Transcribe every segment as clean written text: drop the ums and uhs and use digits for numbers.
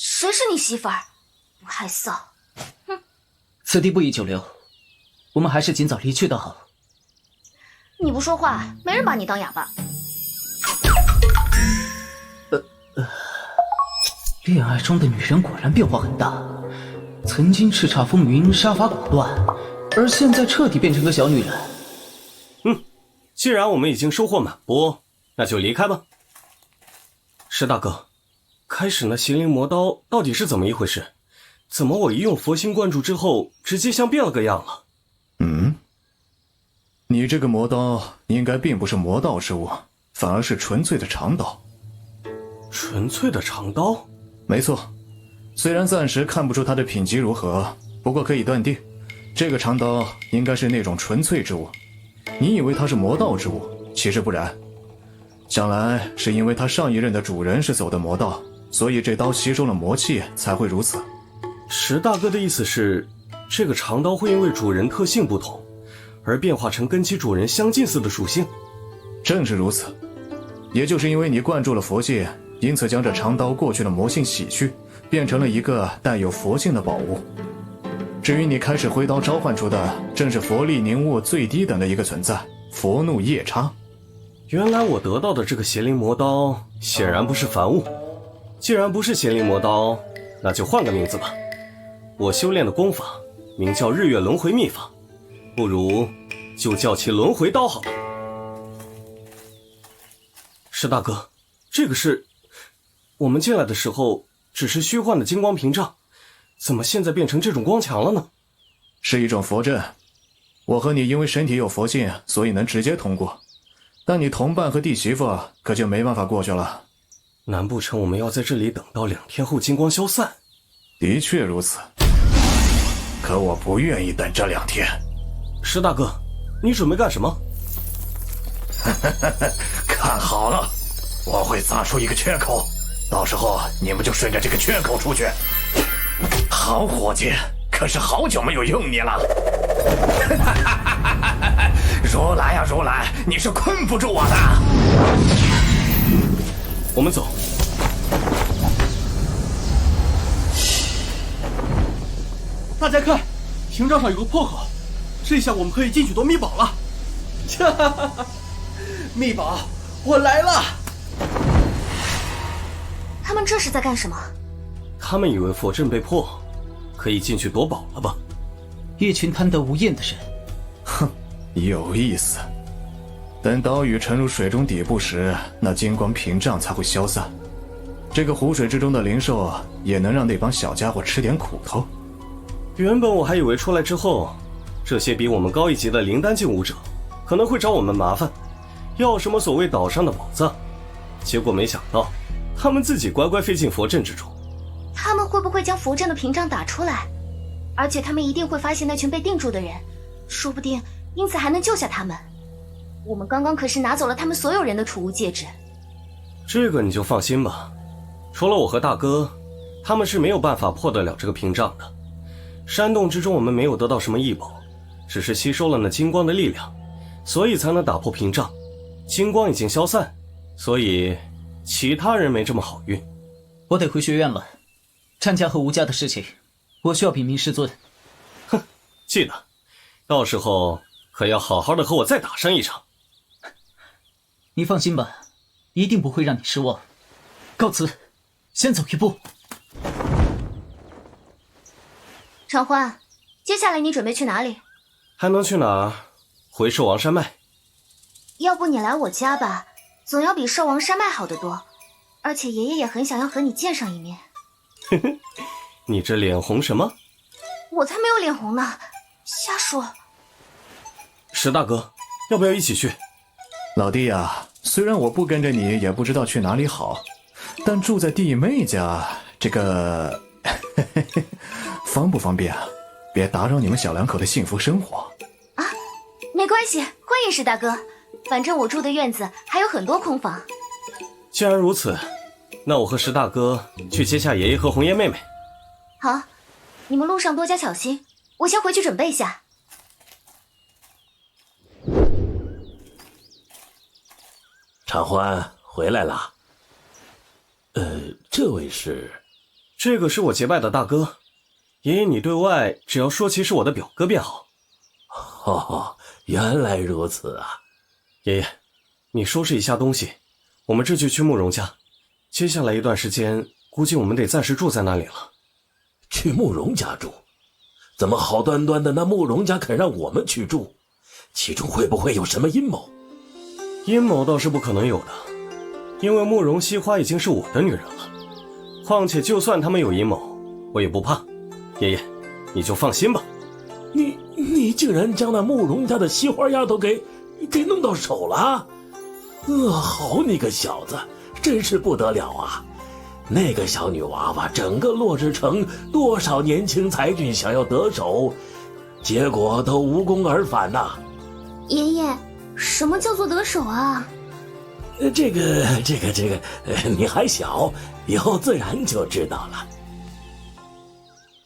谁是你媳妇儿？不害臊！哼！此地不宜久留，我们还是尽早离去的好。你不说话，没人把你当哑巴。恋爱中的女人果然变化很大，曾经叱咤风云、杀伐果断，而现在彻底变成个小女人。既然我们已经收获满钵，那就离开吧。石大哥，开始那邪灵魔刀到底是怎么一回事？怎么我一用佛心灌注之后，直接像变了个样了？你这个魔刀应该并不是魔道之物，反而是纯粹的长刀。纯粹的长刀？没错，虽然暂时看不出它的品级如何，不过可以断定，这个长刀应该是那种纯粹之物。你以为它是魔道之物，其实不然。想来是因为它上一任的主人是走的魔道，所以这刀吸收了魔气才会如此。石大哥的意思是，这个长刀会因为主人特性不同，而变化成跟其主人相近似的属性？正是如此，也就是因为你灌注了佛界，因此将这长刀过去的魔性洗去，变成了一个带有佛性的宝物。至于你开始挥刀召唤出的，正是佛力凝物最低等的一个存在——佛怒夜叉。原来我得到的这个邪灵魔刀显然不是凡物。既然不是邪灵魔刀，那就换个名字吧。我修炼的功法名叫日月轮回秘法，不如就叫其轮回刀好了。石大哥，这个是我们进来的时候只是虚幻的金光屏障，怎么现在变成这种光墙了呢？是一种佛阵，我和你因为身体有佛性，所以能直接通过，但你同伴和弟媳妇可就没办法过去了。难不成我们要在这里等到2天后金光消散？的确如此，可我不愿意等这2天。石大哥，你准备干什么？看好了，我会砸出一个缺口，到时候你们就顺着这个缺口出去。好伙计，可是好久没有用你了。如来啊如来，你是困不住我的。我们走。大家看，屏障上有个破口，这下我们可以进去夺秘宝了。哈哈哈哈！秘宝，我来了！他们这是在干什么？他们以为佛阵被破，可以进去夺宝了吧？一群贪得无厌的人。哼，有意思。等岛屿沉入水中底部时，那金光屏障才会消散。这个湖水之中的灵兽也能让那帮小家伙吃点苦头。原本我还以为出来之后，这些比我们高一级的灵丹境武者可能会找我们麻烦，要什么所谓岛上的宝藏，结果没想到他们自己乖乖飞进佛阵之中。他们会不会将佛阵的屏障打出来？而且他们一定会发现那群被定住的人，说不定因此还能救下他们。我们刚刚可是拿走了他们所有人的储物戒指。这个你就放心吧，除了我和大哥，他们是没有办法破得了这个屏障的。山洞之中我们没有得到什么异宝，只是吸收了那金光的力量，所以才能打破屏障。金光已经消散，所以其他人没这么好运。我得回学院了，参加和吴家的事情，我需要禀明师尊。哼，记得，到时候可要好好的和我再打上一场。你放心吧，一定不会让你失望。告辞，先走一步。长欢，接下来你准备去哪里？还能去哪儿？回兽王山脉。要不你来我家吧，总要比兽王山脉好得多。而且爷爷也很想要和你见上一面。呵呵，你这脸红什么？我才没有脸红呢，瞎说。石大哥，要不要一起去？老弟啊，虽然我不跟着你，也不知道去哪里好，但住在弟妹家，这个方不方便啊？别打扰你们小两口的幸福生活。啊，没关系，欢迎石大哥。反正我住的院子还有很多空房。既然如此，那我和石大哥去接下爷爷和红叶妹妹。好，你们路上多加小心，我先回去准备一下。长欢回来了。这位是这个是我结拜的大哥，爷爷你对外只要说其是我的表哥便好。哦，原来如此啊。爷爷，你收拾一下东西，我们这就去慕容家。接下来一段时间，估计我们得暂时住在那里了。去慕容家住？怎么好端端的那慕容家肯让我们去住？其中会不会有什么阴谋？阴谋倒是不可能有的，因为慕容惜花已经是我的女人了。况且就算他们有阴谋，我也不怕。爷爷，你就放心吧。你竟然将那慕容家的惜花丫头给弄到手了？好你个小子，真是不得了啊！那个小女娃娃，整个落日城多少年轻才俊想要得手，结果都无功而返呐。爷爷，什么叫做得手啊？这个，你还小，以后自然就知道了。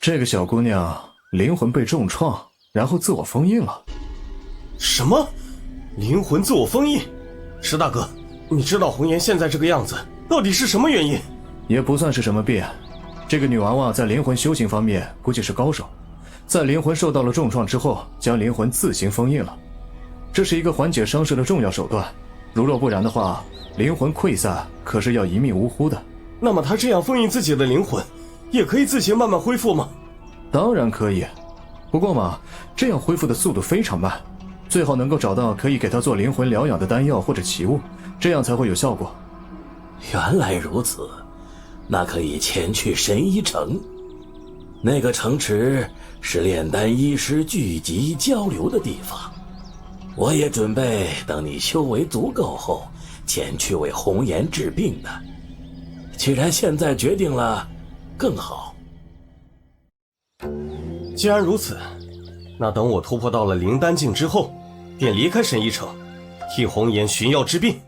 这个小姑娘灵魂被重创，然后自我封印了。什么？灵魂自我封印？石大哥，你知道红颜现在这个样子到底是什么原因？也不算是什么病，这个女娃娃在灵魂修行方面估计是高手，在灵魂受到了重创之后，将灵魂自行封印了。这是一个缓解伤势的重要手段，如若不然的话，灵魂溃散可是要一命呜呼的。那么她这样封印自己的灵魂，也可以自行慢慢恢复吗？当然可以，不过嘛，这样恢复的速度非常慢，最好能够找到可以给她做灵魂疗养的丹药或者奇物，这样才会有效果。原来如此，那可以前去神医城。那个城池是炼丹医师聚集交流的地方，我也准备等你修为足够后前去为红颜治病的。既然现在决定了，更好。既然如此，那等我突破到了灵丹境之后，便离开神医城，替红颜寻药治病。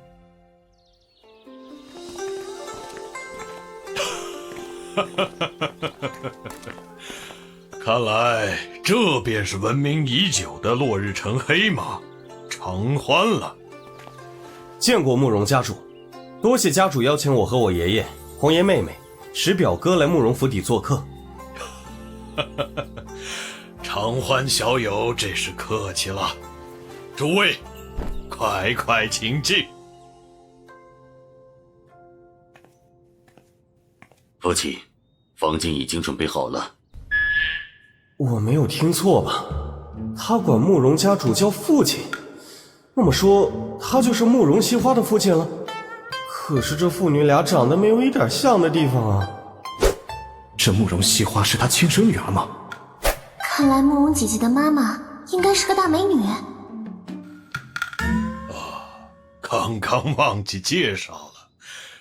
看来这便是闻名已久的落日城黑马常欢了。见过慕容家主，多谢家主邀请我和我爷爷、红颜妹妹、石表哥来慕容府邸做客。常欢小友，这是客气了。诸位，快请进。父亲，房间已经准备好了。我没有听错吧？他管慕容家主叫父亲，那么说他就是慕容惜花的父亲了？可是这父女俩长得没有一点像的地方啊。这慕容惜花是她亲生女儿吗？看来慕容姐姐的妈妈应该是个大美女。刚刚忘记介绍了，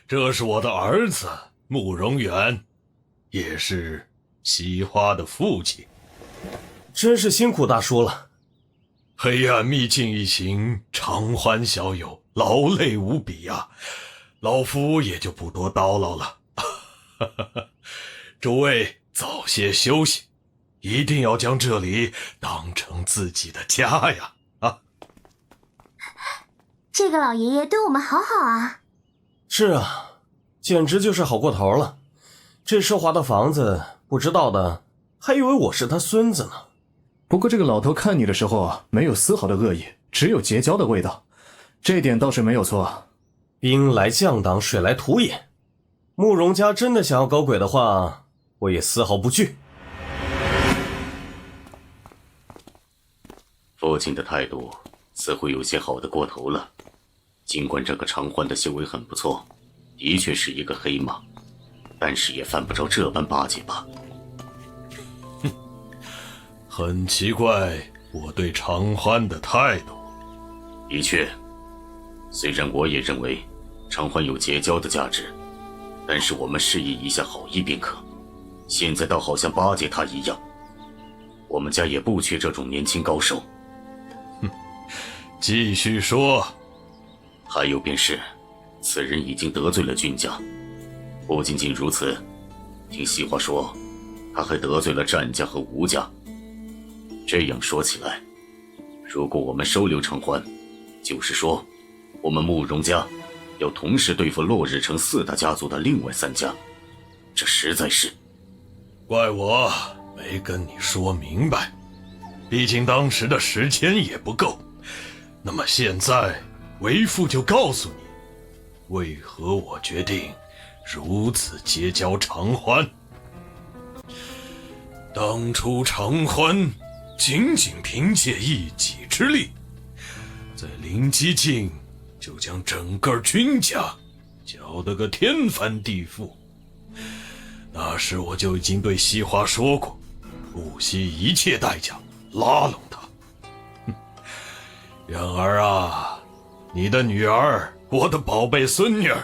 这是我的儿子慕容远，也是惜花的父亲。真是辛苦大叔了。黑暗秘境一行，常欢小友劳累无比呀，老夫也就不多叨唠了。诸位早些休息，一定要将这里当成自己的家呀！这个老爷爷对我们好好啊。是啊，简直就是好过头了。这奢华的房子，不知道的还以为我是他孙子呢。不过这个老头看你的时候没有丝毫的恶意，只有结交的味道，这点倒是没有错。兵来将挡，水来土掩。慕容家真的想要搞鬼的话，我也丝毫不惧。父亲的态度似乎有些好得过头了。尽管这个常欢的修为很不错，的确是一个黑马，但是也犯不着这般巴结吧。很奇怪我对常欢的态度。的确，虽然我也认为常欢有结交的价值，但是我们示意一下好意便可，现在倒好像巴结他一样。我们家也不缺这种年轻高手。继续说。还有便是，此人已经得罪了君家。不仅仅如此，听惜花说，他还得罪了战家和吴家。这样说起来，如果我们收留常欢，就是说，我们慕容家要同时对付落日城4大家族的另外3家，这实在是……怪我没跟你说明白，毕竟当时的时间也不够。那么现在，为父就告诉你，为何我决定如此结交长欢。当初长欢仅仅凭借一己之力，在灵机境就将整个君家搅得个天翻地覆。那时我就已经对西花说过，不惜一切代价拉拢他。然而啊，你的女儿，我的宝贝孙女儿，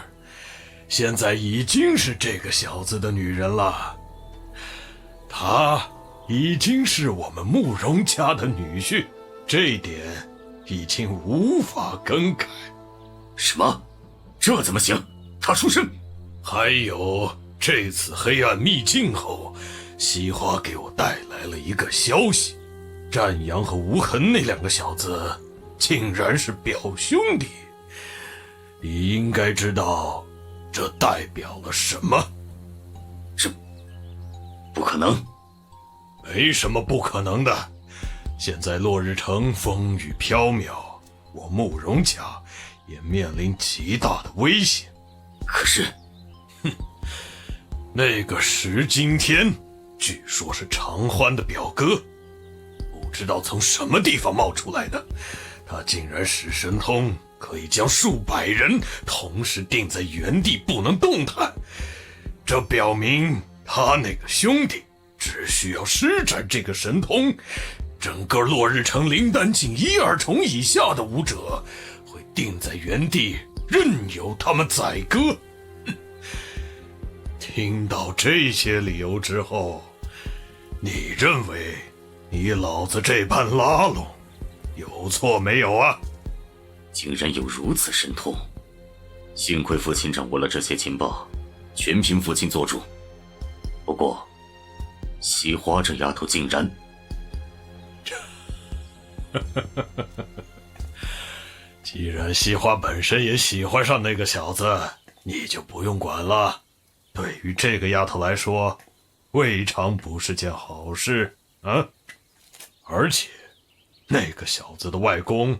现在已经是这个小子的女人了。她已经是我们慕容家的女婿，这一点已经无法更改。什么？这怎么行？他出生。还有这次黑暗秘境后，西花给我带来了一个消息，战阳和无痕那两个小子竟然是表兄弟。你应该知道这代表了什么。这不可能。没什么不可能的。现在落日城风雨飘渺，我慕容家也面临极大的危险。可是那个石惊天据说是长欢的表哥，不知道从什么地方冒出来的，他竟然使神通，可以将数百人同时定在原地不能动弹。这表明他那个兄弟只需要施展这个神通，整个落日城灵丹境1、2重以下的武者会定在原地，任由他们宰割。听到这些理由之后，你认为你老子这般拉拢有错没有啊？竟然有如此神通，幸亏父亲掌握了这些情报，全凭父亲做主。不过西花这丫头竟然既然西花本身也喜欢上那个小子，你就不用管了。对于这个丫头来说，未尝不是件好事啊！而且那个小子的外公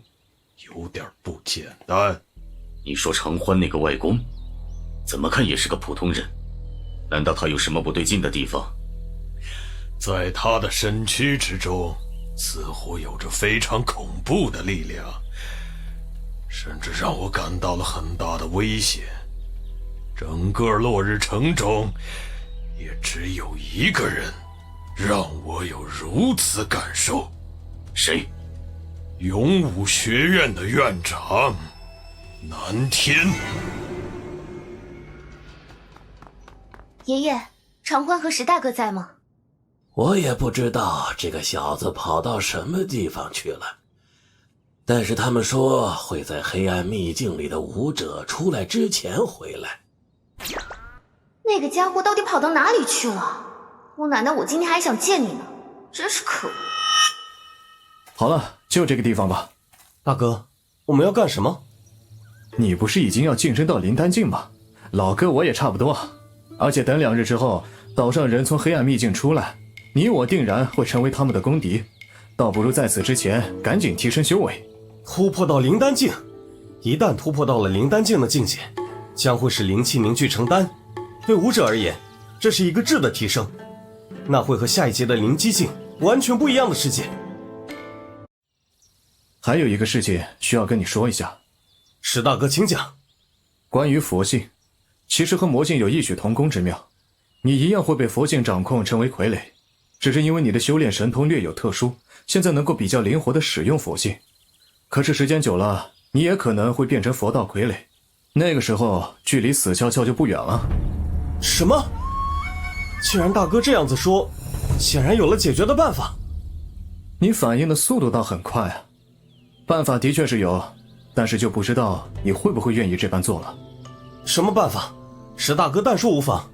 有点不简单。你说长欢那个外公怎么看也是个普通人，难道他有什么不对劲的地方？在他的身躯之中似乎有着非常恐怖的力量，甚至让我感到了很大的危险。整个落日城中也只有一个人让我有如此感受。谁？勇武学院的院长南天。爷爷，长欢和石大哥在吗？我也不知道这个小子跑到什么地方去了，但是他们说会在黑暗秘境里的武者出来之前回来。那个家伙到底跑到哪里去了？姑奶奶，我今天还想见你呢，真是可恶。好了，就这个地方吧。大哥，我们要干什么？你不是已经要晋升到灵丹境吗？老哥我也差不多，而且等2日之后，岛上人从黑暗秘境出来，你我定然会成为他们的公敌，倒不如在此之前赶紧提升修为。突破到灵丹境，一旦突破到了灵丹境的境界，将会使灵气凝聚成丹，对武者而言，这是一个质的提升，那会和下一阶的灵机境完全不一样的世界。还有一个事情需要跟你说一下。石大哥请讲。关于佛性，其实和魔性有异曲同工之妙，你一样会被佛性掌控成为傀儡，只是因为你的修炼神通略有特殊，现在能够比较灵活地使用佛性。可是时间久了，你也可能会变成佛道傀儡，那个时候距离死翘翘就不远了。什么？既然大哥这样子说，显然有了解决的办法。你反应的速度倒很快啊，办法的确是有，但是就不知道你会不会愿意这般做了。什么办法？石大哥但说无妨。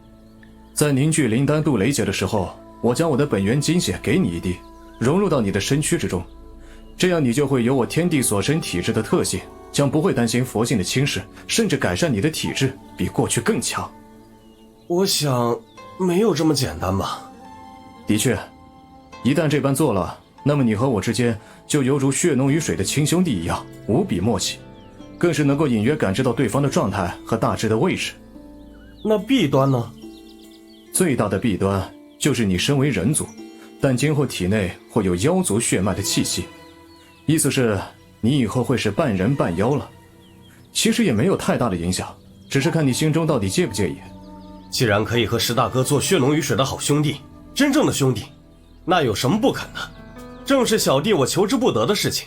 在凝聚灵丹渡雷劫的时候，我将我的本源精血给你一滴，融入到你的身躯之中，这样你就会有我天地所生体质的特性，将不会担心佛性的侵蚀，甚至改善你的体质，比过去更强。我想没有这么简单吧。的确，一旦这般做了，那么你和我之间就犹如血浓于水的亲兄弟一样，无比默契，更是能够隐约感知到对方的状态和大致的位置。那弊端呢？最大的弊端就是你身为人族，但今后体内会有妖族血脉的气息，意思是你以后会是半人半妖了。其实也没有太大的影响，只是看你心中到底介不介意。既然可以和石大哥做血浓于水的好兄弟，真正的兄弟，那有什么不肯的？正是小弟我求之不得的事情。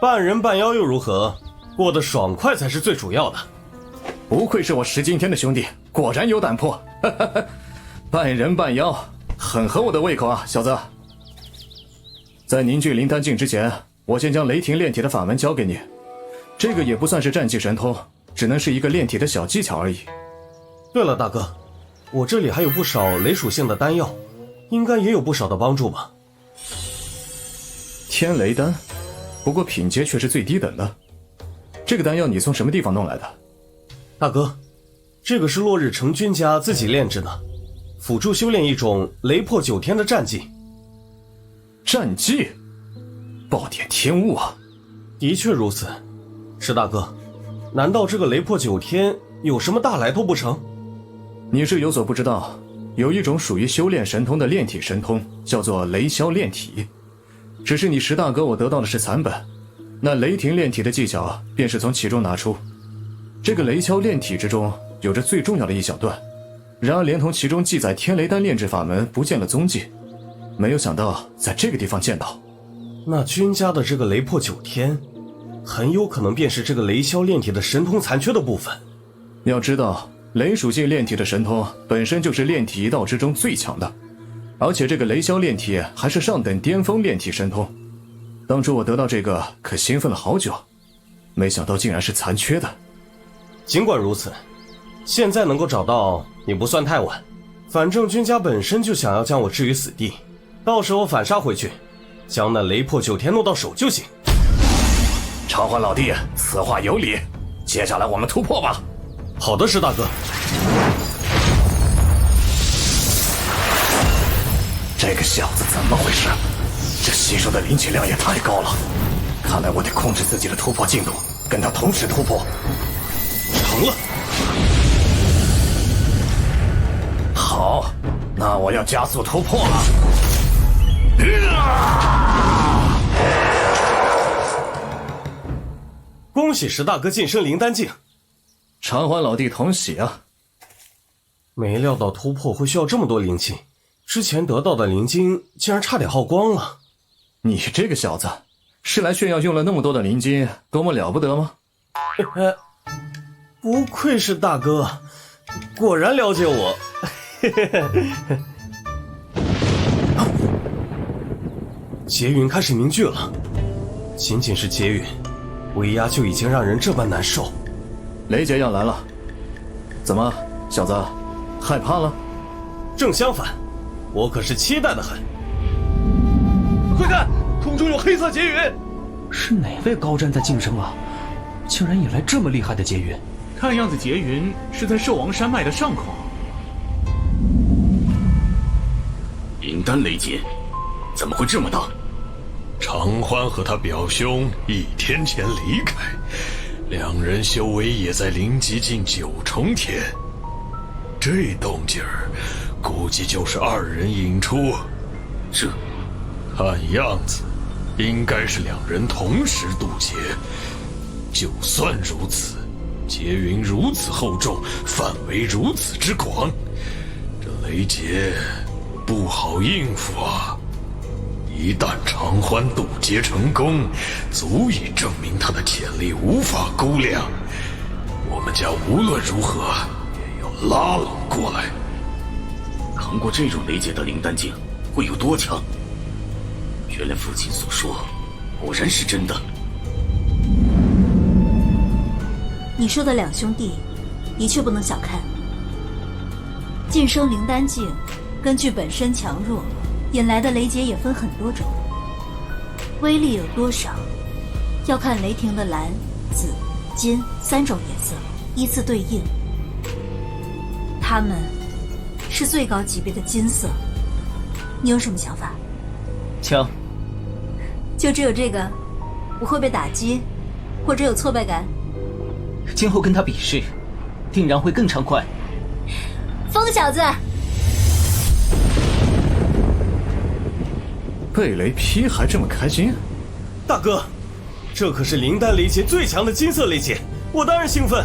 半人半妖又如何？过得爽快才是最主要的。不愧是我石今天的兄弟，果然有胆魄。半人半妖，很合我的胃口啊，小子。在凝聚灵丹境之前，我先将雷霆炼体的法门交给你。这个也不算是战技神通，只能是一个炼体的小技巧而已。对了，大哥，我这里还有不少雷属性的丹药，应该也有不少的帮助吧？天雷丹，不过品阶却是最低等的。这个丹药你从什么地方弄来的？大哥，这个是落日成君家自己炼制的，辅助修炼一种雷破九天的战技。战技？暴点天物啊！的确如此。石大哥，难道这个雷破九天有什么大来头不成？你是有所不知道，有一种属于修炼神通的炼体神通，叫做雷霄炼体。只是你石大哥我得到的是残本，那雷霆炼体的技巧便是从其中拿出。这个雷霄炼体之中有着最重要的一小段，然而连同其中记载天雷丹炼制法门不见了踪迹，没有想到在这个地方见到。那君家的这个雷破九天，很有可能便是这个雷霄炼体的神通残缺的部分。要知道，雷属性炼体的神通本身就是炼体一道之中最强的，而且这个雷霄炼体还是上等巅峰炼体神通。当初我得到这个可兴奋了好久，没想到竟然是残缺的。尽管如此，现在能够找到也不算太晚，反正君家本身就想要将我置于死地，到时候反杀回去，将那雷破九天弄到手就行。长欢老弟，此话有理，接下来我们突破吧。好的，石大哥。这个小子怎么回事？这吸收的灵气量也太高了，看来我得控制自己的突破进度，跟他同时突破。成了。好，那我要加速突破了。恭喜石大哥晋升灵丹境。长欢老弟同喜啊！没料到突破会需要这么多灵气，之前得到的灵晶竟然差点耗光了。你这个小子，是来炫耀用了那么多的灵晶，多么了不得吗？不愧是大哥，果然了解我。劫云开始凝聚了，仅仅是劫云，威压就已经让人这般难受。雷劫要来了，怎么，小子，害怕了？正相反，我可是期待的很。快看，空中有黑色劫云！是哪位高瞻在晋升啊？竟然引来这么厉害的劫云！看样子劫云是在兽王山脉的上口。灵丹雷劫，怎么会这么大？长欢和他表兄1天前离开，两人修为也在灵极境9重天。这动静儿，估计就是2人引出。这，看样子，应该是2人同时渡劫。就算如此，劫云如此厚重，范围如此之广，这雷劫不好应付啊！一旦长欢渡劫成功，足以证明他的潜力无法估量。我们家无论如何也要拉拢过来。扛过这种雷劫的灵丹境会有多强？原来父亲所说果然是真的。你说的2兄弟的确不能小看。晋升灵丹境根据本身强弱引来的雷劫也分很多种，威力有多少要看雷霆的蓝、紫、金3种颜色依次对应。他们是最高级别的金色，你有什么想法？枪。就只有这个？不会被打击，或者有挫败感？今后跟他比试，定然会更畅快。疯小子！被雷劈还这么开心？大哥，这可是灵丹雷劫最强的金色雷劫，我当然兴奋。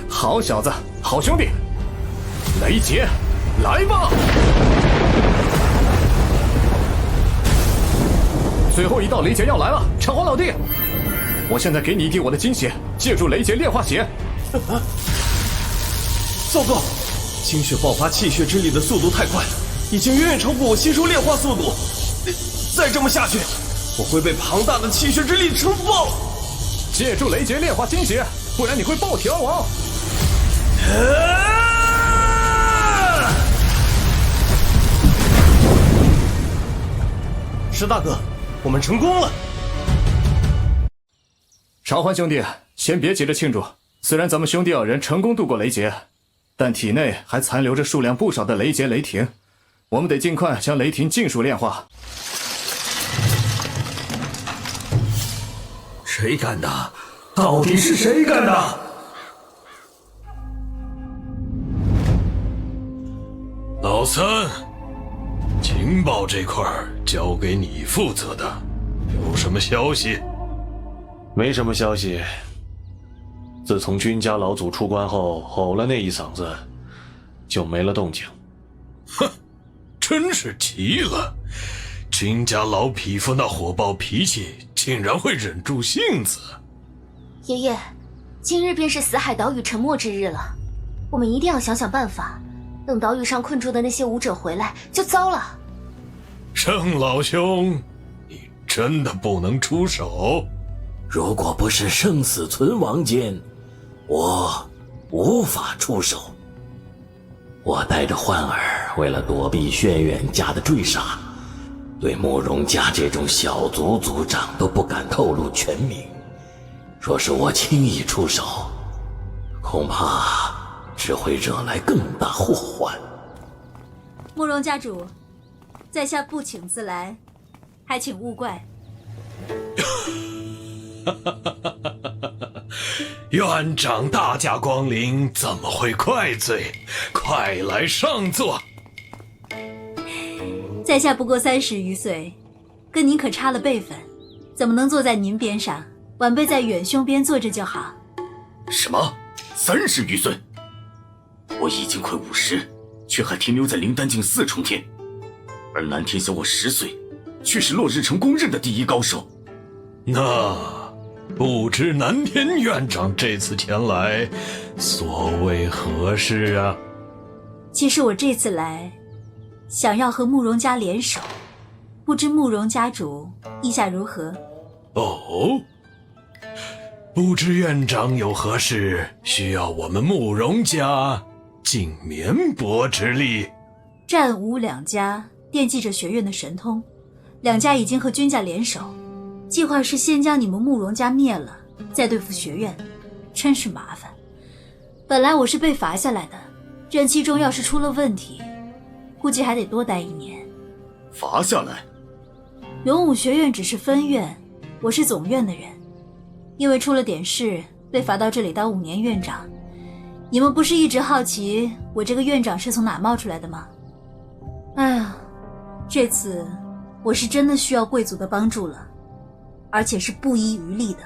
好小子，好兄弟，雷劫，来吧！最后一道雷劫要来了，橙黄老弟，我现在给你一滴我的金血，借助雷劫炼化血。糟糕，精血爆发气血之力的速度太快，已经远远超过我吸收炼化速度。再这么下去，我会被庞大的气血之力撑爆。借助雷劫炼化金血，不然你会爆体而亡。石大哥，我们成功了！长欢兄弟，先别急着庆祝。虽然咱们兄弟二人成功度过雷劫，但体内还残留着数量不少的雷劫雷霆，我们得尽快将雷霆尽数炼化。谁干的？到底是谁干的？老三，情报这块交给你负责的，有什么消息？没什么消息。自从君家老祖出关后吼了那一嗓子，就没了动静。哼，真是奇了，君家老匹夫那火爆脾气，竟然会忍住性子。爷爷，今日便是死海岛屿沉没之日了，我们一定要想想办法，等岛屿上困住的那些武者回来就糟了。盛老兄，你真的不能出手？如果不是生死存亡间，我无法出手。我带着欢儿为了躲避轩辕家的追杀，对慕容家这种小族族长都不敢透露全名。若是我轻易出手，恐怕只会惹来更大祸患。慕容家主，在下不请自来，还请勿怪。院长大驾光临，怎么会怪罪？快来上座。在下不过30余岁，跟您可差了辈分，怎么能坐在您边上？晚辈在远兄边坐着就好。什么？30余岁？我已经快50，却还停留在灵丹境4重天，而南天小我10岁，却是落日城公认的第一高手。那不知南天院长这次前来，所谓何事啊？其实我这次来，想要和慕容家联手，不知慕容家主意下如何？哦，不知院长有何事需要我们慕容家尽绵薄之力？战吴两家惦记着学院的神通，两家已经和君家联手，计划是先将你们慕容家灭了，再对付学院，真是麻烦。本来我是被罚下来的，任期中要是出了问题，估计还得多待1年。罚下来？勇武学院只是分院，我是总院的人，因为出了点事，被罚到这里当5年院长。你们不是一直好奇我这个院长是从哪冒出来的吗？哎呀，这次我是真的需要贵族的帮助了，而且是不遗余力的。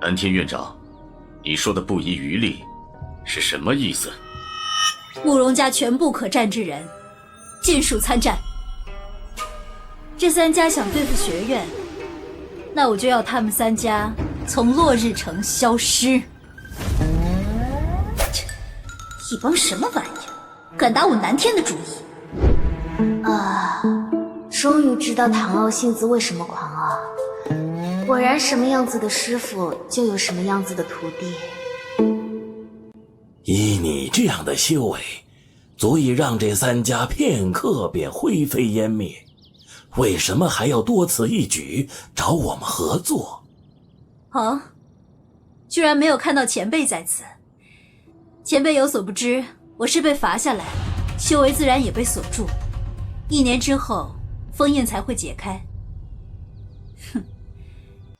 南天院长，你说的不遗余力是什么意思？慕容家全部可战之人，尽数参战。这3家想对付学院，那我就要他们3家从落日城消失。一帮什么玩意，敢打我南天的主意！啊，终于知道唐傲性子为什么狂傲。果然什么样子的师傅，就有什么样子的徒弟。以你这样的修为，足以让这3家片刻便灰飞烟灭，为什么还要多此一举找我们合作？哦，居然没有看到前辈在此。前辈有所不知，我是被罚下来，修为自然也被锁住。1年之后，封印才会解开。哼，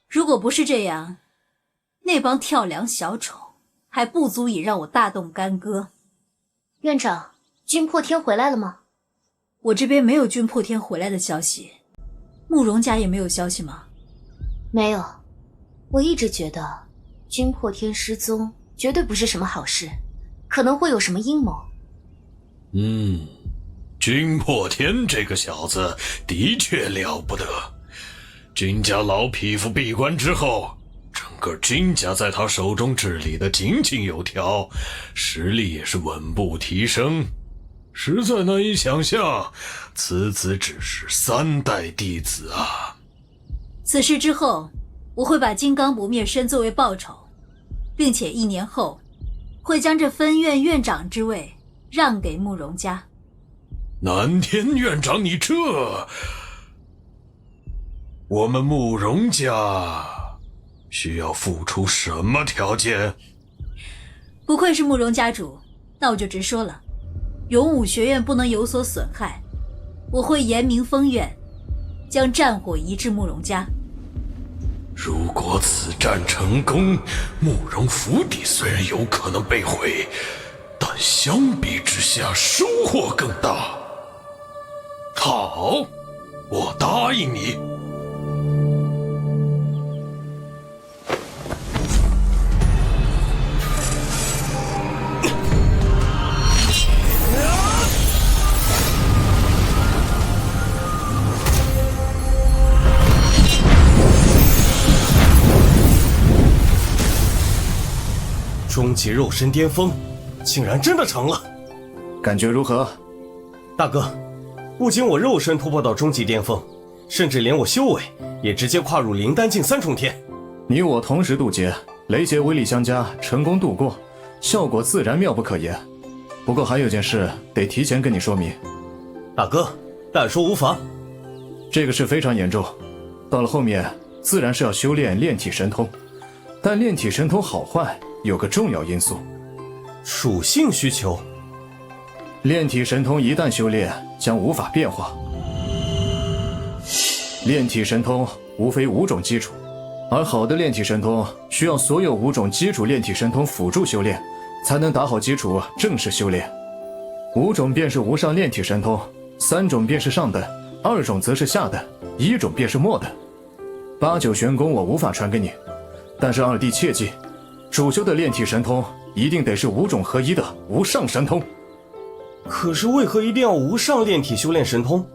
如果不是这样，那帮跳梁小丑还不足以让我大动干戈。院长，君破天回来了吗？我这边没有君破天回来的消息，慕容家也没有消息吗？没有，我一直觉得君破天失踪绝对不是什么好事，可能会有什么阴谋。君破天这个小子的确了不得，君家老匹夫闭关之后，整个君家在他手中治理的井井有条，实力也是稳步提升，实在难以想象此子只是3代弟子啊。此事之后，我会把金刚不灭身作为报酬，并且1年后会将这分院院长之位让给慕容家。南天院长，你这……我们慕容家需要付出什么条件？不愧是慕容家主，那我就直说了，勇武学院不能有所损害，我会严明封院，将战火移至慕容家。如果此战成功，慕容府邸虽然有可能被毁，但相比之下收获更大。好，我答应你。终极肉身巅峰，竟然真的成了！感觉如何？大哥，不仅我肉身突破到终极巅峰，甚至连我修为也直接跨入灵丹境3重天。你我同时渡劫，雷劫威力相加，成功度过，效果自然妙不可言。不过还有件事得提前跟你说明。大哥，但说无妨。这个事非常严重，到了后面自然是要修炼炼体神通，但炼体神通好坏有个重要因素，属性需求。炼体神通一旦修炼，将无法变化。炼体神通无非5种基础，而好的炼体神通需要所有5种基础炼体神通辅助修炼，才能打好基础正式修炼。5种便是无上炼体神通，3种便是上等，2种则是下等，1种便是末等。8、9玄功我无法传给你，但是二弟切记，主修的炼体神通一定得是5种合一的无上神通。可是为何一定要无上炼体修炼神通？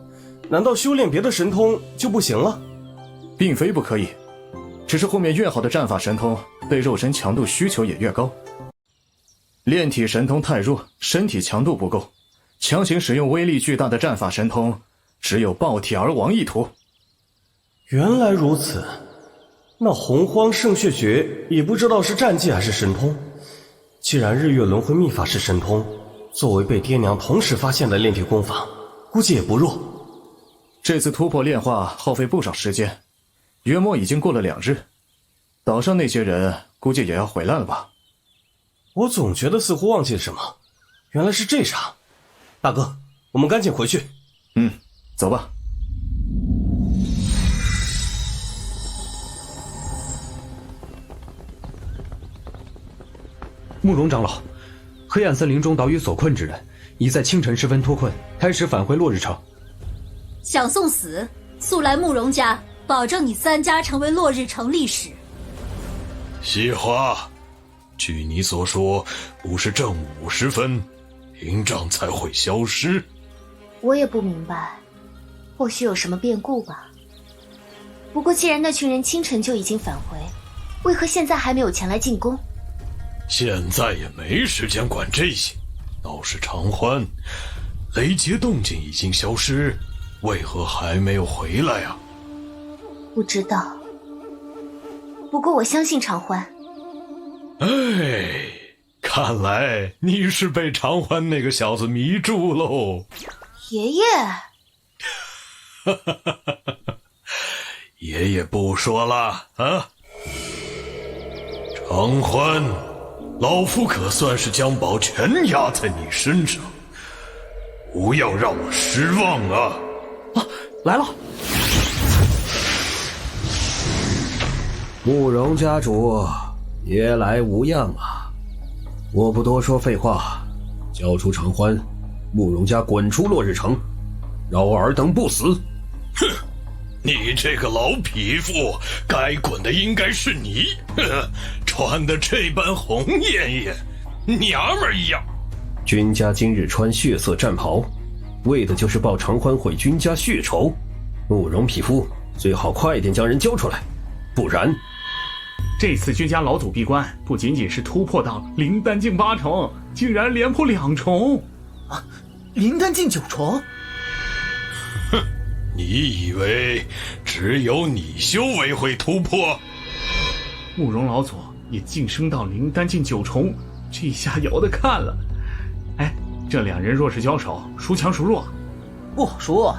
难道修炼别的神通就不行了？并非不可以，只是后面越好的战法神通对肉身强度需求也越高。炼体神通太弱，身体强度不够，强行使用威力巨大的战法神通，只有爆体而亡一途。原来如此，那洪荒圣血诀也不知道是战技还是神通。既然日月轮回秘法是神通，作为被爹娘同时发现的炼体功法，估计也不弱。这次突破炼化耗费不少时间，约莫已经过了2日，岛上那些人估计也要回来了吧？我总觉得似乎忘记了什么，原来是这茬。大哥，我们赶紧回去。走吧。慕容长老，黑暗森林中岛屿所困之人，已在清晨时分脱困，开始返回落日城。想送死，速来慕容家，保证你3家成为落日城历史。西华，据你所说，不是正午时分，屏障才会消失？我也不明白，或许有什么变故吧。不过既然那群人清晨就已经返回，为何现在还没有前来进攻？现在也没时间管这些，倒是常欢，雷劫动静已经消失，为何还没有回来啊？不知道，不过我相信常欢。哎，看来你是被常欢那个小子迷住喽。爷爷，爷爷不说了啊。常欢，老夫可算是将宝全压在你身上，不要让我失望啊！啊，来了！慕容家主，别来无恙啊！我不多说废话，交出偿还，慕容家滚出落日城，饶尔等不死！哼！你这个老匹夫，该滚的应该是你！穿的这般红艳艳，娘们一样。君家今日穿血色战袍，为的就是报偿还毁君家血仇。慕容匹夫，最好快点将人交出来，不然……这次君家老祖闭关，不仅仅是突破到灵丹境8重，竟然连破2重！啊，灵丹境9重？哼！你以为只有你修为会突破？慕容老祖也晋升到灵丹境9重，这下有的看了。哎，这2人若是交手，孰强孰弱？不好说。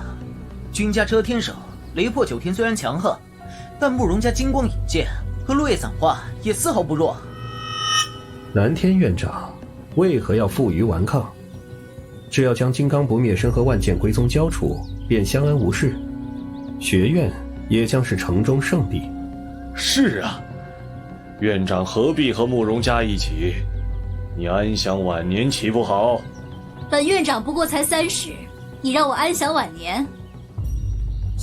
君家遮天手雷破9天虽然强横，但慕容家金光引剑和落叶散花也丝毫不弱。南天院长为何要负隅顽抗？只要将金刚不灭身和万剑归宗交出，便相安无事，学院也将是城中圣地。是啊，院长何必和慕容家一起？你安享晚年岂不好？本院长不过才30，你让我安享晚年？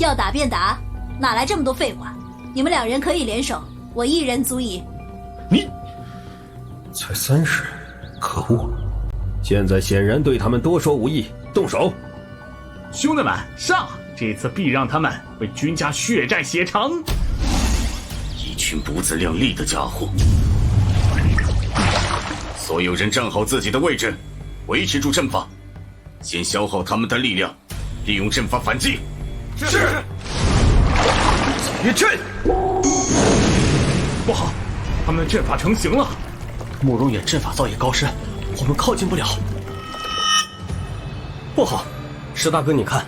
要打便打，哪来这么多废话？你们2人可以联手，我1人足矣。你才30，可恶！现在显然对他们多说无益，动手！兄弟们，上！这次必让他们为君家血债血偿！一群不自量力的家伙！所有人站好自己的位置，维持住阵法，先消耗他们的力量，利用阵法反击。是。结阵！不好，他们的阵法成型了。慕容远阵法造诣高深，我们靠近不了。不好，石大哥，你看，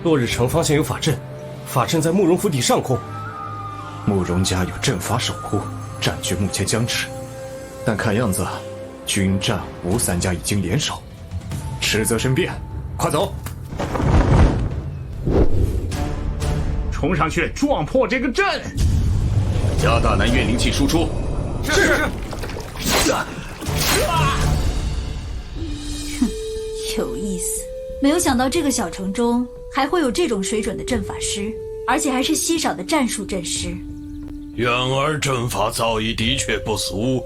落日城方向有法阵，法阵在慕容府邸上空。慕容家有阵法守护，战局目前僵持，但看样子，军战吴3家已经联手。迟则生变，快走！冲上去撞破这个阵！加大南院灵气输出。是。哼，有意思。没有想到这个小城中还会有这种水准的阵法师，而且还是稀少的战术阵师。远儿阵法造诣的确不俗，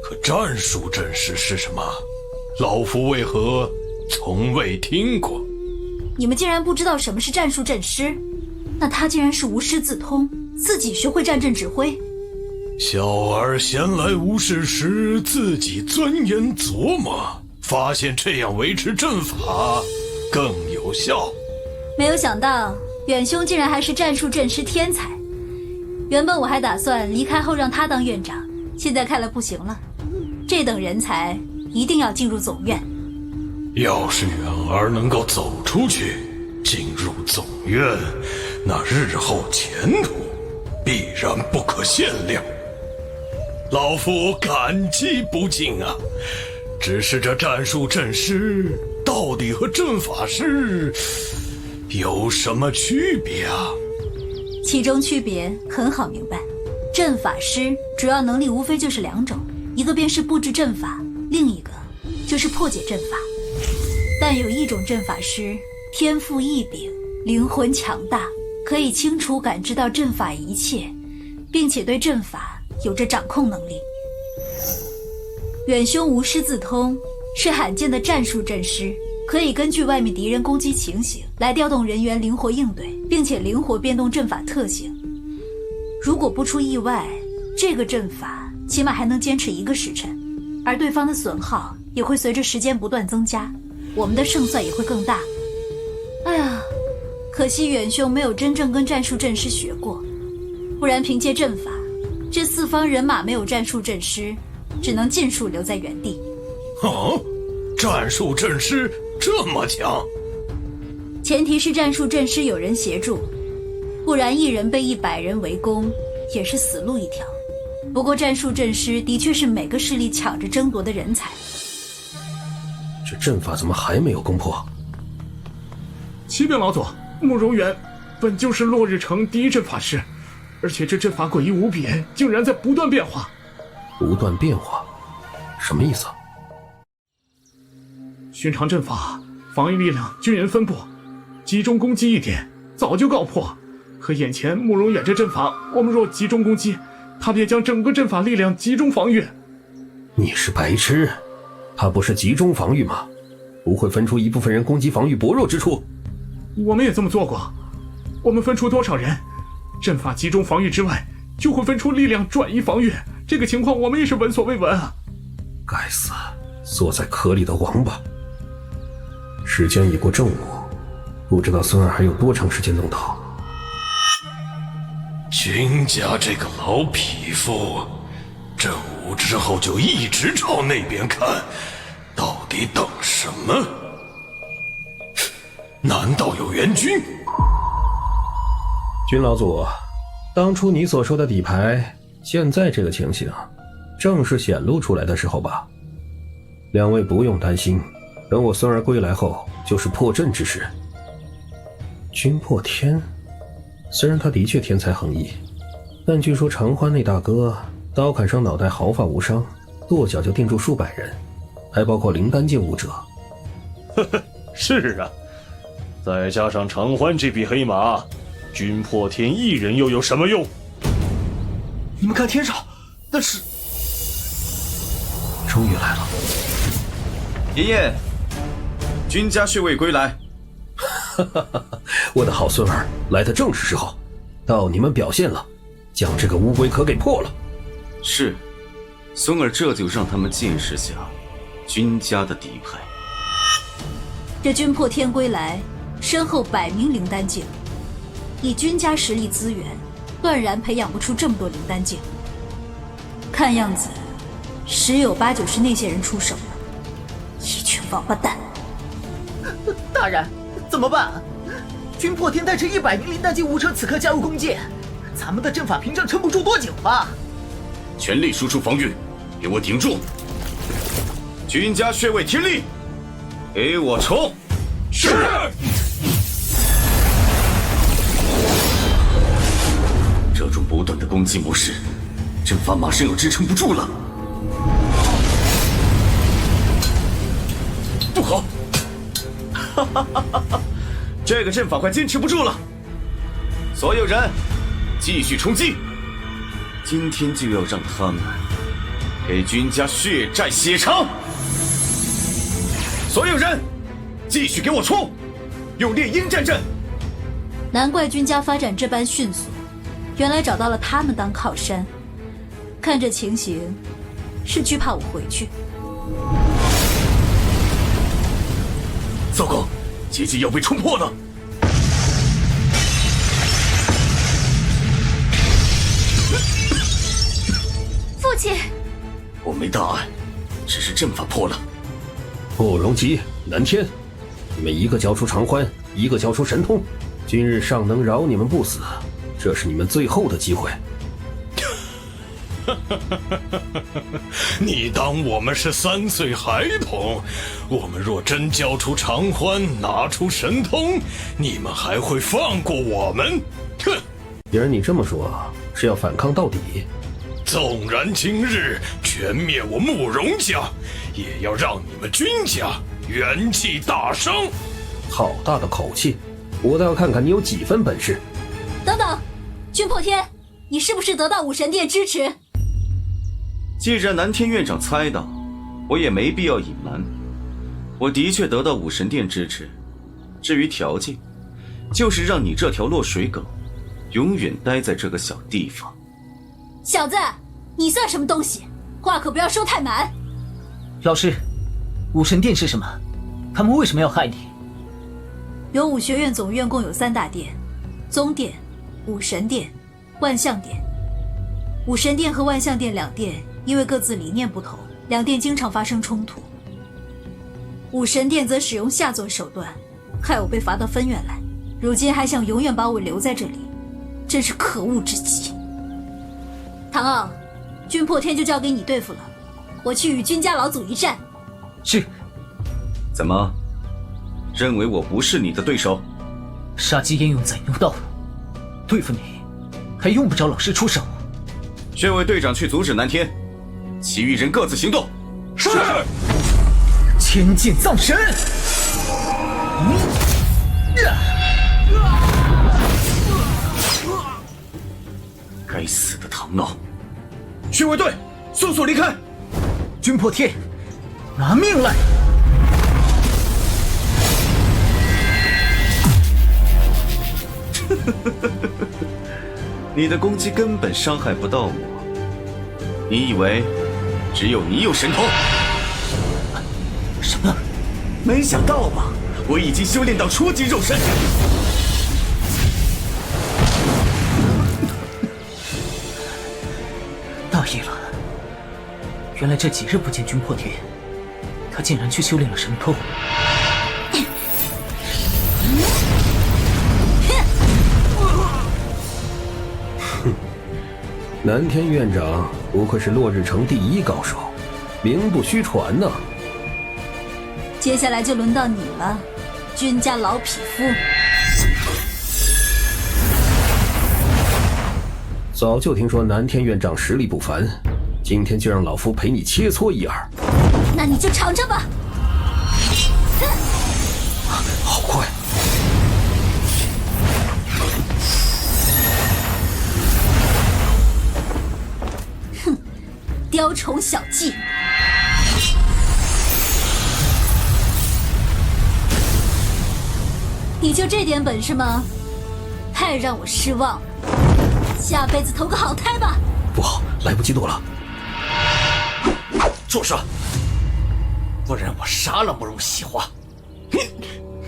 可战术阵师是什么？老夫为何从未听过？你们竟然不知道什么是战术阵师？那他竟然是无师自通，自己学会战阵指挥。小儿闲来无事时，自己钻研琢磨，发现这样维持阵法更有效。没有想到远兄竟然还是战术阵师天才。原本我还打算离开后让他当院长，现在看来不行了。这等人才一定要进入总院。要是远儿能够走出去，进入总院，那日后前途必然不可限量。老夫感激不尽啊！只是这战术阵师到底和阵法师有什么区别啊？其中区别很好明白，阵法师主要能力无非就是2种，一个便是布置阵法，另一个就是破解阵法。但有一种阵法师天赋异禀，灵魂强大，可以清楚感知到阵法一切，并且对阵法有着掌控能力。远兄无师自通，是罕见的战术阵师，可以根据外面敌人攻击情形来调动人员灵活应对，并且灵活变动阵法特性。如果不出意外，这个阵法起码还能坚持1个时辰，而对方的损耗也会随着时间不断增加，我们的胜算也会更大。哎呀，可惜远兄没有真正跟战术阵师学过，不然凭借阵法，这4方人马没有战术阵师，只能尽数留在原地。战术阵师这么强？前提是战术阵师有人协助，不然1人被100人围攻也是死路一条。不过战术阵师的确是每个势力抢着争夺的人才。这阵法怎么还没有攻破？启禀老祖，慕容远本就是落日城第一阵法师，而且这阵法诡异无比，竟然在不断变化。不断变化？什么意思？寻常阵法，防御力量均匀分布，集中攻击一点，早就告破。可眼前慕容远这阵法，我们若集中攻击，他便将整个阵法力量集中防御。你是白痴？他不是集中防御吗？不会分出一部分人攻击防御薄弱之处？我们也这么做过。我们分出多少人，阵法集中防御之外，就会分出力量转移防御。这个情况我们也是闻所未闻啊！该死，缩在壳里的王八！时间已过正午，不知道孙儿还有多长时间能到。君家这个老匹夫，正午之后就一直朝那边看，到底等什么？难道有援军？君老祖，当初你所说的底牌，现在这个情形，正是显露出来的时候吧？两位不用担心，等我孙儿归来后，就是破阵之时。君破天，虽然他的确天才横溢，但据说长欢那大哥刀砍伤脑袋毫发无伤，跺脚就定住数百人，还包括灵丹境武者。呵呵，是啊，再加上长欢这匹黑马，君破天一人又有什么用？你们看天上，那是……终于来了！爷爷，君家血位归来。我的好孙儿，来的正是时候，到你们表现了，将这个乌龟壳给破了。是，孙儿这就让他们见识下君家的底牌。这君破天归来，身后100名灵丹境，以君家实力资源，断然培养不出这么多灵丹境。看样子，十有八九是那些人出手的，一群王八蛋！大人，怎么办？君破天带着100名灵丹境武者此刻加入弓箭，咱们的阵法屏障撑不住多久啊？全力输出防御，给我顶住！君家血位天力，给我冲！是。这种不断的攻击模式，阵法马上要支撑不住了。不好！哈哈哈哈哈！这个阵法快坚持不住了。所有人，继续冲击！今天就要让他们给君家血债血偿！所有人，继续给我冲！用猎鹰战阵！难怪君家发展这般迅速，原来找到了他们当靠山。看这情形，是惧怕我回去。糟糕，结界要被冲破了！父亲，我没大碍，只是阵法破了。不容急，南天，你们一个交出长欢，一个交出神通，今日尚能饶你们不死，这是你们最后的机会。你当我们是3岁孩童？我们若真交出长欢，拿出神通，你们还会放过我们？哼！既然你这么说，是要反抗到底？纵然今日全灭我慕容家，也要让你们君家元气大伤！好大的口气！我倒要看看你有几分本事！等等，君破天，你是不是得到武神殿支持？既然南天院长猜到，我也没必要隐瞒。我的确得到武神殿支持，至于条件，就是让你这条落水狗永远待在这个小地方。小子，你算什么东西？话可不要说太满。老师，武神殿是什么？他们为什么要害你？有武学院总院共有3大殿：宗殿、武神殿、万象殿。武神殿和万象殿2殿因为各自理念不同，2殿经常发生冲突。武神殿则使用下作手段，害我被罚到分院来，如今还想永远把我留在这里，真是可恶至极。唐傲，君破天就交给你对付了，我去与君家老祖一战。是。怎么，认为我不是你的对手？杀鸡焉用宰牛刀，对付你还用不着老师出手。宣委队长去阻止南天，其余人各自行动。是。千剑葬神。该死的唐闹！宣卫队，速速离开！军破天，拿命来！你的攻击根本伤害不到我，你以为只有你有神通？什么？没想到吧？我已经修炼到初级肉身。大意了，原来这几日不见军破天，他竟然去修炼了神通。南天院长不愧是落日城第一高手，名不虚传呢。接下来就轮到你了，君家老匹夫。早就听说南天院长实力不凡，今天就让老夫陪你切磋一二。那你就尝尝吧。好快！哼，雕虫小技。你就这点本事吗？太让我失望了。下辈子投个好胎吧。不好，来不及躲了。住手！不然我杀了慕容喜花。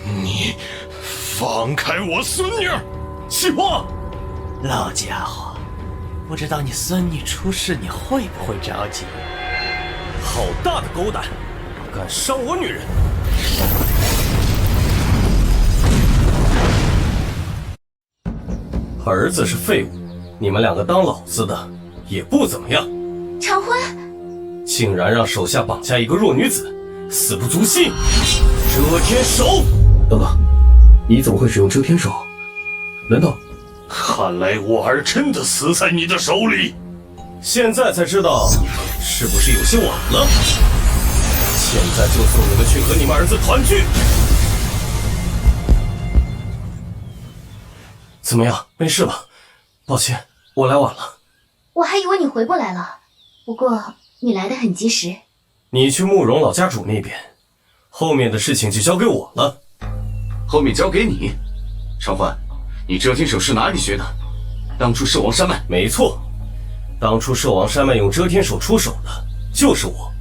你放开我孙女！喜花，老家伙，不知道你孙女出事你会不会着急？好大的狗胆，敢伤我女人！儿子是废物，你们两个当老子的也不怎么样。长欢竟然让手下绑架一个弱女子，死不足惜！遮天手！等等，你怎么会使用遮天手？难道……看来我儿真的死在你的手里。现在才知道，是不是有些晚了？现在就送你们去和你们儿子团聚。怎么样？没事吧？抱歉，我来晚了。我还以为你回不来了，不过你来得很及时。你去慕容老家主那边，后面的事情就交给我了。后面交给你？长欢，你遮天手是哪里学的？当初兽王山脉？没错，当初兽王山脉用遮天手出手的就是我。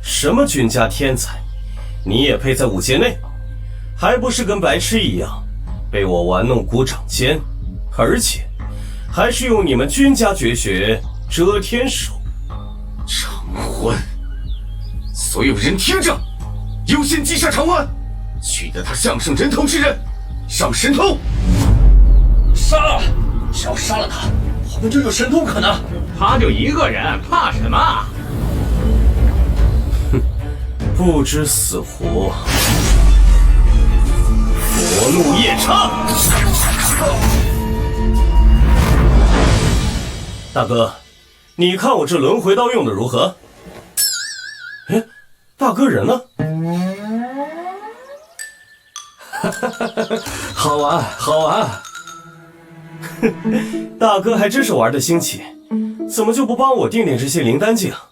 什么君家天才，你也配在五界内？还不是跟白痴一样，被我玩弄股掌间，而且还是用你们君家绝学遮天手。长欢，所有人听着，优先击杀长欢，取得他项圣人头之人，上神通。杀了！只要杀了他，我们就有神通可拿。他就一个人，怕什么？哼，不知死活！佛怒夜叉！大哥，你看我这轮回刀用的如何？哎，大哥人呢？好玩，好玩。大哥还真是玩的兴起，怎么就不帮我定这些灵丹剂啊？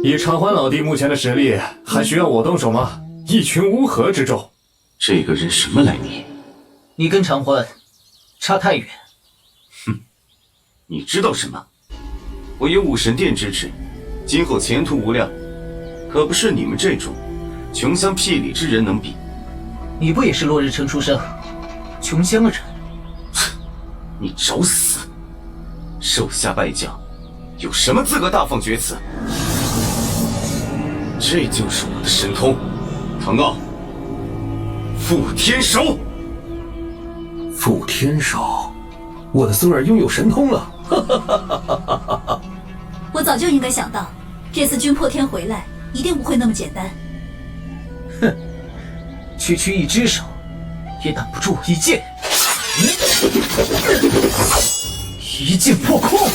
以长欢老弟目前的实力，还需要我动手吗？一群乌合之众。这个人什么来历？你跟长欢差太远。哼，你知道什么？我有武神殿支持，今后前途无量，可不是你们这种穷乡僻里之人能比。你不也是落日城出生，穷乡人？你找死！手下败将，有什么资格大放厥词？这就是我的神通，唐傲，覆天手。覆天手，我的孙儿拥有神通了！我早就应该想到，这次君破天回来一定不会那么简单。哼，区区一只手，也挡不住我一剑。一剑破空。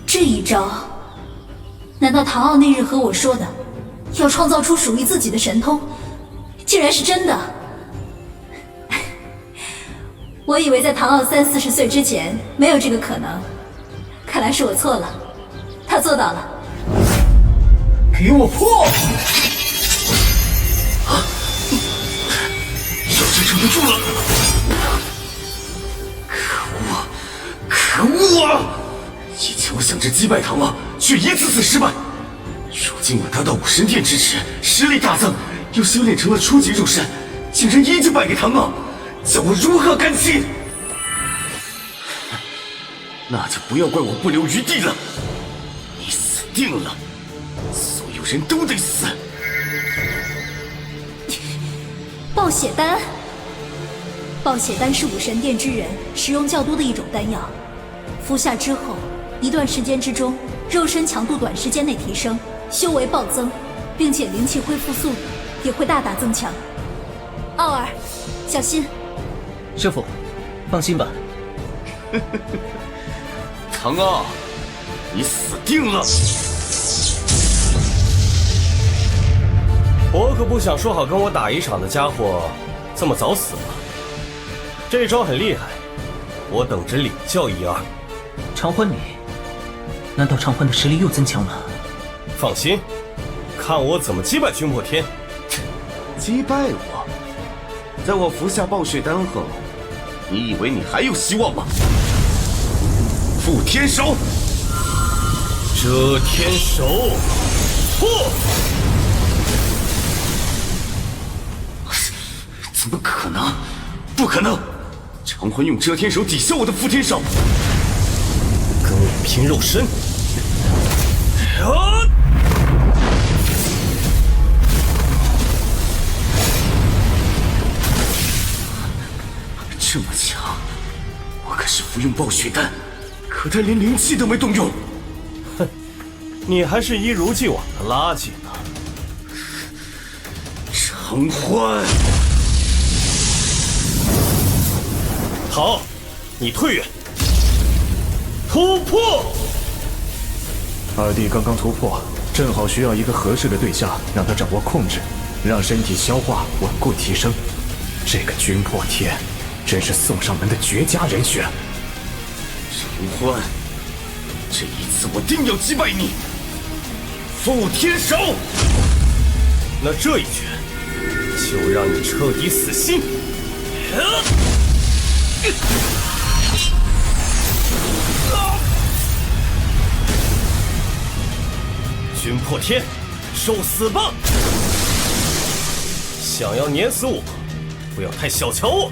这一招，难道唐傲那日和我说的，要创造出属于自己的神通，竟然是真的？我以为在唐傲30-40岁之前没有这个可能，看来是我错了，他做到了。给我破！要是撑不住了！可恶啊！以前我想着击败唐傲，却一次次失败。如今我得到武神殿支持，实力大增，又修炼成了初级入神，竟然依旧败给唐傲，叫我如何甘心？那就不要怪我不留余地了。你死定了，所有人都得死。爆血丹，爆血丹是武神殿之人使用较多的一种丹药，服下之后，一段时间之中，肉身强度短时间内提升，修为暴增，并且灵气恢复速度也会大大增强。傲儿，小心！师傅，放心吧。唐傲，你死定了！我可不想说好跟我打一场的家伙这么早死了。这招很厉害，我等着领教一二。长欢你，难道长欢的实力又增强了？放心，看我怎么击败君破天。击败我？在我服下暴血丹后，你以为你还有希望吗？覆天手，遮天手，破！怎么可能？不可能！长欢用遮天手抵消我的覆天手，跟我拼肉身！这么强，我可是服用暴血丹，可他连灵气都没动用。哼，你还是一如既往的垃圾呢。长欢，好，你退远，突破！二弟刚刚突破，正好需要一个合适的对象，让他掌握控制，让身体消化稳固提升。这个君破天，真是送上门的绝佳人选。长欢，这一次我定要击败你！覆天手，那这一拳就让你彻底死心！君破天，受死吧！想要碾死我，不要太小瞧我。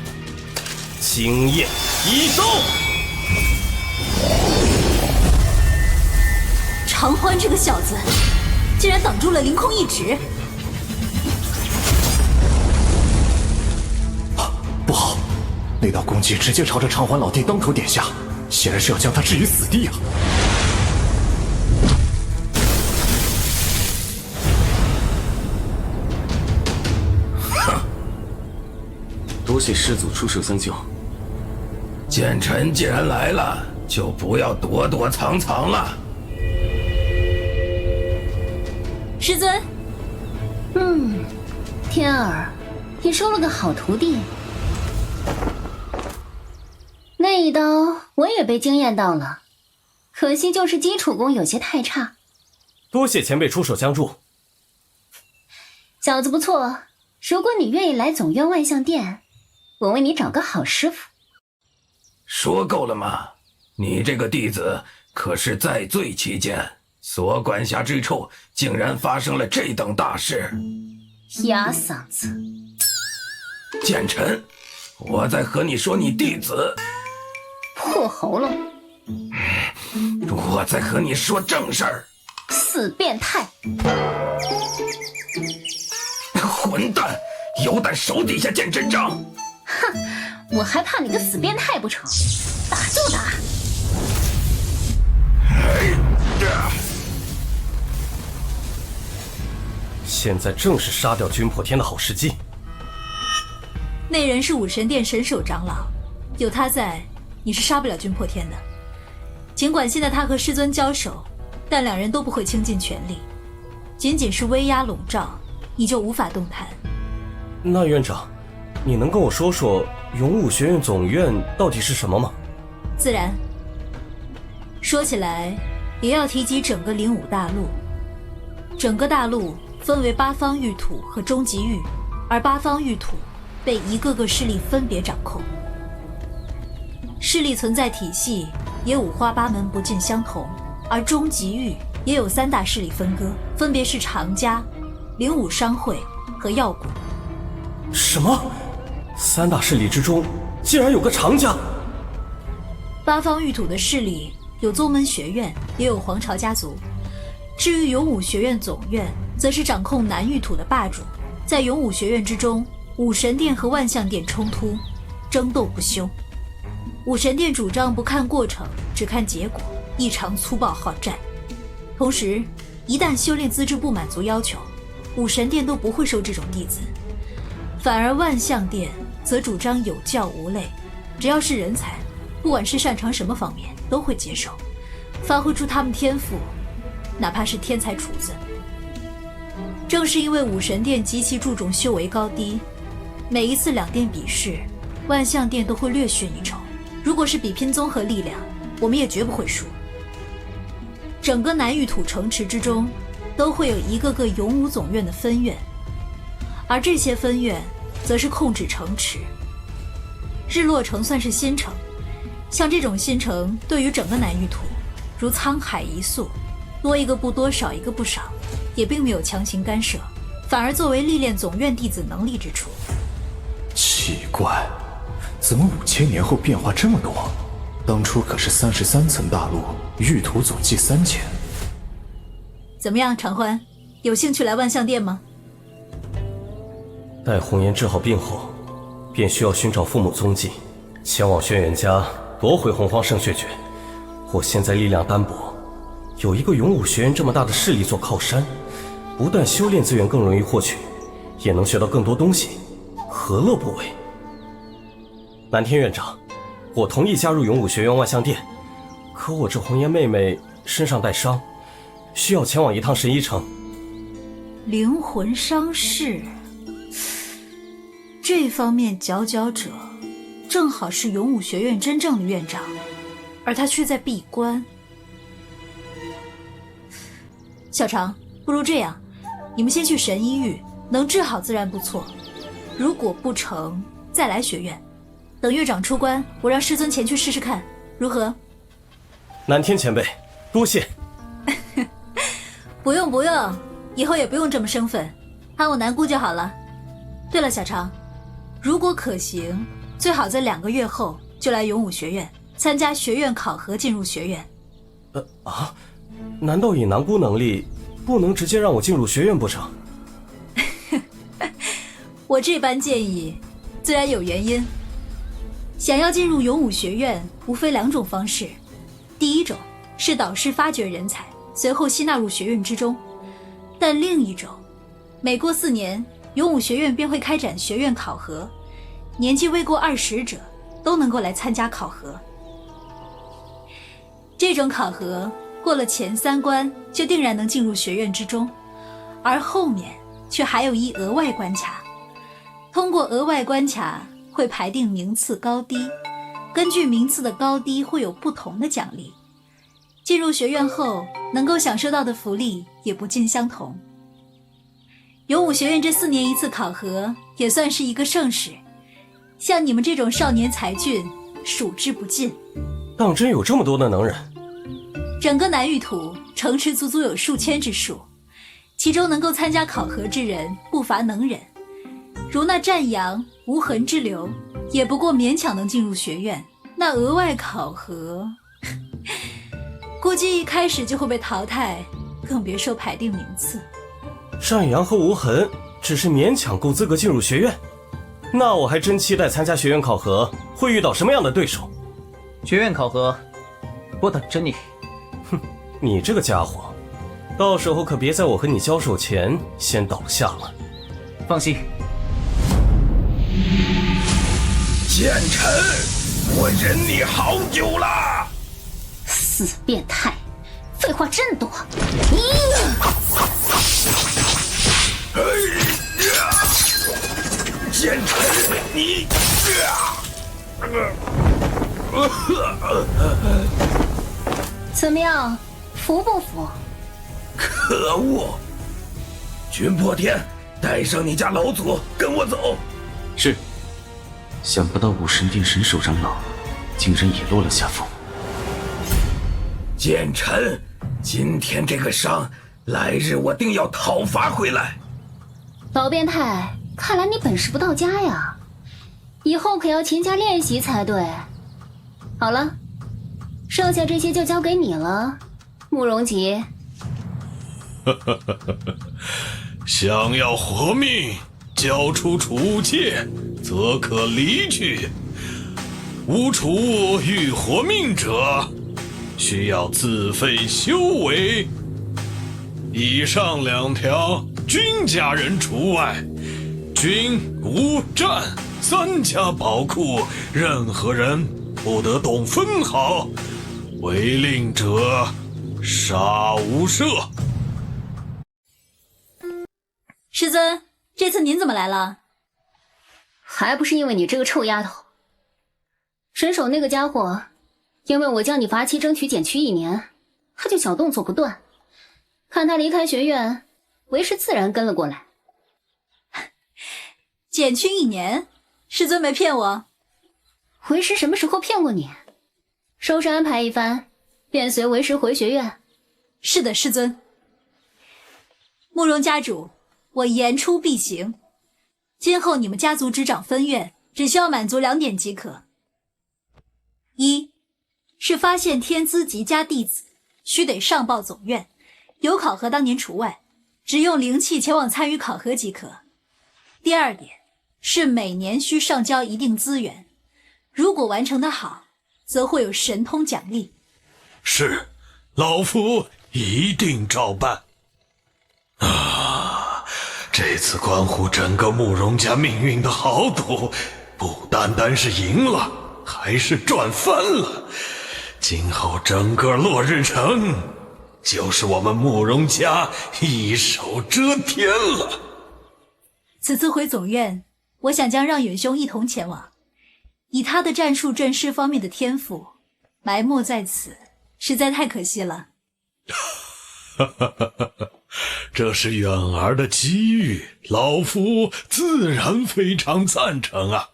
惊艳一招！长欢这个小子，竟然挡住了凌空一指。不好，那道攻击直接朝着长欢老弟当头点下，显然是要将他置于死地啊！多谢师祖出手相救。剑臣既然来了，就不要躲躲藏藏了。师尊，天儿，你收了个好徒弟。那一刀我也被惊艳到了，可惜就是基础功有些太差。多谢前辈出手相助。小子不错，如果你愿意来总院万象殿，我为你找个好师傅。说够了吗？你这个弟子可是在罪期间，所管辖之处竟然发生了这等大事。哑嗓子！剑臣，我在和你说你弟子。破喉咙！我在和你说正事儿。死变态！混蛋，有胆手底下见真章！哼，我还怕你个死变态不成？打就打！现在正是杀掉君破天的好时机。那人是武神殿神守长老，有他在，你是杀不了君破天的。尽管现在他和师尊交手，但两人都不会倾尽全力，仅仅是威压笼罩，你就无法动弹。那院长，你能跟我说说勇武学院总院到底是什么吗？自然。说起来，也要提及整个灵武大陆。整个大陆分为八方域土和终极域，而八方域土被一个个势力分别掌控。势力存在体系也五花八门，不尽相同，而终极域也有3大势力分割，分别是长家、灵武商会和药谷。什么？3大势力之中竟然有个长家？八方域土的势力有宗门学院，也有皇朝家族。至于勇武学院总院，则是掌控南域土的霸主。在勇武学院之中，武神殿和万象殿冲突，争斗不休。武神殿主张不看过程，只看结果，一场粗暴好战。同时，一旦修炼资质不满足要求，武神殿都不会收这种弟子。反而万象殿则主张有教无类，只要是人才，不管是擅长什么方面，都会接受，发挥出他们天赋，哪怕是天才厨子。正是因为武神殿极其注重修为高低，每一次两殿比试，万象殿都会略逊一筹。如果是比拼综合力量，我们也绝不会输。整个南域土城池之中，都会有一个个勇武总院的分院，而这些分院则是控制城池。日落城算是新城，像这种新城对于整个南域土如沧海一粟，多一个不多，少一个不少，也并没有强行干涉，反而作为历练总院弟子能力之处。奇怪，怎么5000年后变化这么多？当初可是33层大陆，域土总计3000。怎么样，长欢，有兴趣来万象殿吗？待红颜治好病后，便需要寻找父母踪迹，前往轩辕家夺回洪荒圣血诀。我现在力量单薄，有一个勇武学院这么大的势力做靠山，不但修炼资源更容易获取，也能学到更多东西，何乐不为？南天院长，我同意加入勇武学院万象殿，可我这红颜妹妹身上带伤，需要前往一趟神医城。灵魂伤势，这方面佼佼者正好是勇武学院真正的院长，而他却在闭关。小常，不如这样，你们先去神医域，能治好自然不错，如果不成再来学院，等院长出关，我让师尊前去试试看，如何？南天前辈，多谢。不用不用，以后也不用这么生分，喊我南姑就好了。对了，小常，如果可行，最好在2个月后就来勇武学院参加学院考核，进入学院。难道以南姑能力，不能直接让我进入学院不成？我这般建议，自然有原因。想要进入勇武学院，无非2种方式。第一种是导师发掘人才，随后吸纳入学院之中。但另一种，每过4年，勇武学院便会开展学院考核，年纪未过20者都能够来参加考核。这种考核过了前3关，就定然能进入学院之中，而后面却还有一额外关卡。通过额外关卡会排定名次高低，根据名次的高低会有不同的奖励。进入学院后能够享受到的福利也不尽相同。勇武学院这4年1次考核也算是一个盛事，像你们这种少年才俊数之不尽。当真有这么多的能人？整个南域土城池足足有数千之数，其中能够参加考核之人不乏能人，如那战阳、无痕之流，也不过勉强能进入学院。那额外考核估计一开始就会被淘汰，更别说排定名次。战阳和无痕只是勉强够资格进入学院，那我还真期待参加学院考核会遇到什么样的对手。学院考核，我等着你。哼，你这个家伙，到时候可别在我和你交手前先倒下了。放心。奸臣，我忍你好久了。死变态，废话真多。奸臣，你！怎么样，服不服？可恶！君破天，带上你家老祖跟我走。是。想不到武神殿神首长老竟然也落了下风。奸臣，今天这个伤，来日我定要讨伐回来。老变态，看来你本事不到家呀，以后可要勤加练习才对。好了，剩下这些就交给你了，慕容吉。想要活命，交出楚妾，则可离去。无楚欲活命者，需要自费修为。以上2条，君家人除外。军无战3家宝库，任何人不得动分毫。违令者，杀无赦。师尊，这次您怎么来了？还不是因为你这个臭丫头。神手那个家伙，因为我叫你罚期争取减去1年，他就小动作不断。看他离开学院，为师自然跟了过来。减去1年？师尊没骗我？为师什么时候骗过你？收拾安排一番，便随为师回学院。是的，师尊。慕容家主，我言出必行。今后你们家族执掌分院，只需要满足2点即可。1是发现天资极佳弟子，须得上报总院，有考核当年除外，只用灵气前往参与考核即可。第2点是每年需上交一定资源，如果完成得好，则会有神通奖励。是，老夫一定照办。这次关乎整个慕容家命运的豪赌，不单单是赢了，还是赚翻了。今后整个落日城，就是我们慕容家一手遮天了。此次回总院，我想将让远兄一同前往。以他的战术阵势方面的天赋，埋没在此，实在太可惜了。这是远儿的机遇，老夫自然非常赞成啊。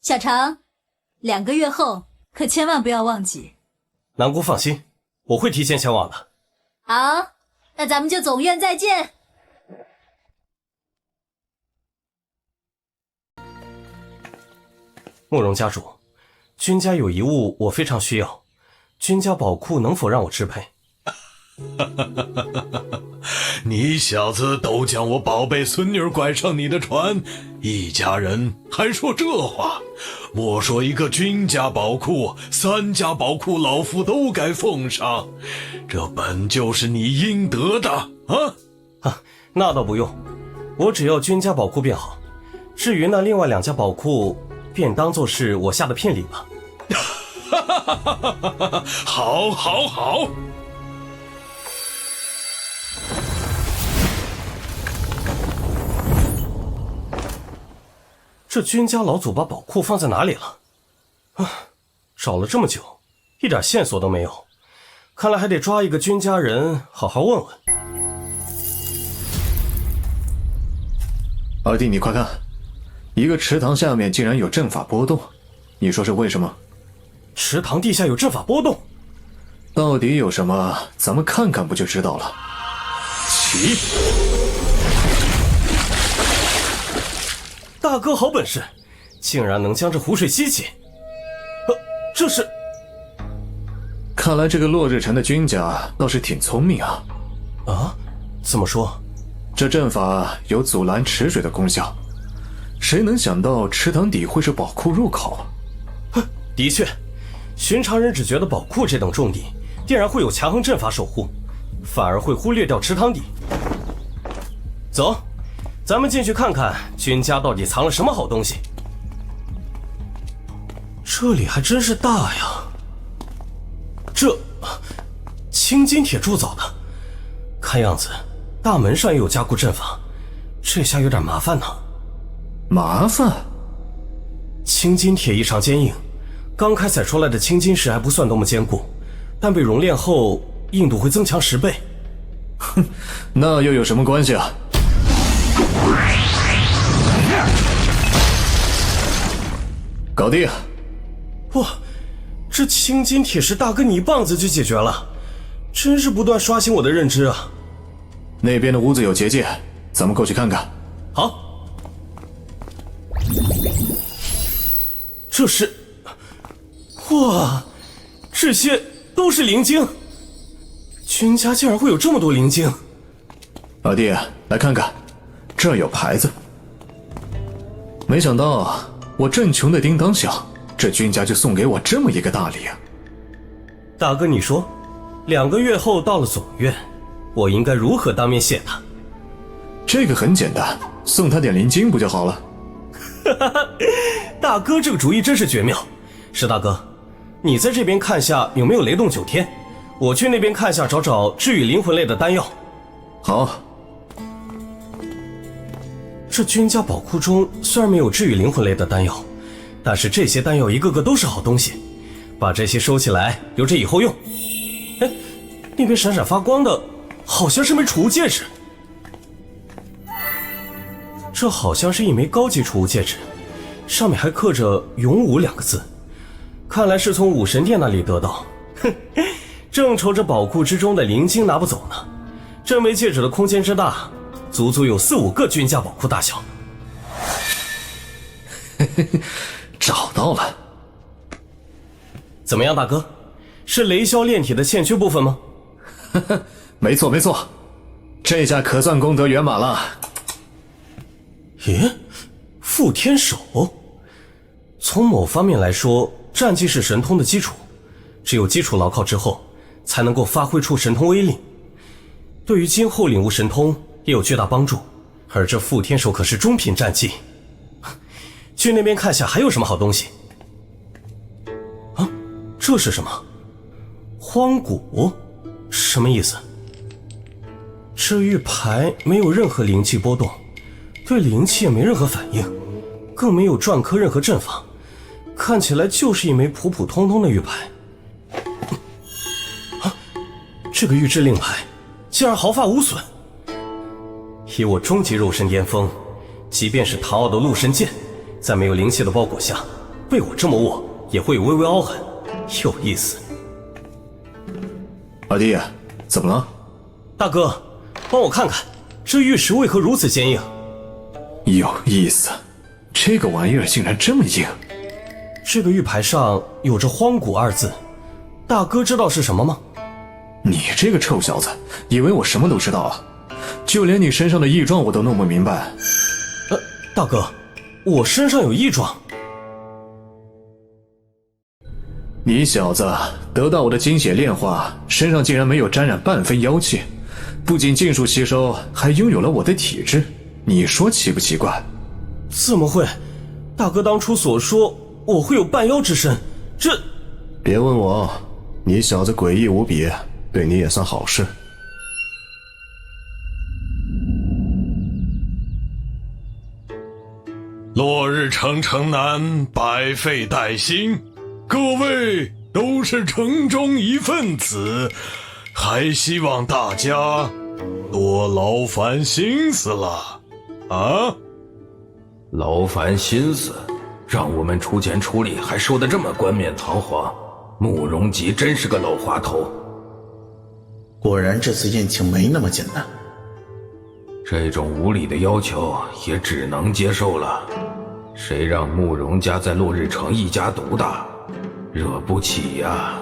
小常，2个月后可千万不要忘记。南姑放心，我会提前前往的。好，那咱们就总院再见。慕容家主，君家有一物我非常需要，君家宝库能否让我支配？你小子都将我宝贝孙女拐上你的船，一家人还说这话，莫说一个君家宝库，3家宝库老夫都该奉上，这本就是你应得的啊！那倒不用，我只要君家宝库便好，至于那另外2家宝库，便当作是我下的聘礼吧。好，好，好。这君家老祖把宝库放在哪里了？找了这么久，一点线索都没有，看来还得抓一个君家人好好问问。二弟，你快看，一个池塘下面竟然有阵法波动，你说是为什么？池塘地下有阵法波动，到底有什么？咱们看看不就知道了。起！大哥好本事，竟然能将这湖水吸起。这是……看来这个落日城的君家倒是挺聪明啊。啊？怎么说？这阵法有阻拦池水的功效，谁能想到池塘底会是宝库入口？的确，寻常人只觉得宝库这等重地定然会有强横阵法守护，反而会忽略掉池塘底。走，咱们进去看看君家到底藏了什么好东西。这里还真是大呀！这青金铁铸造的，看样子大门上也有加固阵法，这下有点麻烦呢。麻烦？青金铁异常坚硬，刚开采出来的青金石还不算多么坚固，但被熔炼后硬度会增强10倍。哼，那又有什么关系啊？搞定！哇，这青金铁石大哥你一棒子就解决了，真是不断刷新我的认知啊！那边的屋子有结界，咱们过去看看。好。这是，哇，这些都是灵晶，君家竟然会有这么多灵晶。老弟，来看看，这儿有牌子。没想到我正穷的叮当响，这君家就送给我这么一个大礼啊！大哥，你说，2个月后到了总院，我应该如何当面谢他？这个很简单，送他点灵晶不就好了？哈哈哈，大哥这个主意真是绝妙。石大哥，你在这边看下有没有雷动9天，我去那边看下找找治愈灵魂类的丹药。好。这君家宝库中虽然没有治愈灵魂类的丹药，但是这些丹药一个个都是好东西，把这些收起来留着以后用。哎，那边闪闪发光的好像是枚储物戒指，这好像是一枚高级储物戒指，上面还刻着永武2个字，看来是从武神殿那里得到。哼，正愁着宝库之中的灵晶拿不走呢，这枚戒指的空间之大，足足有4、5个君家宝库大小。找到了。怎么样，大哥？是雷霄炼体的欠缺部分吗？没错没错，这下可算功德圆满了。咦，覆天手？从某方面来说，战技是神通的基础，只有基础牢靠之后，才能够发挥出神通威力。对于今后领悟神通也有巨大帮助，而这覆天手可是中品战技。去那边看下还有什么好东西。啊，这是什么？荒古？什么意思？这玉牌没有任何灵气波动，对灵气也没任何反应，更没有篆刻任何阵法，看起来就是一枚普普通通的玉牌。啊，这个玉制令牌竟然毫发无损。以我终极肉身巅峰，即便是唐傲的陆神剑，在没有灵气的包裹下，被我这么握也会有微微凹痕，有意思。二弟，怎么了？大哥，帮我看看这玉石为何如此坚硬。有意思，这个玩意儿竟然这么硬。这个玉牌上有着荒古2字，大哥知道是什么吗？你这个臭小子，以为我什么都知道啊？就连你身上的异状我都弄不明白。大哥，我身上有异状。你小子得到我的精血炼化，身上竟然没有沾染半分妖气，不仅尽数吸收，还拥有了我的体质，你说奇不奇怪？怎么会？大哥当初所说我会有半妖之身，这……别问我，你小子诡异无比，对你也算好事。落日城城南，百废待兴，各位都是城中一份子，还希望大家多劳烦心思了啊！劳烦心思，让我们出钱出力，还说得这么冠冕堂皇，慕容吉真是个老滑头。果然这次宴请没那么简单。这种无理的要求也只能接受了。谁让慕容家在落日城一家独大，惹不起呀！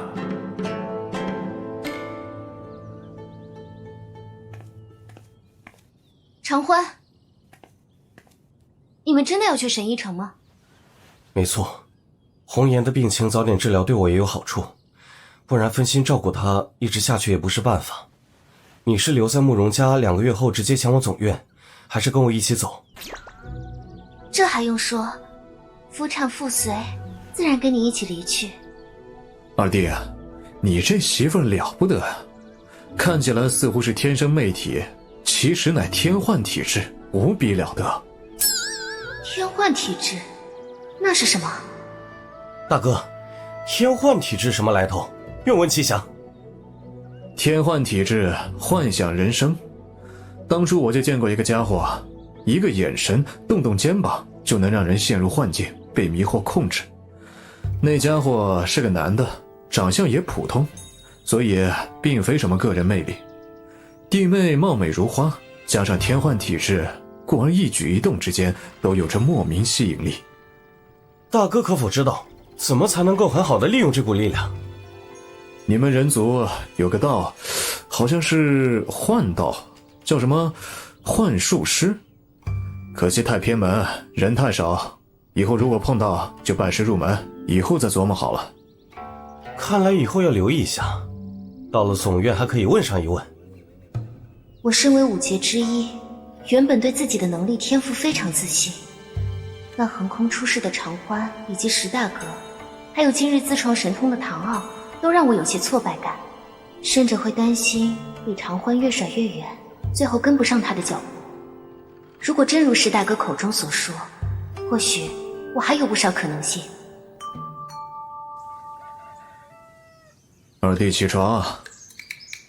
长欢，你们真的要去神医城吗？没错，红颜的病情早点治疗对我也有好处，不然分心照顾他一直下去也不是办法。你是留在慕容家2个月后直接前往总院，还是跟我一起走？这还用说，夫唱妇随，自然跟你一起离去。二弟啊，你这媳妇儿了不得啊！看起来似乎是天生媚体，其实乃天幻体质，无比了得。天幻体质，那是什么？大哥，天幻体质什么来头？愿闻其详。天幻体质，幻想人生。当初我就见过一个家伙，一个眼神，动动肩膀，就能让人陷入幻境，被迷惑控制。那家伙是个男的，长相也普通，所以并非什么个人魅力。弟妹貌美如花，加上天幻体质，故而一举一动之间都有着莫名吸引力。大哥可否知道，怎么才能够很好的利用这股力量？你们人族有个道，好像是幻道，叫什么幻术师，可惜太偏门，人太少，以后如果碰到就拜师入门，以后再琢磨好了。看来以后要留意一下，到了总院还可以问上一问。我身为5劫之一，原本对自己的能力天赋非常自信，那横空出世的长欢以及石大哥，还有今日自创神通的唐傲，都让我有些挫败感，甚至会担心被长欢越甩越远，最后跟不上他的脚步。如果真如石大哥口中所说，或许我还有不少可能性。二弟起床，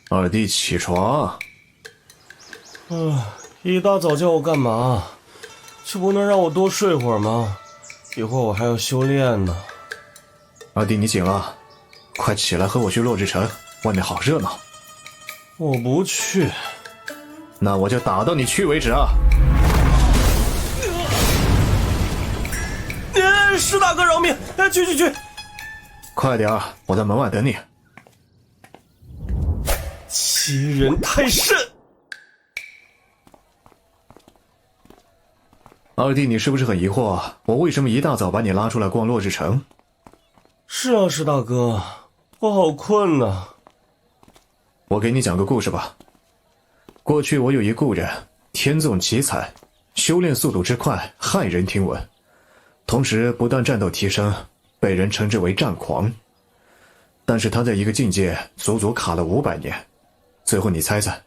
二弟起床。一大早叫我干嘛？就不能让我多睡会儿吗？一会儿我还要修炼呢。二弟你醒了，快起来和我去落日城，外面好热闹。我不去。那我就打到你去为止啊！石大哥饶命！去！快点，我在门外等你。欺人太甚！二弟，你是不是很疑惑，我为什么一大早把你拉出来逛落日城？是啊，石大哥，我好困呐。我给你讲个故事吧。过去我有一故人，天纵奇才，修炼速度之快，骇人听闻，同时不断战斗提升，被人称之为战狂。但是他在一个境界足足卡了500年，最后你猜猜，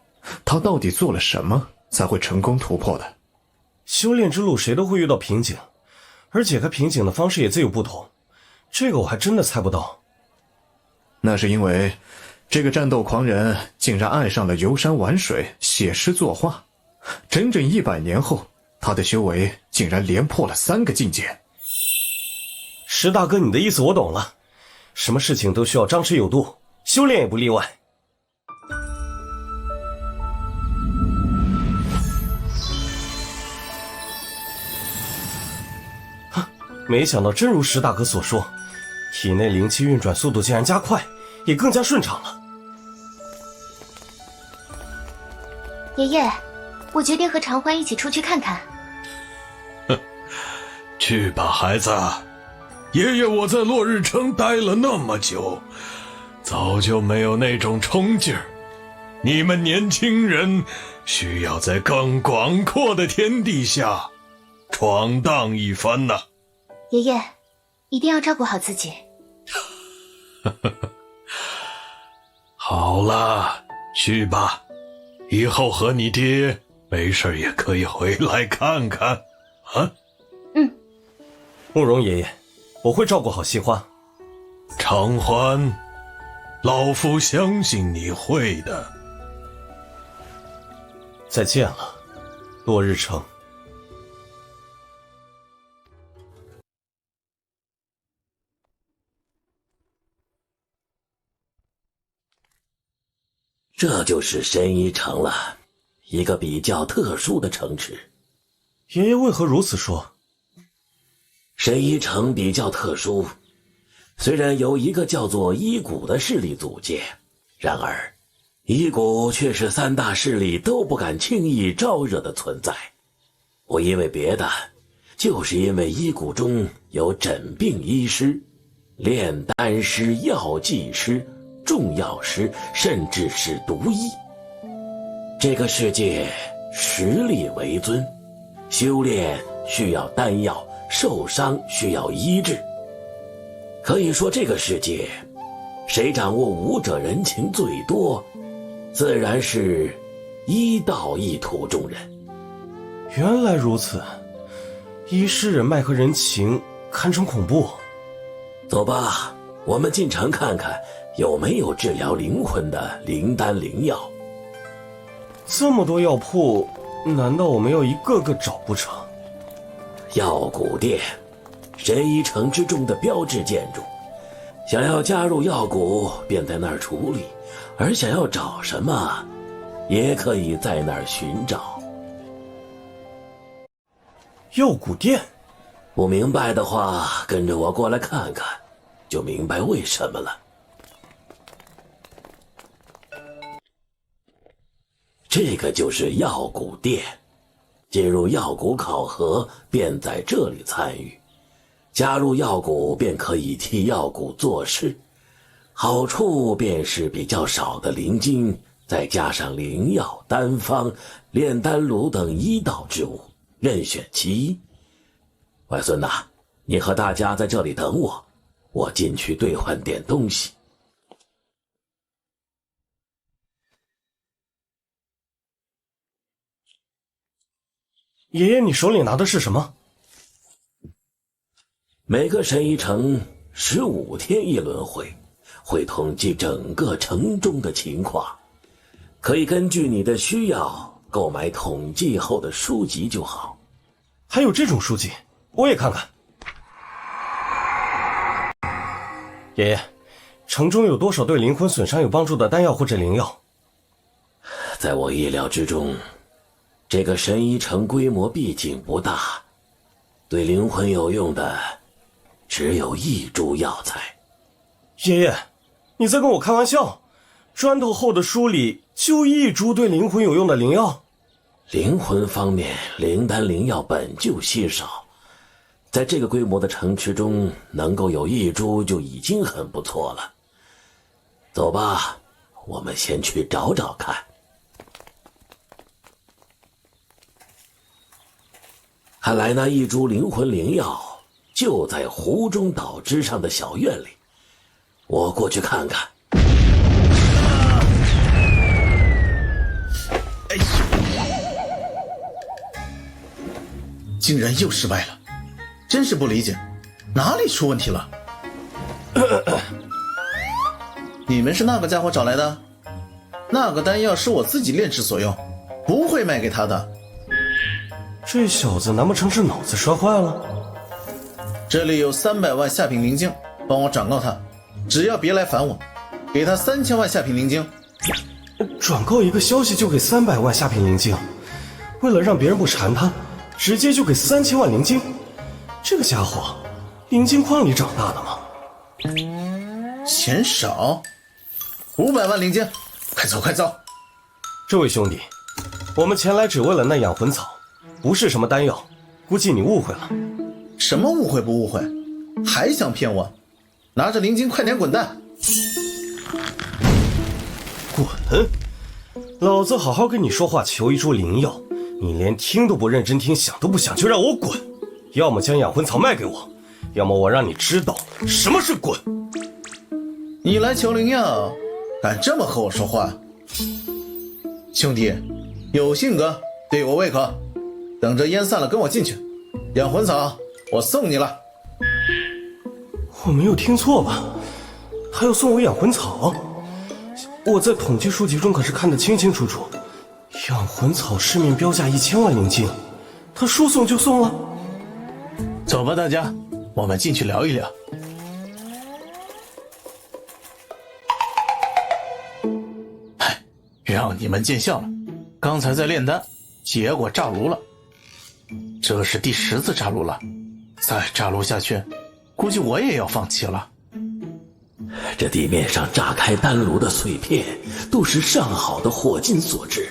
他到底做了什么才会成功突破的？修炼之路谁都会遇到瓶颈，而解开瓶颈的方式也自有不同，这个我还真的猜不到。那是因为这个战斗狂人竟然爱上了游山玩水，写诗作画，整整100年后，他的修为竟然连破了3个境界。石大哥，你的意思我懂了，什么事情都需要张弛有度，修炼也不例外。没想到真如石大哥所说，体内灵气运转速度竟然加快，也更加顺畅了。爷爷，我决定和长欢一起出去看看。去吧，孩子。爷爷我在落日城待了那么久，早就没有那种冲劲儿。你们年轻人需要在更广阔的天地下闯荡一番呐。爷爷，一定要照顾好自己。好了，去吧，以后和你爹没事也可以回来看看啊。慕容爷爷，我会照顾好惜花。长欢，老夫相信你会的。再见了，落日城。这就是神医城了，一个比较特殊的城池。爷爷为何如此说？神医城比较特殊，虽然有一个叫做医谷的势力阻戒，然而医谷却是3大势力都不敢轻易招惹的存在。不因为别的，就是因为医谷中有诊病医师、炼丹师、药剂师、中药师，甚至是毒医。这个世界实力为尊，修炼需要丹药，受伤需要医治。可以说这个世界，谁掌握武者人情最多，自然是医道一途中人。原来如此，医师人脉和人情堪称恐怖。走吧，我们进城看看有没有治疗灵魂的灵丹灵药。这么多药铺，难道我们要一个个找不成？药谷殿，神医城之中的标志建筑，想要加入药谷便在那儿处理，而想要找什么也可以在那儿寻找。药谷殿，不明白的话跟着我过来看看，就明白为什么了。这个就是药谷殿，进入药谷考核便在这里参与，加入药谷便可以替药谷做事，好处便是比较少的灵金，再加上灵药、丹方、炼丹炉等医道之物，任选其一。外孙呐，你和大家在这里等我，我进去兑换点东西。爷爷，你手里拿的是什么？每个神医城15天一轮会，会统计整个城中的情况，可以根据你的需要购买统计后的书籍就好。还有这种书籍，我也看看。爷爷，城中有多少对灵魂损伤有帮助的丹药或者灵药？在我意料之中，这个神医城规模毕竟不大，对灵魂有用的只有1株药材。爷爷，你在跟我开玩笑？砖头厚的书里就1株对灵魂有用的灵药？灵魂方面，灵丹灵药本就稀少，在这个规模的城池中，能够有1株就已经很不错了。走吧，我们先去找找看。看来那1株灵魂灵药就在湖中岛之上的小院里，我过去看看。哎呦！竟然又失败了，真是不理解，哪里出问题了？你们是那个家伙找来的？那个丹药是我自己炼制所用，不会卖给他的。这小子难不成是脑子摔坏了？这里有300万下品灵晶，帮我转告他，只要别来烦我，给他3000万下品灵晶。转告一个消息就给300万下品灵晶，为了让别人不缠他，直接就给3000万灵晶。这个家伙，灵晶矿里长大的吗？嫌少，500万灵晶，快走快走！这位兄弟，我们前来只为了那养魂草，不是什么丹药，估计你误会了。什么误会不误会？还想骗我？拿着灵晶快点滚蛋！滚！老子好好跟你说话，求1株灵药，你连听都不认真听，想都不想就让我滚！要么将养魂草卖给我，要么我让你知道什么是滚！你来求灵药，敢这么和我说话？兄弟，有性格，对我胃口，等着烟散了跟我进去，养魂草我送你了。我没有听错吧？还要送我养魂草？我在统计书籍中可是看得清清楚楚，养魂草市面标价1000万灵晶，他说送就送了。走吧大家，我们进去聊一聊。让你们见笑了，刚才在炼丹，结果炸炉了，这是第10次炸炉了，再炸炉下去，估计我也要放弃了。这地面上炸开丹炉的碎片都是上好的火金所制，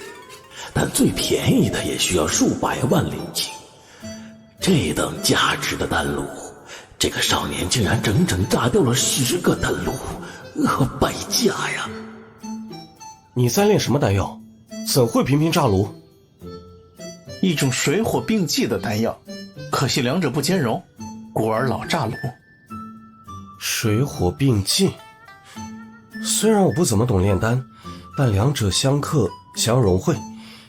但最便宜的也需要数百万灵晶。这等价值的丹炉，这个少年竟然整整炸掉了10个丹炉，败家呀！你在炼什么丹药？怎会频频炸炉？一种水火并济的丹药，可惜两者不兼容，故而老炸炉。水火并进。虽然我不怎么懂炼丹，但两者相克相融汇，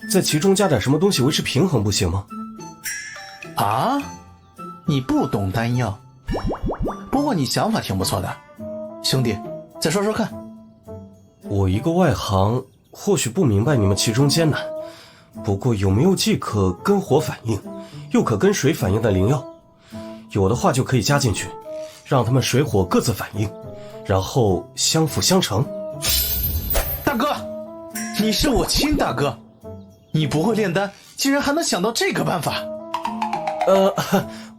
在其中加点什么东西维持平衡不行吗？啊，你不懂丹药，不过你想法挺不错的，兄弟，再说说看。我一个外行，或许不明白你们其中艰难，不过有没有既可跟火反应，又可跟水反应的灵药？有的话就可以加进去，让他们水火各自反应，然后相辅相成。大哥，你是我亲大哥，你不会炼丹，竟然还能想到这个办法。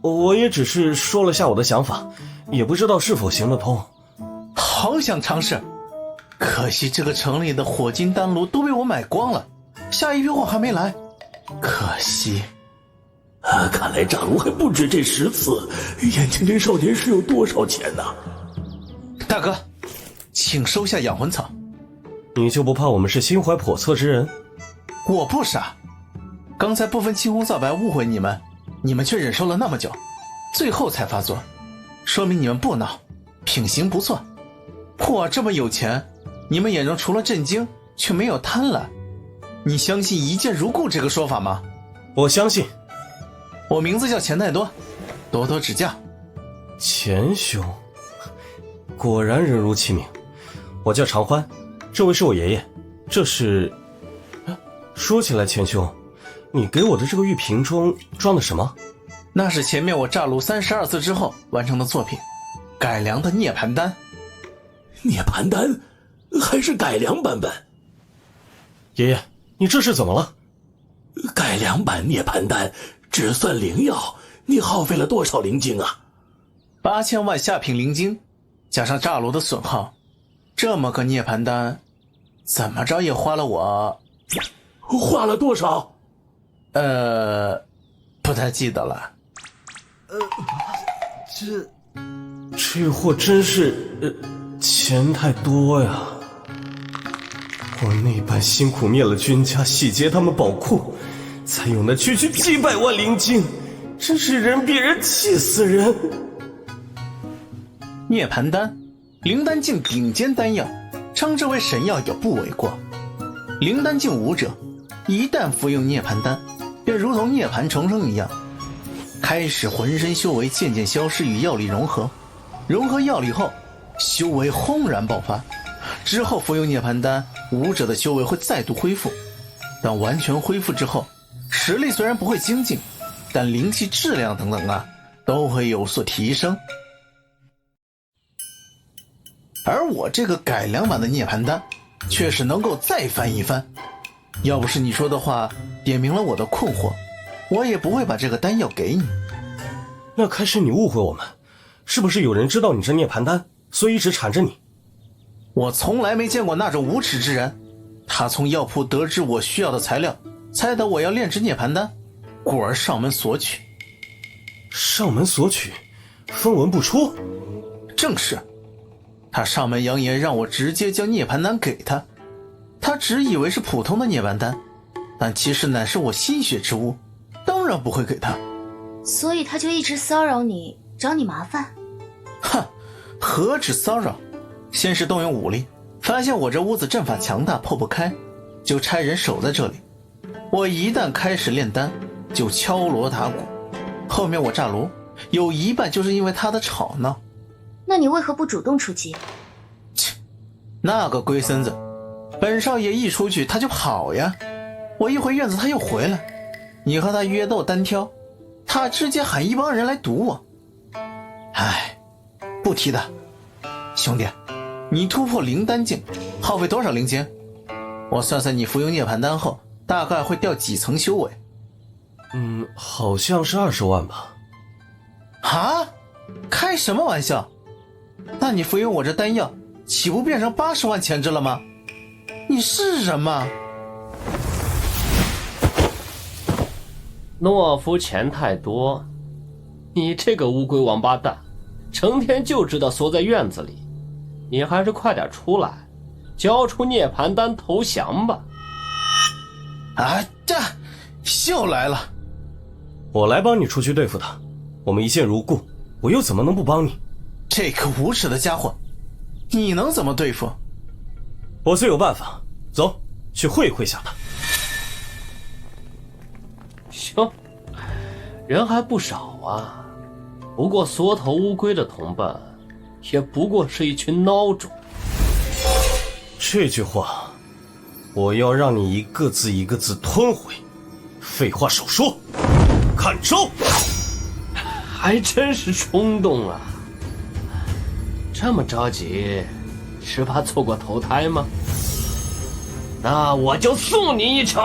我也只是说了下我的想法，也不知道是否行得通。好想尝试，可惜这个城里的火金丹炉都被我买光了，下一批货还没来，可惜。看来炸炉还不止这10次，眼前这少年是有多少钱呢？大哥，请收下养魂草。你就不怕我们是心怀叵测之人？我不傻，刚才不分青红皂白误会你们，你们却忍受了那么久，最后才发作，说明你们不孬，品行不错。我这么有钱，你们眼中除了震惊却没有贪婪，你相信一见如故这个说法吗？我相信。我名字叫钱太多，多多指教。钱兄，果然人如其名。我叫常欢，这位是我爷爷，这是……说起来，钱兄，你给我的这个玉瓶中装的什么？那是前面我炸炉32次之后完成的作品，改良的涅槃丹。涅槃丹还是改良版本？爷爷，你这是怎么了？改良版涅槃丹只算灵药，你耗费了多少灵晶啊？8000万下品灵晶，加上炸炉的损耗，这么个涅槃丹，怎么着也花了我……花了多少？不太记得了。这货真是……钱太多呀！我那般辛苦灭了军家，洗劫他们宝库，才有那区区几百万灵晶，真是人比人气死人。涅槃丹，灵丹境顶尖丹药，称之为神药也不为过。灵丹境武者一旦服用涅槃丹，便如同涅槃重生一样，开始浑身修为渐渐消失与药力融合，融合药力后，修为轰然爆发。之后服用涅槃丹，武者的修为会再度恢复，但完全恢复之后，实力虽然不会精进，但灵气质量等等都会有所提升。而我这个改良版的涅槃丹却是能够再翻一番，要不是你说的话点明了我的困惑，我也不会把这个丹药给你。那开始你误会我们，是不是有人知道你这涅槃丹，所以一直缠着你？我从来没见过那种无耻之人，他从药铺得知我需要的材料，猜得我要炼制涅槃丹，故而上门索取。上门索取？分文不出？正是。他上门扬言让我直接将涅槃丹给他，他只以为是普通的涅槃丹，但其实乃是我心血之物，当然不会给他。所以他就一直骚扰你，找你麻烦。哼，何止骚扰，先是动用武力，发现我这屋子阵法强大破不开，就差人守在这里。我一旦开始炼丹，就敲锣打鼓，后面我炸炉有一半就是因为他的吵闹。那你为何不主动出击？切，那个龟孙子，本少爷一出去他就跑呀，我一回院子他又回来，你和他约斗单挑，他直接喊一帮人来堵我。唉，不提的。兄弟，你突破灵丹境耗费多少灵晶？我算算你服用涅槃丹后大概会掉几层修为。好像是20万吧。啊？开什么玩笑？那你服用我这丹药岂不变成80万钱值了吗？你是人吗？懦夫钱太多，你这个乌龟王八蛋，成天就知道缩在院子里，你还是快点出来，交出涅槃丹投降吧。这又来了。我来帮你出去对付他，我们一见如故，我又怎么能不帮你？这个无耻的家伙，你能怎么对付？我自有办法，走，去会一下他。行，人还不少啊。不过缩头乌龟的同伴，也不过是一群孬种。这句话，我要让你一个字一个字吞回。废话少说，看招！还真是冲动啊！这么着急，是怕错过投胎吗？那我就送你一程。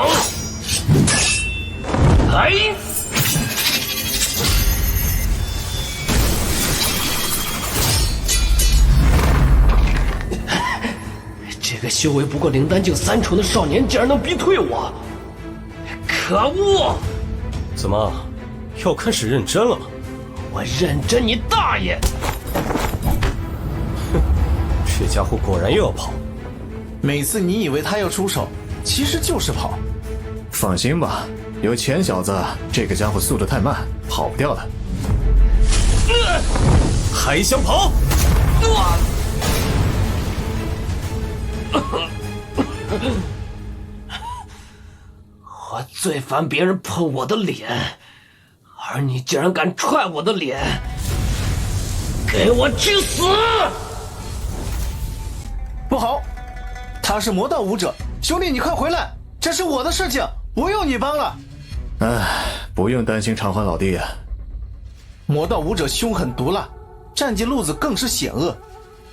来！这个修为不过灵丹境3重的少年，竟然能逼退我！可恶！怎么，要开始认真了吗？我认真你大爷！哼，这家伙果然又要跑。每次你以为他要出手，其实就是跑。放心吧，有钱小子，这个家伙速度太慢，跑不掉的。还想跑？我最烦别人碰我的脸，而你竟然敢踹我的脸，给我去死！不好，他是魔道武者，兄弟你快回来，这是我的事情，不用你帮了。哎，不用担心长欢老弟啊。魔道武者凶狠毒辣，战绩路子更是险恶。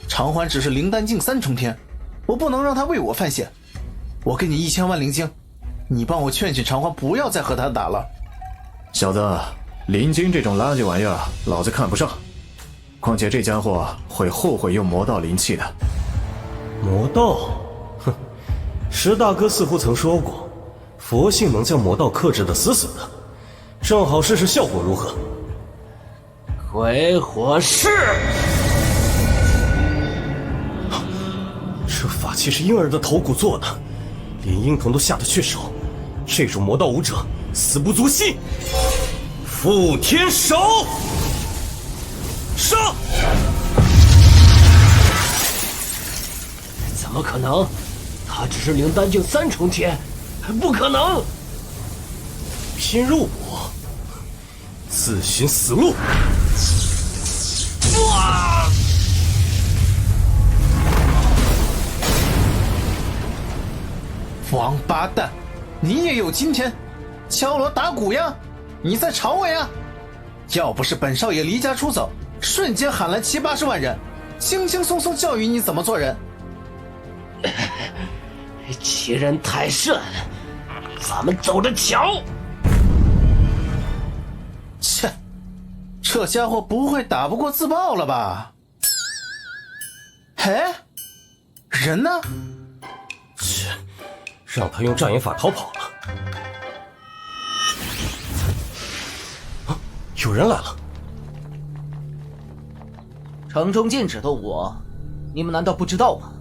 长欢只是灵丹境3重天，我不能让他为我犯险。我给你1000万灵晶，你帮我劝劝长欢，不要再和他打了。小子，灵晶这种垃圾玩意儿，老子看不上。况且这家伙会后悔用魔道灵气的。魔道？哼，石大哥似乎曾说过，佛性能将魔道克制得死死的，正好试试效果如何。鬼火式！这法器是婴儿的头骨做的，连婴童都下得去手，这种魔道武者死不足惜。覆天手，上！怎么可能？他只是灵丹境3重天，不可能！偏入我，自寻死路！哇！王八蛋，你也有今天，敲锣打鼓呀！你在吵我呀？要不是本少爷离家出走，瞬间喊来70-80万人，轻轻松松教育你怎么做人。欺人太甚，咱们走着瞧。切，这家伙不会打不过自爆了吧？嘿，人呢？切，让他用障眼法逃跑了。啊，有人来了！城中禁止斗武，你们难道不知道吗？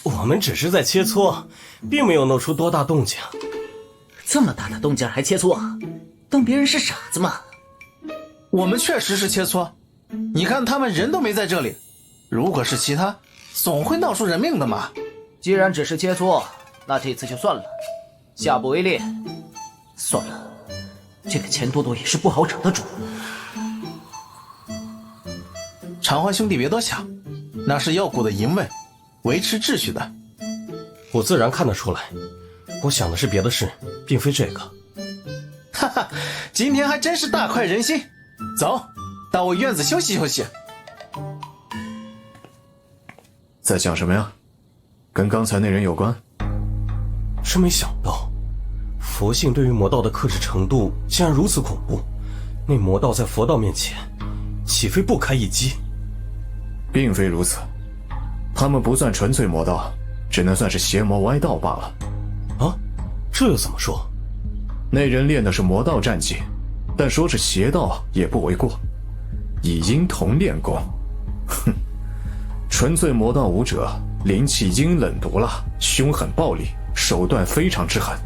我们只是在切磋，并没有弄出多大动静。这么大的动静还切磋，当别人是傻子吗？我们确实是切磋，你看他们人都没在这里，如果是其他，总会闹出人命的嘛。既然只是切磋，那这次就算了，下不为例。算了，这个钱多多也是不好惹的主。长欢兄弟别多想，那是药谷的淫卫，维持秩序的。我自然看得出来，我想的是别的事，并非这个。哈哈，今天还真是大快人心。走，到我院子休息休息。在讲什么呀？跟刚才那人有关？真没想到，佛性对于魔道的克制程度竟然如此恐怖。那魔道在佛道面前，岂非不堪一击？并非如此，他们不算纯粹魔道，只能算是邪魔歪道罢了。啊，这又怎么说？那人练的是魔道战技，但说是邪道也不为过，以婴童练功。哼，纯粹魔道武者，灵气阴冷毒辣，凶狠暴力，手段非常之狠。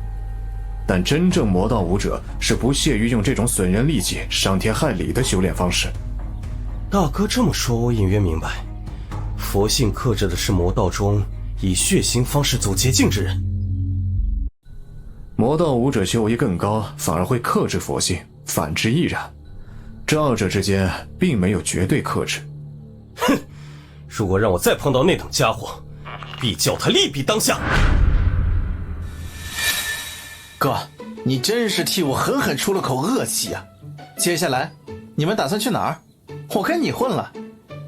但真正魔道武者是不屑于用这种损人利己、伤天害理的修炼方式。大哥这么说，我隐约明白，佛性克制的是魔道中以血腥方式走捷径之人。魔道武者修为更高，反而会克制佛性，反之亦然。这二者之间并没有绝对克制。哼，如果让我再碰到那等家伙，必叫他利弊当下。哥，你真是替我狠狠出了口恶气啊！接下来你们打算去哪儿？我跟你混了。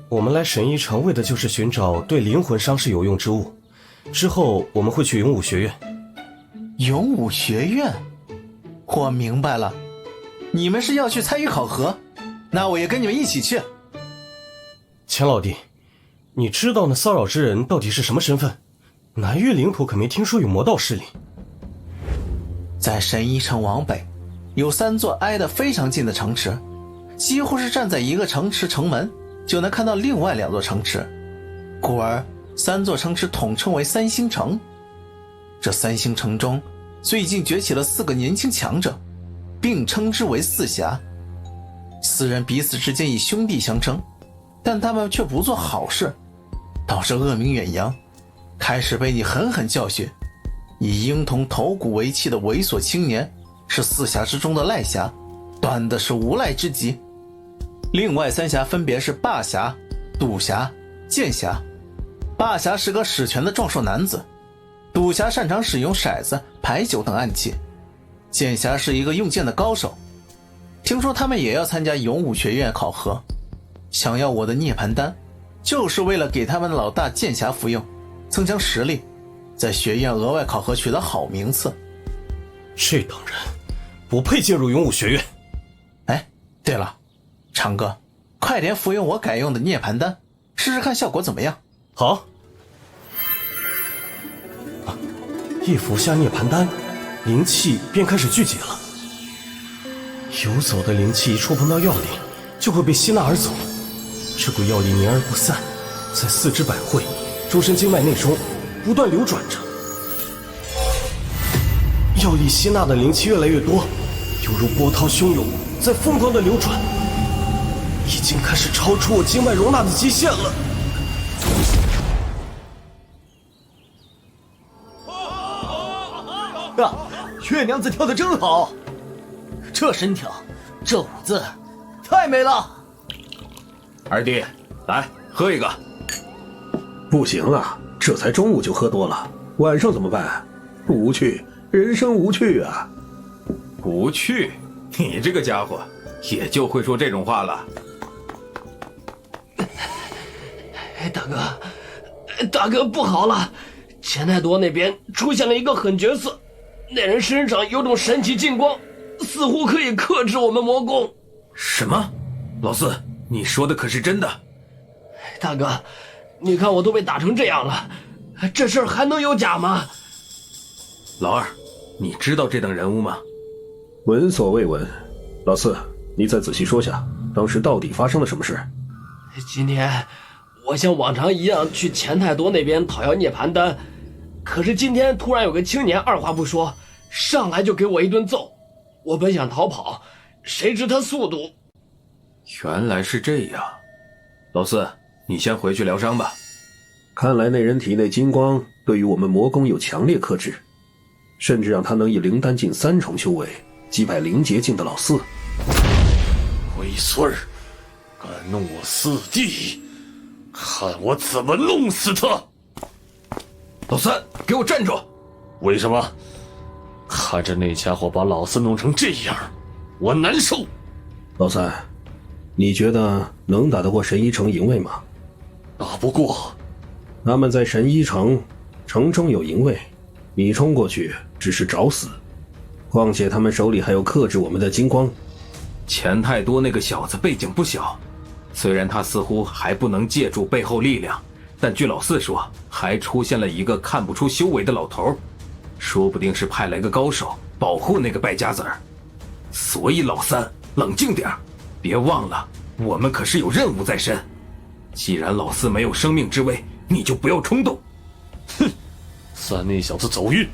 我们来神医城为的就是寻找对灵魂伤势有用之物，之后我们会去永武学院。永武学院？我明白了，你们是要去参与考核，那我也跟你们一起去。钱老弟，你知道那骚扰之人到底是什么身份？南域领土可没听说有魔道势力。在神医城往北，有3座挨得非常近的城池，几乎是站在一个城池城门就能看到另外2座城池，故而3座城池统称为3星城。这3星城中最近崛起了4个年轻强者，并称之为4侠。4人彼此之间以兄弟相称，但他们却不做好事，导致恶名远扬，开始被你狠狠教训。以婴童头骨为器的猥琐青年是4侠之中的赖侠，端的是无赖之极。另外3侠分别是霸侠、赌侠、剑侠。霸侠是个使拳的壮硕男子，赌侠擅长使用骰子、牌九等暗器，剑侠是一个用剑的高手。听说他们也要参加永武学院考核，想要我的涅槃丹，就是为了给他们的老大剑侠服用，增强实力，在学院额外考核取得好名次。这等人不配进入永武学院。哎，对了，长哥，快点服用我改用的涅槃丹，试试看效果怎么样。好。一服下涅槃丹，灵气便开始聚集了。游走的灵气一触碰到药力，就会被吸纳而走。这股药力凝而不散，在四肢百会、周身经脉内中不断流转着。药力吸纳的灵气越来越多，犹如波涛汹涌，在疯狂的流转，已经开始超出我经脉容纳的极限了。月娘子跳得真好，这身条，这舞姿，太美了。二弟，来喝一个。不行啊，这才中午就喝多了，晚上怎么办？无趣，人生无趣啊！无趣？你这个家伙，也就会说这种话了。大哥，不好了！钱太多那边出现了一个狠角色，那人身上有种神奇劲光，似乎可以克制我们魔功。什么？老四，你说的可是真的？大哥，你看我都被打成这样了，这事儿还能有假吗？老二，你知道这等人物吗？闻所未闻。老四，你再仔细说下，当时到底发生了什么事？今天我像往常一样去钱太多那边讨要涅槃丹，可是今天突然有个青年二话不说，上来就给我一顿揍。我本想逃跑，谁知他速度……原来是这样。老四，你先回去疗伤吧。看来那人体内金光对于我们魔功有强烈克制，甚至让他能以灵丹境3重修为击败灵劫境的老四。龟孙儿，敢弄我四弟，看我怎么弄死他！老三，给我站住！为什么？看着那家伙把老四弄成这样，我难受。老三，你觉得能打得过神医城营卫吗？打不过。他们在神医城，城中有营卫，你冲过去只是找死。况且他们手里还有克制我们的金光。钱太多那个小子背景不小，虽然他似乎还不能借助背后力量，但据老四说，还出现了一个看不出修为的老头，说不定是派来个高手保护那个败家子儿。所以老三，冷静点，别忘了我们可是有任务在身。既然老四没有生命之危，你就不要冲动。哼，算那小子走运。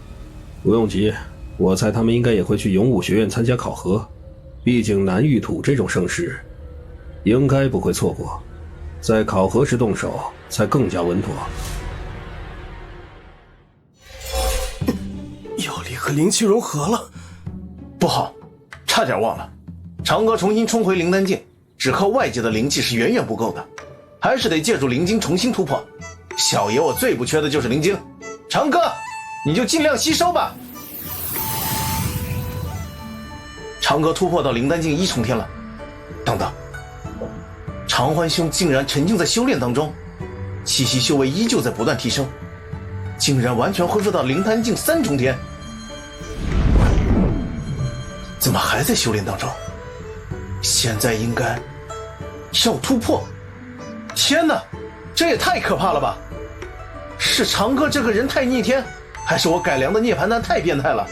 不用急，我猜他们应该也会去永武学院参加考核，毕竟南域土这种盛世，应该不会错过，在考核时动手才更加稳妥。药力和灵气融合了，不好，差点忘了，长哥重新冲回灵丹境，只靠外界的灵气是远远不够的，还是得借助灵晶重新突破。小爷我最不缺的就是灵晶，长哥，你就尽量吸收吧。长哥突破到灵丹境1重天了，等等，长欢兄竟然沉浸在修炼当中，气息修为依旧在不断提升，竟然完全恢复到灵丹境3重天，怎么还在修炼当中？现在应该要突破！天哪，这也太可怕了吧！是长哥这个人太逆天，还是我改良的涅槃丹太变态了？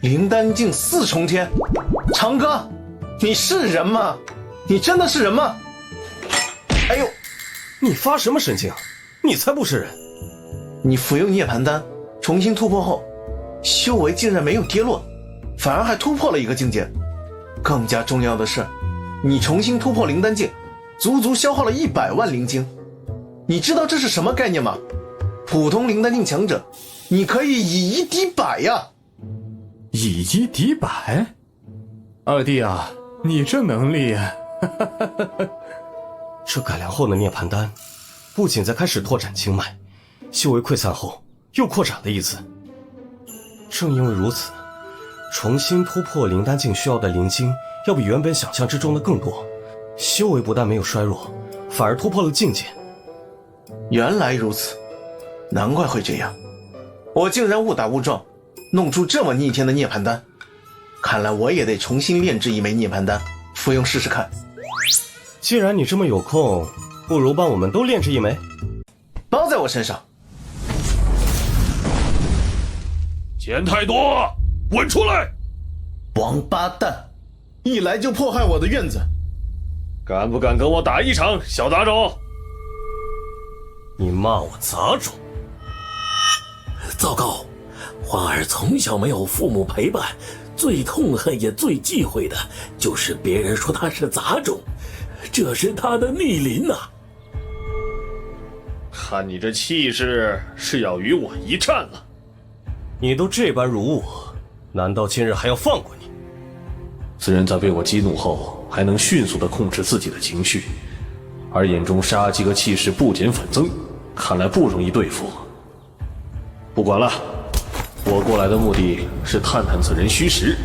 灵丹境4重天，长哥，你是人吗？你真的是人吗？哎呦，你发什么神经？你才不是人！你服用涅槃丹重新突破后，修为竟然没有跌落，反而还突破了一个境界。更加重要的是，你重新突破灵丹境，足足消耗了100万灵晶。你知道这是什么概念吗？普通灵丹境强者，你可以以1敌100呀！以1敌100？二弟啊，你这能力这改良后的涅槃丹，不仅在开始拓展经脉，修为溃散后又扩展了一次。正因为如此，重新突破灵丹境需要的灵晶要比原本想象之中的更多，修为不但没有衰弱，反而突破了境界。原来如此，难怪会这样，我竟然误打误撞弄出这么逆天的涅槃丹，看来我也得重新炼制一枚涅槃丹服用试试看。既然你这么有空，不如帮我们都炼制一枚，包在我身上。钱太多，滚出来！王八蛋，一来就破坏我的院子，敢不敢跟我打一场，小杂种？你骂我杂种？糟糕，欢儿从小没有父母陪伴，最痛恨也最忌讳的就是别人说他是杂种，这是他的逆鳞呐！看你这气势，是要与我一战了。你都这般辱我，难道今日还要放过你？此人在被我激怒后，还能迅速地控制自己的情绪，而眼中杀机和气势不减反增，看来不容易对付。不管了，我过来的目的是探探此人虚实，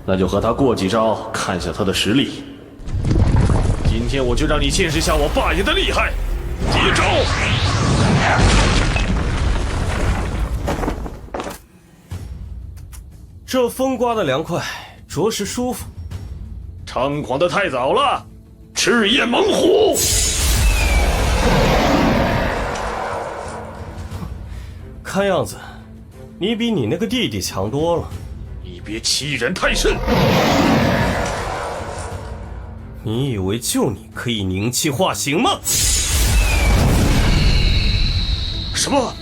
那就和他过几招，看下他的实力。今天我就让你见识下我霸爷的厉害！接招！这风刮得凉快，着实舒服。猖狂的太早了，赤焰猛虎！看样子，你比你那个弟弟强多了。你别欺人太甚！你以为就你可以凝气化形吗？什么？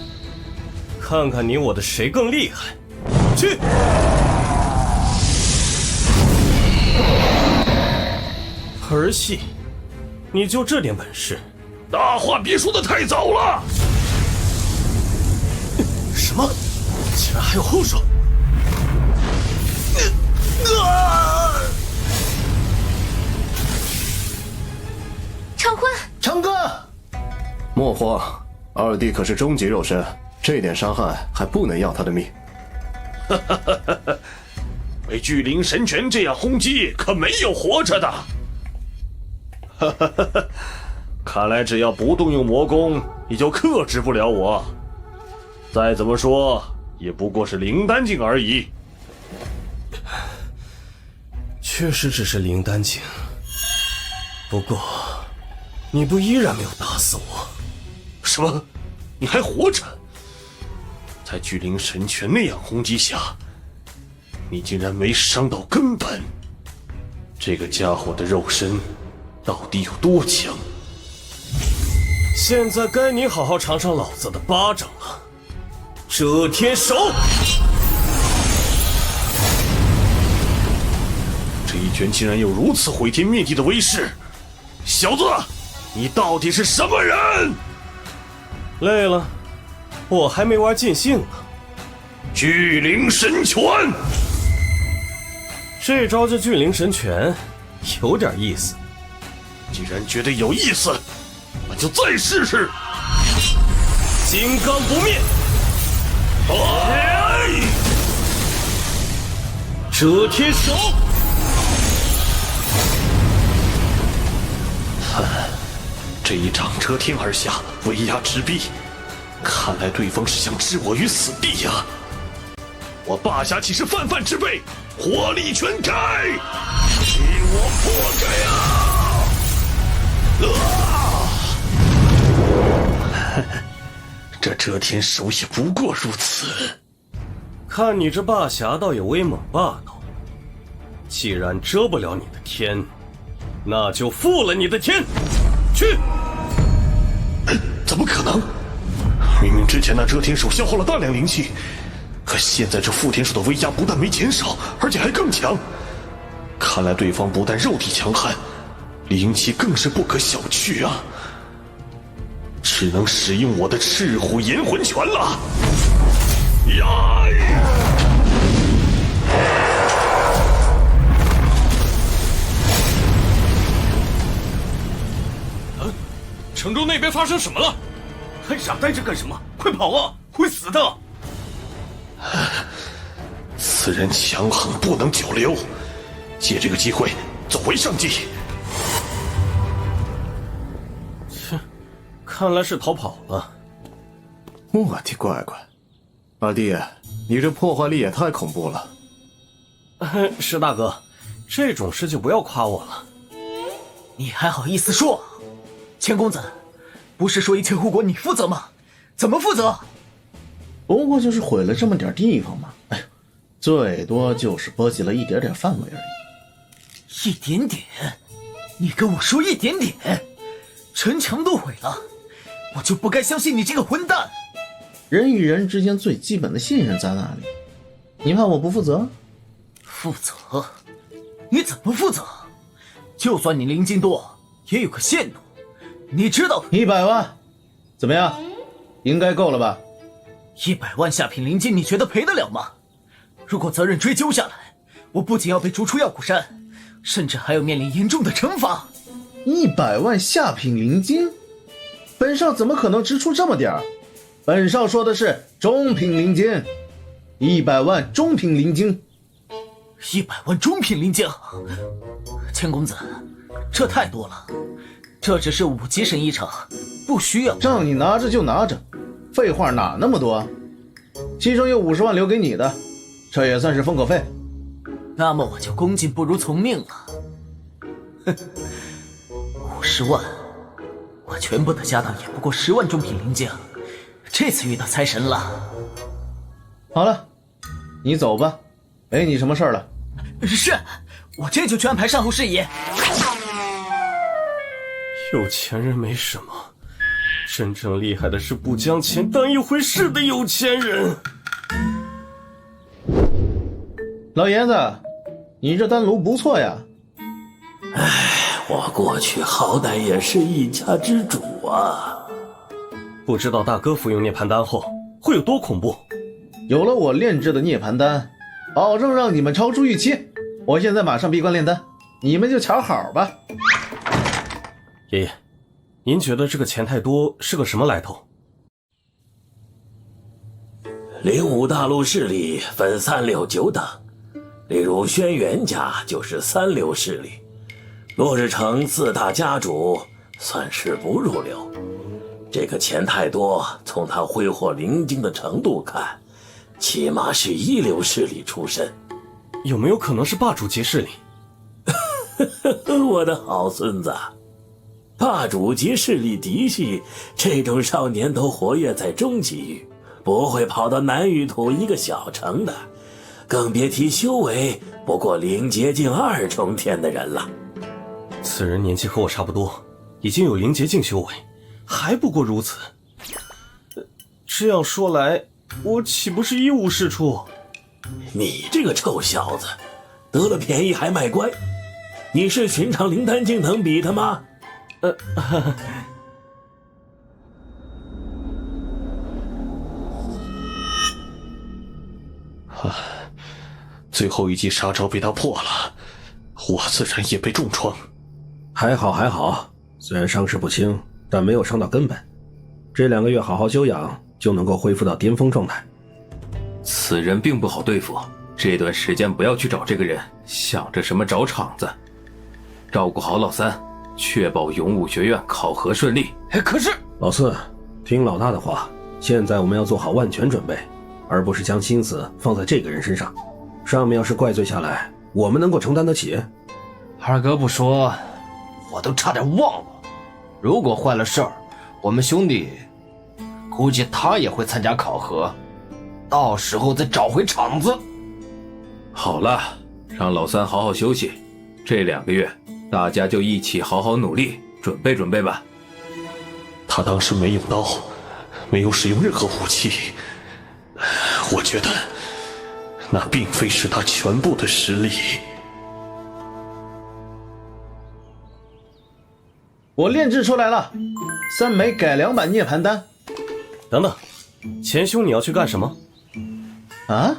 看看你我的谁更厉害！去！儿戏，你就这点本事？大话别说的太早了！什么？竟然还有后手！长欢，长哥，莫慌，二弟可是终极肉身，这点伤害还不能要他的命。被巨灵神拳这样轰击，可没有活着的。看来只要不动用魔功，你就克制不了我。再怎么说，也不过是灵丹境而已。确实只是灵丹境，不过你不依然没有打死我？什么？你还活着？在巨灵神拳那样轰击下，你竟然没伤到根本。这个家伙的肉身到底有多强？现在该你好好尝尝老子的巴掌了。遮天手！一拳竟然有如此毁天灭地的威势！小子，你到底是什么人？累了，我还没玩尽兴呢。巨灵神拳，这招叫巨灵神拳，有点意思。既然觉得有意思，那就再试试。金刚不灭，遮天手。这一掌遮天而下，威压直逼，看来对方是想置我于死地呀！我霸侠岂是泛泛之辈？火力全开，替我破开啊！这遮天手也不过如此。看你这霸侠倒也威猛霸道，既然遮不了你的天，那就覆了你的天！去！怎么可能？明明之前那遮天手消耗了大量灵气，可现在这覆天手的威压不但没减少，而且还更强。看来对方不但肉体强悍，灵气更是不可小觑啊！只能使用我的赤虎炎魂拳了。呀！城中那边发生什么了？还傻呆着干什么？快跑啊！会死的！此人强横，不能久留。借这个机会走为上计。切，看来是逃跑了。我的乖乖，二弟，你这破坏力也太恐怖了。石大哥，这种事就不要夸我了。你还好意思说？钱公子，不是说一切后果你负责吗？怎么负责？不过就是毁了这么点地方嘛，哎，最多就是波及了一点点范围而已。一点点？你跟我说一点点？城墙都毁了，我就不该相信你这个混蛋！人与人之间最基本的信任在那里，你怕我不负责？负责？你怎么负责？就算你灵金多，也有个限度。你知道100万，怎么样？应该够了吧？100万下品灵金，你觉得赔得了吗？如果责任追究下来，我不仅要被逐出药谷山，甚至还要面临严重的惩罚。100万下品灵金，本少怎么可能支出这么点儿？本少说的是中品灵金，100万中品灵金。100万中品灵金，钱公子，这太多了。这只是5级神医城，不需要。让你拿着就拿着，废话哪那么多？其中有50万留给你的，这也算是封口费。那么我就恭敬不如从命了。哼，50万，我全部的家当也不过10万中品灵金，这次遇到财神了。好了，你走吧，没你什么事儿了。是，我这就去安排善后事宜。有钱人没什么，真正厉害的是不将钱当一回事的有钱人。老爷子，你这丹炉不错呀。我过去好歹也是一家之主啊。不知道大哥服用涅槃丹后会有多恐怖？有了我炼制的涅槃丹，保证让你们超出预期。我现在马上闭关炼丹，你们就瞧好吧。爷爷，您觉得这个钱太多是个什么来头？05大陆势力分3流9等，例如轩辕家就是3流势力，落日城4大家主算是不入流。这个钱太多，从他挥霍灵晶的程度看，起码是1流势力出身。有没有可能是霸主级势力？我的好孙子，霸主级势力嫡系，这种少年都活跃在中级域，不会跑到南域土一个小城的，更别提修为不过灵劫境2重天的人了。此人年纪和我差不多，已经有灵劫境修为，还不过如此。这样说来，我岂不是一无是处？你这个臭小子，得了便宜还卖乖，你是寻常灵丹境能比的吗？最后一记杀招被他破了，我自然也被重创。还好，虽然伤势不轻，但没有伤到根本。这2个月好好休养，就能够恢复到巅峰状态。此人并不好对付，这段时间不要去找这个人，想着什么找场子。照顾好老三，确保勇武学院考核顺利。可是老四，听老大的话，现在我们要做好万全准备，而不是将心思放在这个人身上。上面要是怪罪下来，我们能够承担得起。二哥不说，我都差点忘了。如果坏了事儿，我们兄弟估计他也会参加考核，到时候再找回场子。好了，让老三好好休息，这2个月大家就一起好好努力，准备准备吧。他当时没用刀，没有使用任何武器，我觉得那并非是他全部的实力。我炼制出来了，3枚改良版涅槃丹。等等，钱兄你要去干什么？啊？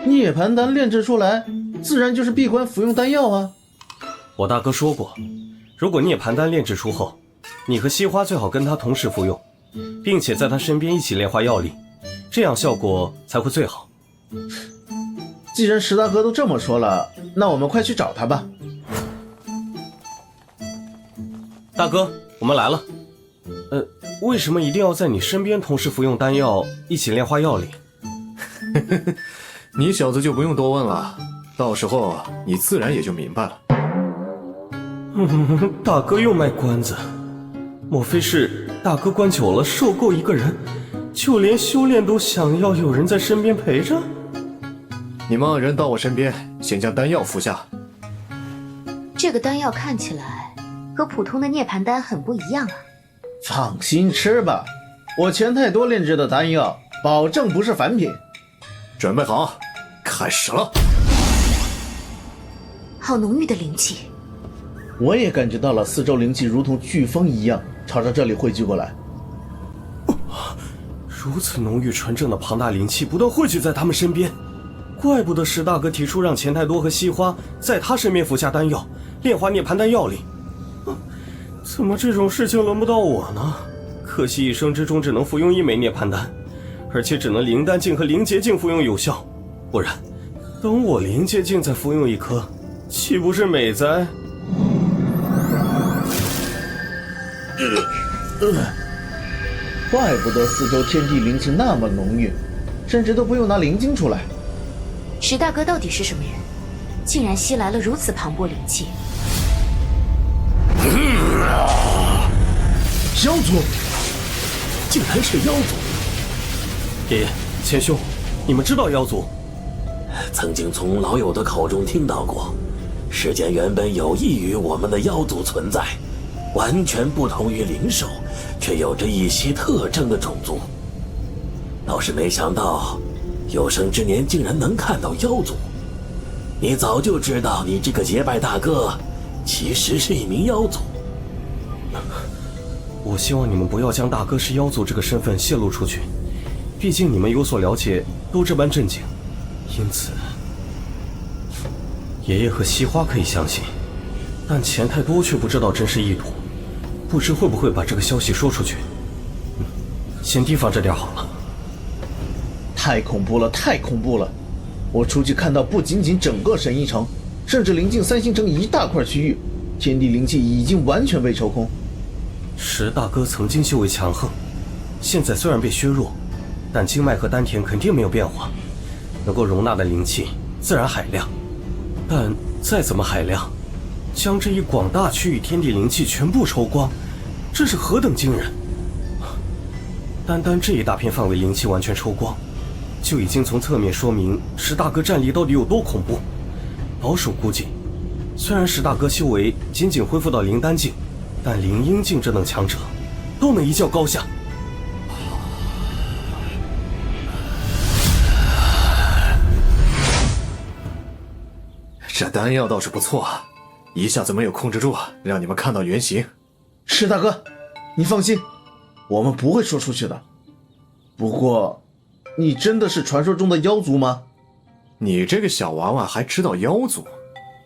涅槃丹炼制出来，自然就是闭关服用丹药啊。我大哥说过，如果涅槃丹炼制出后，你和西花最好跟他同时服用，并且在他身边一起炼化药力，这样效果才会最好。既然石大哥都这么说了，那我们快去找他吧。大哥，我们来了。为什么一定要在你身边同时服用丹药，一起炼化药力？你小子就不用多问了，到时候你自然也就明白了。大哥又卖关子，莫非是大哥关久了受够一个人，就连修炼都想要有人在身边陪着？你们2人到我身边，先将丹药服下。这个丹药看起来和普通的涅槃丹很不一样啊。放心吃吧，我钱太多炼制的丹药，保证不是凡品。准备好，开始了。好浓郁的灵气，我也感觉到了四周灵气如同飓风一样朝着这里汇聚过来。如此浓郁纯正的庞大灵气不断汇聚在他们身边，怪不得石大哥提出让钱太多和西花在他身边服下丹药，炼化涅槃丹药力。怎么这种事情轮不到我呢？可惜一生之中只能服用1枚涅槃丹，而且只能灵丹境和灵结境服用有效，不然等我灵界境再服用1颗，岂不是美哉？怪不得四周天地灵气那么浓郁，甚至都不用拿灵晶出来。石大哥到底是什么人，竟然吸来了如此磅礴灵气？妖族，竟然是妖族！爷爷，钱兄，你们知道妖族？曾经从老友的口中听到过，世间原本有异于我们的妖族存在，完全不同于灵兽，却有着一些特征的种族。倒是没想到，有生之年竟然能看到妖族。你早就知道，你这个结拜大哥其实是一名妖族。我希望你们不要将大哥是妖族这个身份泄露出去，毕竟你们有所了解，都这般震惊。因此，爷爷和西花可以相信，但钱太多却不知道真实意图，不知会不会把这个消息说出去。先提防着点好了。太恐怖了，太恐怖了！我出去看到，不仅仅整个神医城，甚至临近3星城一大块区域，天地灵气已经完全被抽空。石大哥曾经修为强横，现在虽然被削弱，但经脉和丹田肯定没有变化，能够容纳的灵气自然海量。但再怎么海量，将这一广大区域天地灵气全部抽光，这是何等惊人！单单这一大片范围灵气完全抽光，就已经从侧面说明石大哥战力到底有多恐怖。保守估计，虽然石大哥修为仅仅恢复到灵丹境，但灵婴境这等强者都能一较高下。这丹药倒是不错，一下子没有控制住，让你们看到原形。石大哥，你放心，我们不会说出去的。不过，你真的是传说中的妖族吗？你这个小娃娃还知道妖族？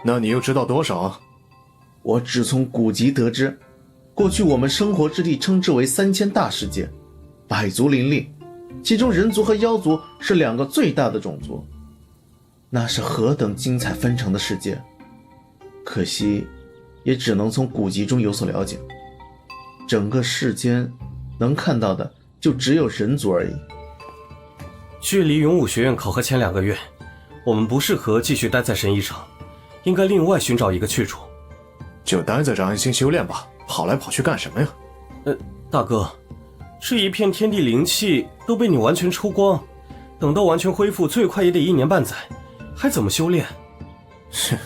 那你又知道多少？我只从古籍得知，过去我们生活之地称之为3000大世界，百族林立，其中人族和妖族是2个最大的种族。那是何等精彩纷呈的世界，可惜也只能从古籍中有所了解。整个世间能看到的就只有人族而已。距离勇武学院考核前2个月，我们不适合继续待在神医城，应该另外寻找一个去处。就待在这安心修炼吧，跑来跑去干什么呀？大哥，这一片天地灵气都被你完全抽光，等到完全恢复，最快也得1年半载，还怎么修炼？哼，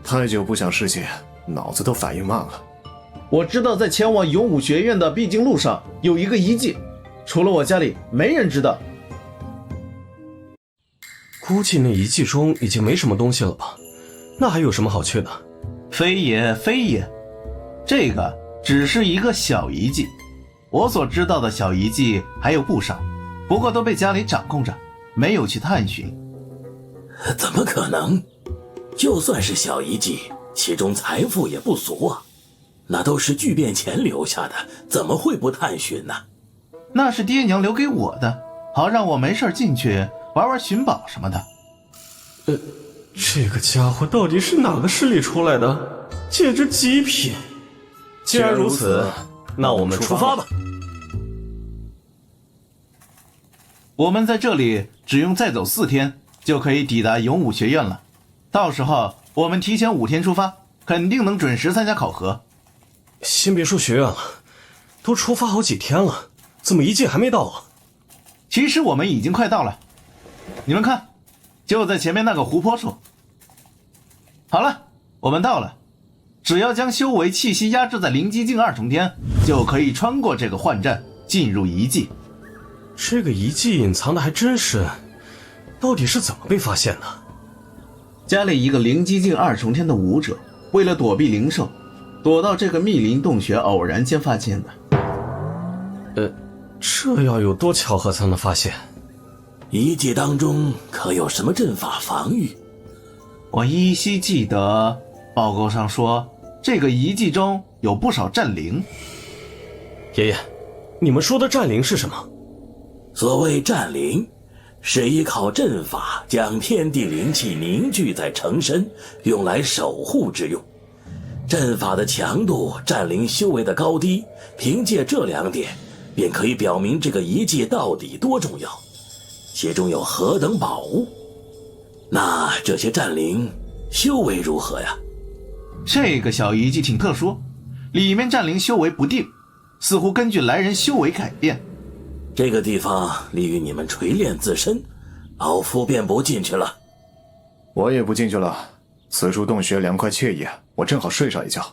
太久不想事情，脑子都反应慢了。我知道在前往勇武学院的必经路上有一个遗迹，除了我家里没人知道。估计那遗迹中已经没什么东西了吧？那还有什么好去的？非也非也，这个只是一个小遗迹，我所知道的小遗迹还有不少，不过都被家里掌控着，没有去探寻。怎么可能？就算是小遗迹，其中财富也不俗啊，那都是巨变前留下的，怎么会不探寻呢？那是爹娘留给我的，好让我没事进去玩玩寻宝什么的。这个家伙到底是哪个势力出来的？简直极品！既然如此，那我们出发吧。我们在这里只用再走4天，就可以抵达勇武学院了。到时候我们提前5天出发，肯定能准时参加考核。先别说学院了，都出发好几天了，怎么一届还没到啊？其实我们已经快到了，你们看，就在前面那个湖泊处。好了，我们到了，只要将修为气息压制在灵机境2重天，就可以穿过这个幻阵，进入遗迹。这个遗迹隐藏的还真深，到底是怎么被发现的？家里一个灵机境2重天的武者，为了躲避灵兽，躲到这个密林洞穴，偶然间发现的。这要有多巧合才能发现？遗迹当中可有什么阵法防御？我依稀记得报告上说，这个遗迹中有不少战灵。爷爷，你们说的战灵是什么？所谓战灵，是依靠阵法将天地灵气凝聚在成身，用来守护之用。阵法的强度、战灵修为的高低，凭借这2点，便可以表明这个遗迹到底多重要，其中有何等宝物。那这些战灵修为如何呀？这个小遗迹挺特殊，里面战灵修为不定，似乎根据来人修为改变。这个地方利于你们锤炼自身，老夫便不进去了。我也不进去了，此处洞穴凉快惬意，我正好睡上一觉。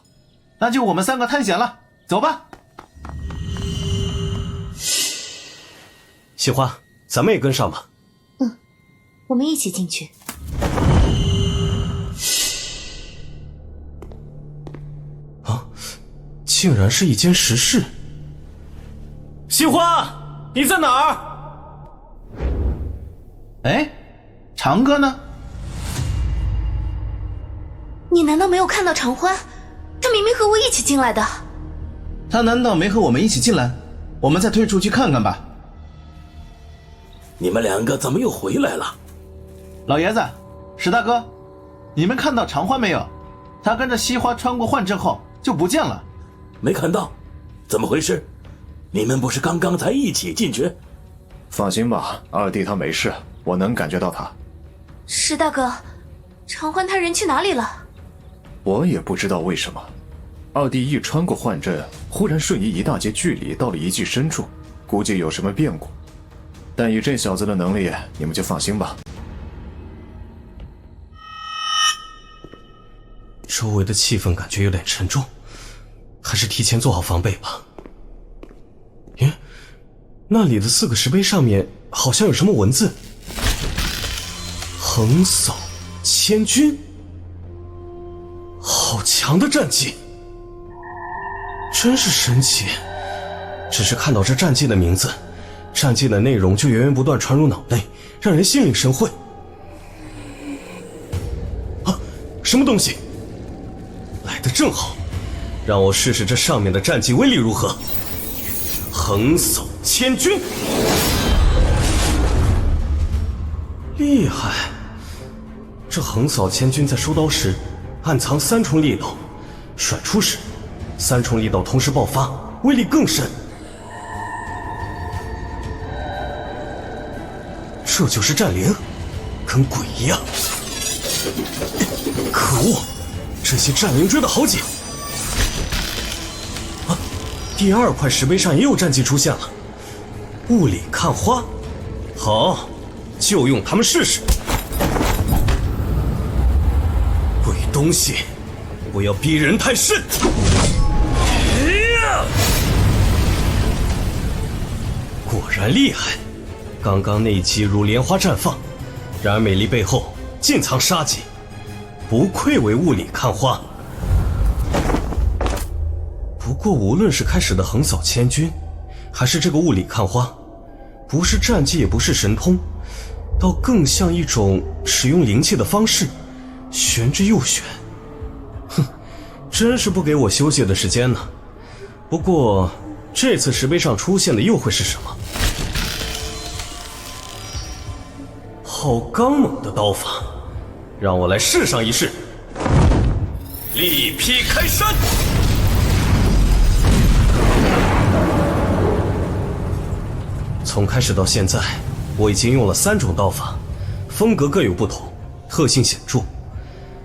那就我们3个探险了，走吧。喜欢，咱们也跟上吧。我们一起进去。竟然是一间石室。喜欢，你在哪儿？哎，长哥呢？你难道没有看到长欢？他明明和我一起进来的。他难道没和我们一起进来？我们再退出去看看吧。你们2个怎么又回来了？老爷子，史大哥，你们看到长欢没有？他跟着西花穿过幻阵后就不见了。没看到，怎么回事？你们不是刚刚才一起进去？放心吧，二弟他没事，我能感觉到他。石大哥，长欢他人去哪里了？我也不知道为什么，二弟一穿过幻阵，忽然瞬移一大截距离到了遗迹深处，估计有什么变故。但以这小子的能力，你们就放心吧。周围的气氛感觉有点沉重，还是提前做好防备吧。耶，那里的4个石碑上面好像有什么文字。横扫千军，好强的战绩，真是神奇。只是看到这战绩的名字，战绩的内容就源源不断传入脑内，让人心领神会。啊，什么东西？来得正好，让我试试这上面的战绩威力如何。横扫千军，厉害！这横扫千军在收刀时暗藏3重力道，甩出时3重力道同时爆发，威力更甚。这就是战灵，跟鬼一样。可恶，这些战灵追得好紧。啊，第2块石碑上也有战绩出现了，雾里看花。好，就用它们试试。鬼东西，不要逼人太甚。果然厉害。刚刚那一击如莲花绽放，然而美丽背后尽藏杀机，不愧为雾里看花。不过无论是开始的横扫千军，还是这个雾里看花，不是战绩也不是神通，倒更像一种使用灵气的方式，玄之又玄。哼，真是不给我休息的时间呢。不过这次石碑上出现的又会是什么？好刚猛的刀法，让我来试上一试。力劈开山。从开始到现在，我已经用了3种刀法，风格各有不同，特性显著。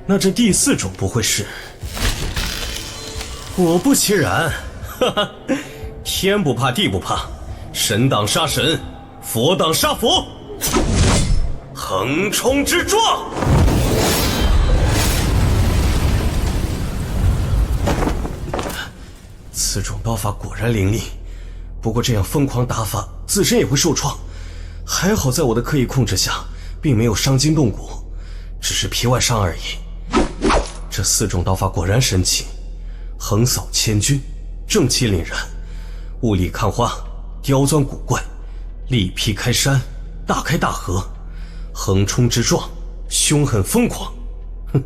那这第4种不会是？果不其然，哈哈，天不怕地不怕，神挡杀神，佛挡杀佛。横冲直撞！此种刀法果然凌厉，不过这样疯狂打法，自身也会受创。还好在我的刻意控制下，并没有伤筋动骨，只是皮外伤而已。这4种刀法果然神奇，横扫千军，正气凛然；雾里看花，刁钻古怪；力劈开山，大开大合。横冲直撞，凶狠疯狂。哼，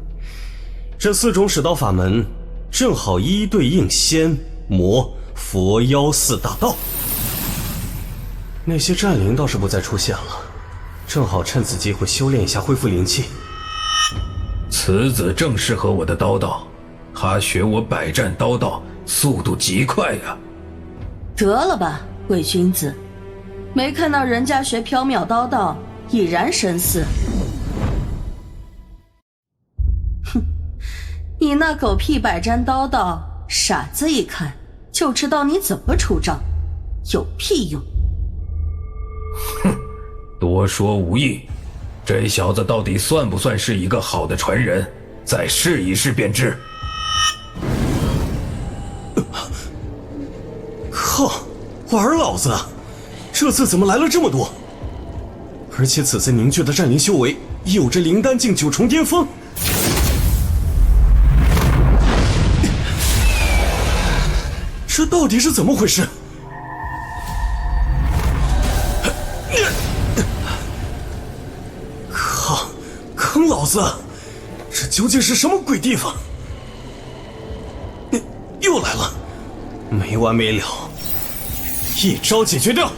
这4种使刀法门，正好一对应仙、魔、佛、妖4大道。那些战灵倒是不再出现了，正好趁此机会修炼一下，恢复灵气。此子正适合我的刀道，他学我百战刀道，速度极快呀。得了吧，伪君子，没看到人家学缥缈刀道已然神似。哼，你那狗屁百战刀道，傻子一看就知道你怎么出招，有屁用！哼，多说无益，这小子到底算不算是一个好的传人？再试一试便知。靠，玩老子！这次怎么来了这么多？而且此次凝聚的战灵修为有着灵丹境9重巅峰。这到底是怎么回事？靠，坑老子！这究竟是什么鬼地方？又来了，没完没了，一招解决掉。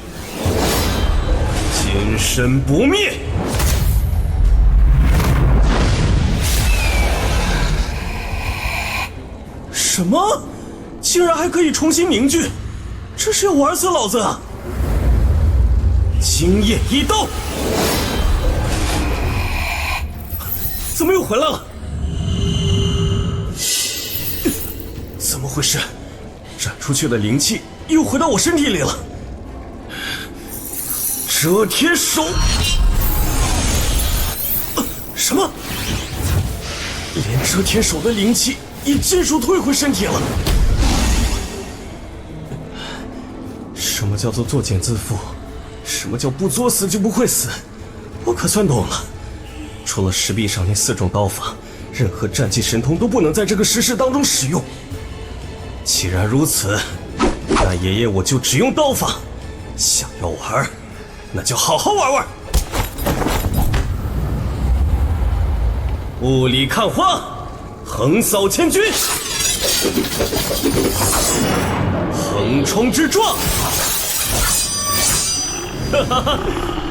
金身不灭！什么？竟然还可以重新凝聚？这是要玩死老子啊！惊艳一刀！怎么又回来了？怎么回事？斩出去的灵气又回到我身体里了。遮天手！什么？连遮天手的灵气也尽数退回身体了。什么叫做作茧自缚？什么叫不作死就不会死？我可算懂了。除了石壁上那4种刀法，任何战技神通都不能在这个石室当中使用。既然如此，那爷爷我就只用刀法。想要玩，那就好好玩玩。雾里看花，横扫千军，横冲直撞，哈哈哈，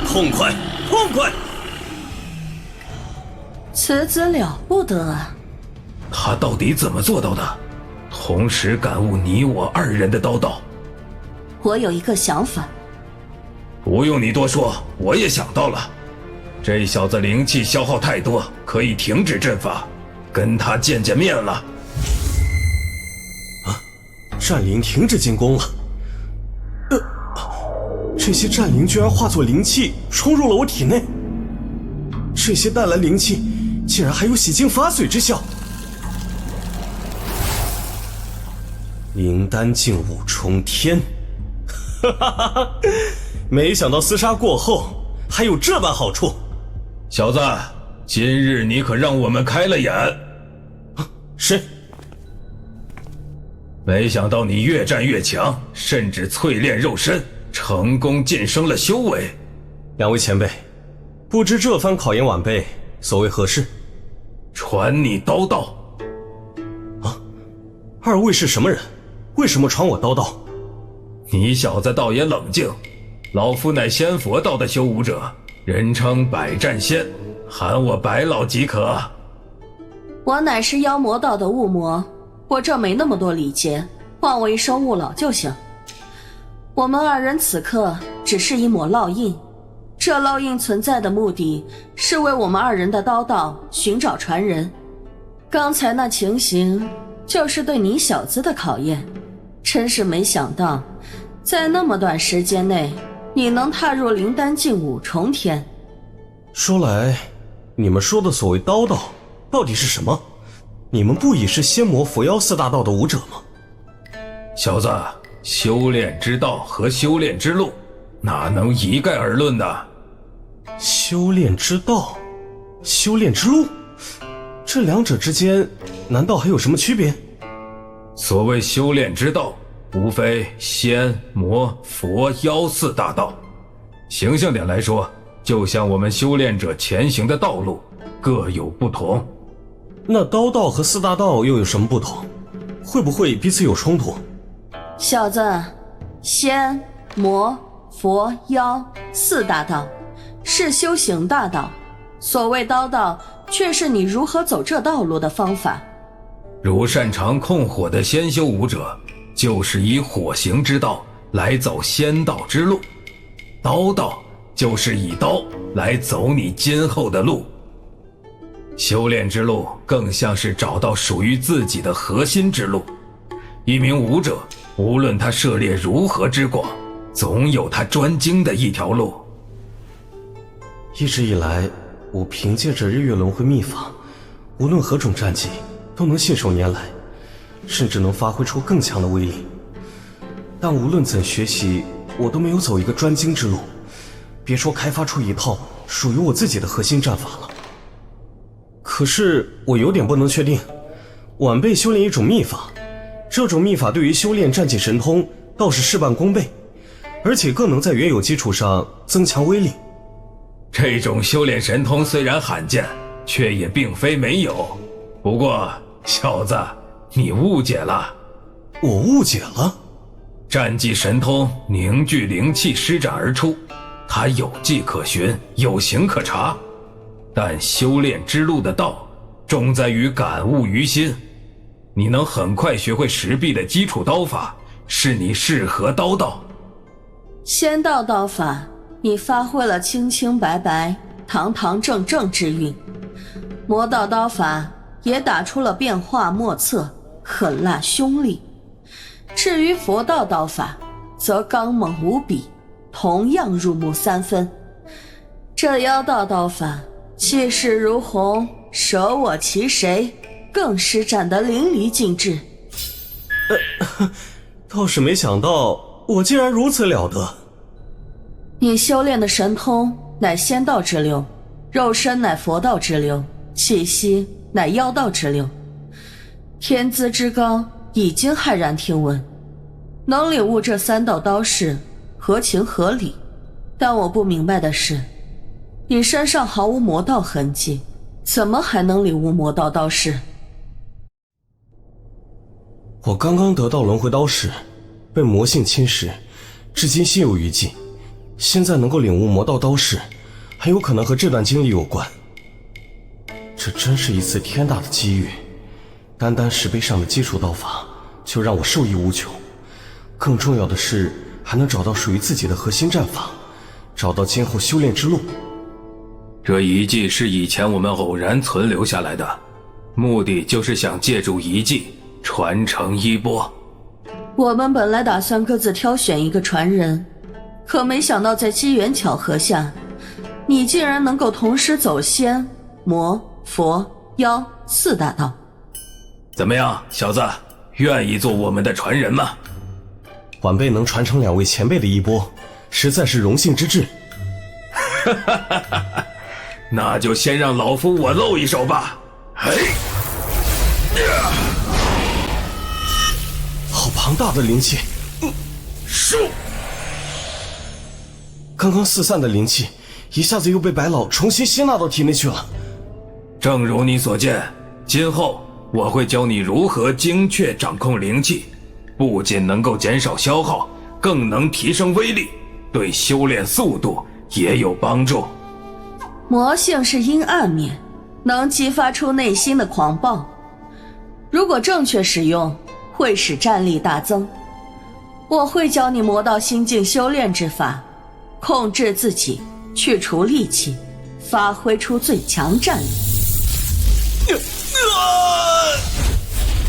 痛快，痛快！此子了不得啊！他到底怎么做到的？同时感悟你我二人的刀道。我有一个想法。不用你多说，我也想到了。这小子灵气消耗太多，可以停止阵法，跟他见见面了。啊，战灵停止进攻了。这些战灵居然化作灵气冲入了我体内。这些淡蓝灵气竟然还有洗净法髓之效。灵丹净物冲天，哈哈哈哈！没想到厮杀过后还有这般好处。小子，今日你可让我们开了眼。是。没想到你越战越强，甚至淬炼肉身，成功晋升了修为。两位前辈，不知这番考验晚辈所谓何事？传你刀道。啊，二位是什么人？为什么传我刀道？你小子倒也冷静。老夫乃仙佛道的修武者，人称百战仙，喊我白老即可。我乃是妖魔道的雾魔，我这没那么多礼节，唤我一声雾老就行。我们二人此刻只是一抹烙印，这烙印存在的目的是为我们二人的刀道寻找传人。刚才那情形就是对你小子的考验，真是没想到在那么短时间内你能踏入灵丹净物重天。说来，你们说的所谓刀道到底是什么？你们不也是仙魔佛妖四大道的武者吗？小子，修炼之道和修炼之路哪能一概而论呢？修炼之道，修炼之路，这两者之间难道还有什么区别？所谓修炼之道，无非仙魔佛妖四大道。形象点来说，就像我们修炼者前行的道路各有不同。那刀道和四大道又有什么不同？会不会彼此有冲突？小子，仙魔佛妖四大道是修行大道，所谓刀道却是你如何走这道路的方法。如擅长控火的仙修武者，就是以火行之道来走仙道之路，刀道就是以刀来走你今后的路。修炼之路更像是找到属于自己的核心之路。一名武者，无论他涉猎如何之广，总有他专精的一条路。一直以来，我凭借着日月轮回秘法，无论何种战技都能信手拈来，甚至能发挥出更强的威力。但无论怎学习，我都没有走一个专精之路，别说开发出一套属于我自己的核心战法了。可是我有点不能确定，晚辈修炼一种秘法，这种秘法对于修炼战技神通倒是事半功倍，而且更能在原有基础上增强威力。这种修炼神通虽然罕见，却也并非没有。不过小子，你误解了。我误解了？战技神通凝聚灵气施展而出，它有迹可循，有形可查。但修炼之路的道，重在于感悟于心。你能很快学会石壁的基础刀法，是你适合刀道。仙道刀法，你发挥了清清白白、堂堂正正之韵；魔道刀法也打出了变化莫测、狠辣凶厉。至于佛道刀法，则刚猛无比，同样入木三分。这妖道刀法气势如虹，舍我其谁，更施展得淋漓尽致。倒是没想到我竟然如此了得。你修炼的神通乃仙道之流，肉身乃佛道之流，气息乃妖道之流，天资之高已经骇然听闻，能领悟这3道刀式合情合理。但我不明白的是，你身上毫无魔道痕迹，怎么还能领悟魔道刀式？我刚刚得到轮回刀式，被魔性侵蚀，至今心有余悸。现在能够领悟魔道刀式，很有可能和这段经历有关。这真是一次天大的机遇，单单石碑上的基础道法就让我受益无穷。更重要的是，还能找到属于自己的核心战法，找到今后修炼之路。这遗迹是以前我们偶然存留下来的，目的就是想借助遗迹传承衣钵。我们本来打算各自挑选一个传人，可没想到在机缘巧合下，你竟然能够同时走仙、魔、佛、妖4大道。怎么样，小子，愿意做我们的传人吗？晚辈能传承2位前辈的衣钵，实在是荣幸之至。那就先让老夫我露一手吧。好庞大的灵气！刚刚四散的灵气，一下子又被白老重新吸纳到体内去了。正如你所见，今后我会教你如何精确掌控灵气，不仅能够减少消耗，更能提升威力，对修炼速度也有帮助。魔性是阴暗面，能激发出内心的狂暴，如果正确使用，会使战力大增。我会教你魔道心境修炼之法，控制自己，去除戾气，发挥出最强战力。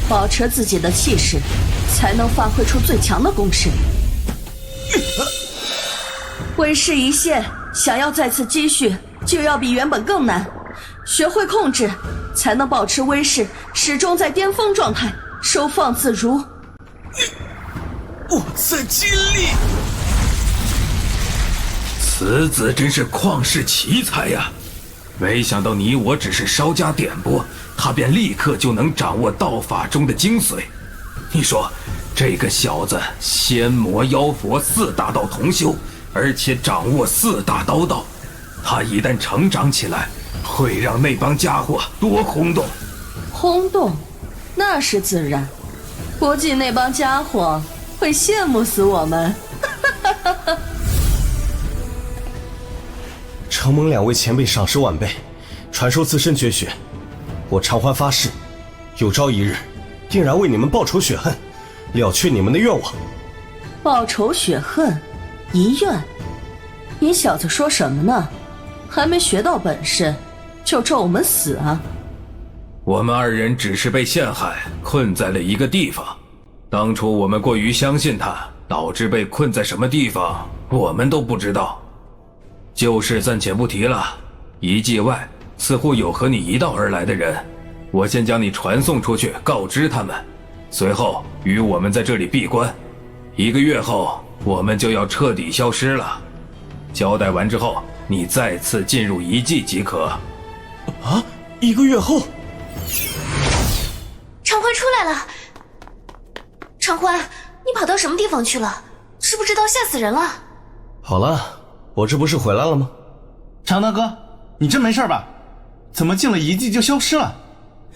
保持自己的气势，才能发挥出最强的攻势。为势一线，想要再次积蓄，就要比原本更难。学会控制，才能保持威势，始终在巅峰状态，收放自如。我在尽力。此子真是旷世奇才呀！没想到你我只是稍加点拨，他便立刻就能掌握道法中的精髓。你说，这个小子仙魔妖佛4大道同修，而且掌握4大刀道，他一旦成长起来，会让那帮家伙多轰动！轰动？那是自然，估计那帮家伙会羡慕死我们。承蒙2位前辈赏识晚辈，传授自身绝学，我偿还发誓，有朝一日定然为你们报仇雪恨，了却你们的愿望。报仇雪恨，遗愿？你小子说什么呢？还没学到本事，就咒我们死啊？我们2人只是被陷害，困在了一个地方。当初我们过于相信他，导致被困在什么地方，我们都不知道。旧事暂且不提了，遗迹外似乎有和你一道而来的人，我先将你传送出去，告知他们，随后与我们在这里闭关。1个月后，我们就要彻底消失了。交代完之后，你再次进入遗迹即可。啊？1个月后？长欢出来了。长欢，你跑到什么地方去了？知不知道吓死人了？好了，我这不是回来了吗？常大哥，你真没事吧？怎么进了遗迹就消失了？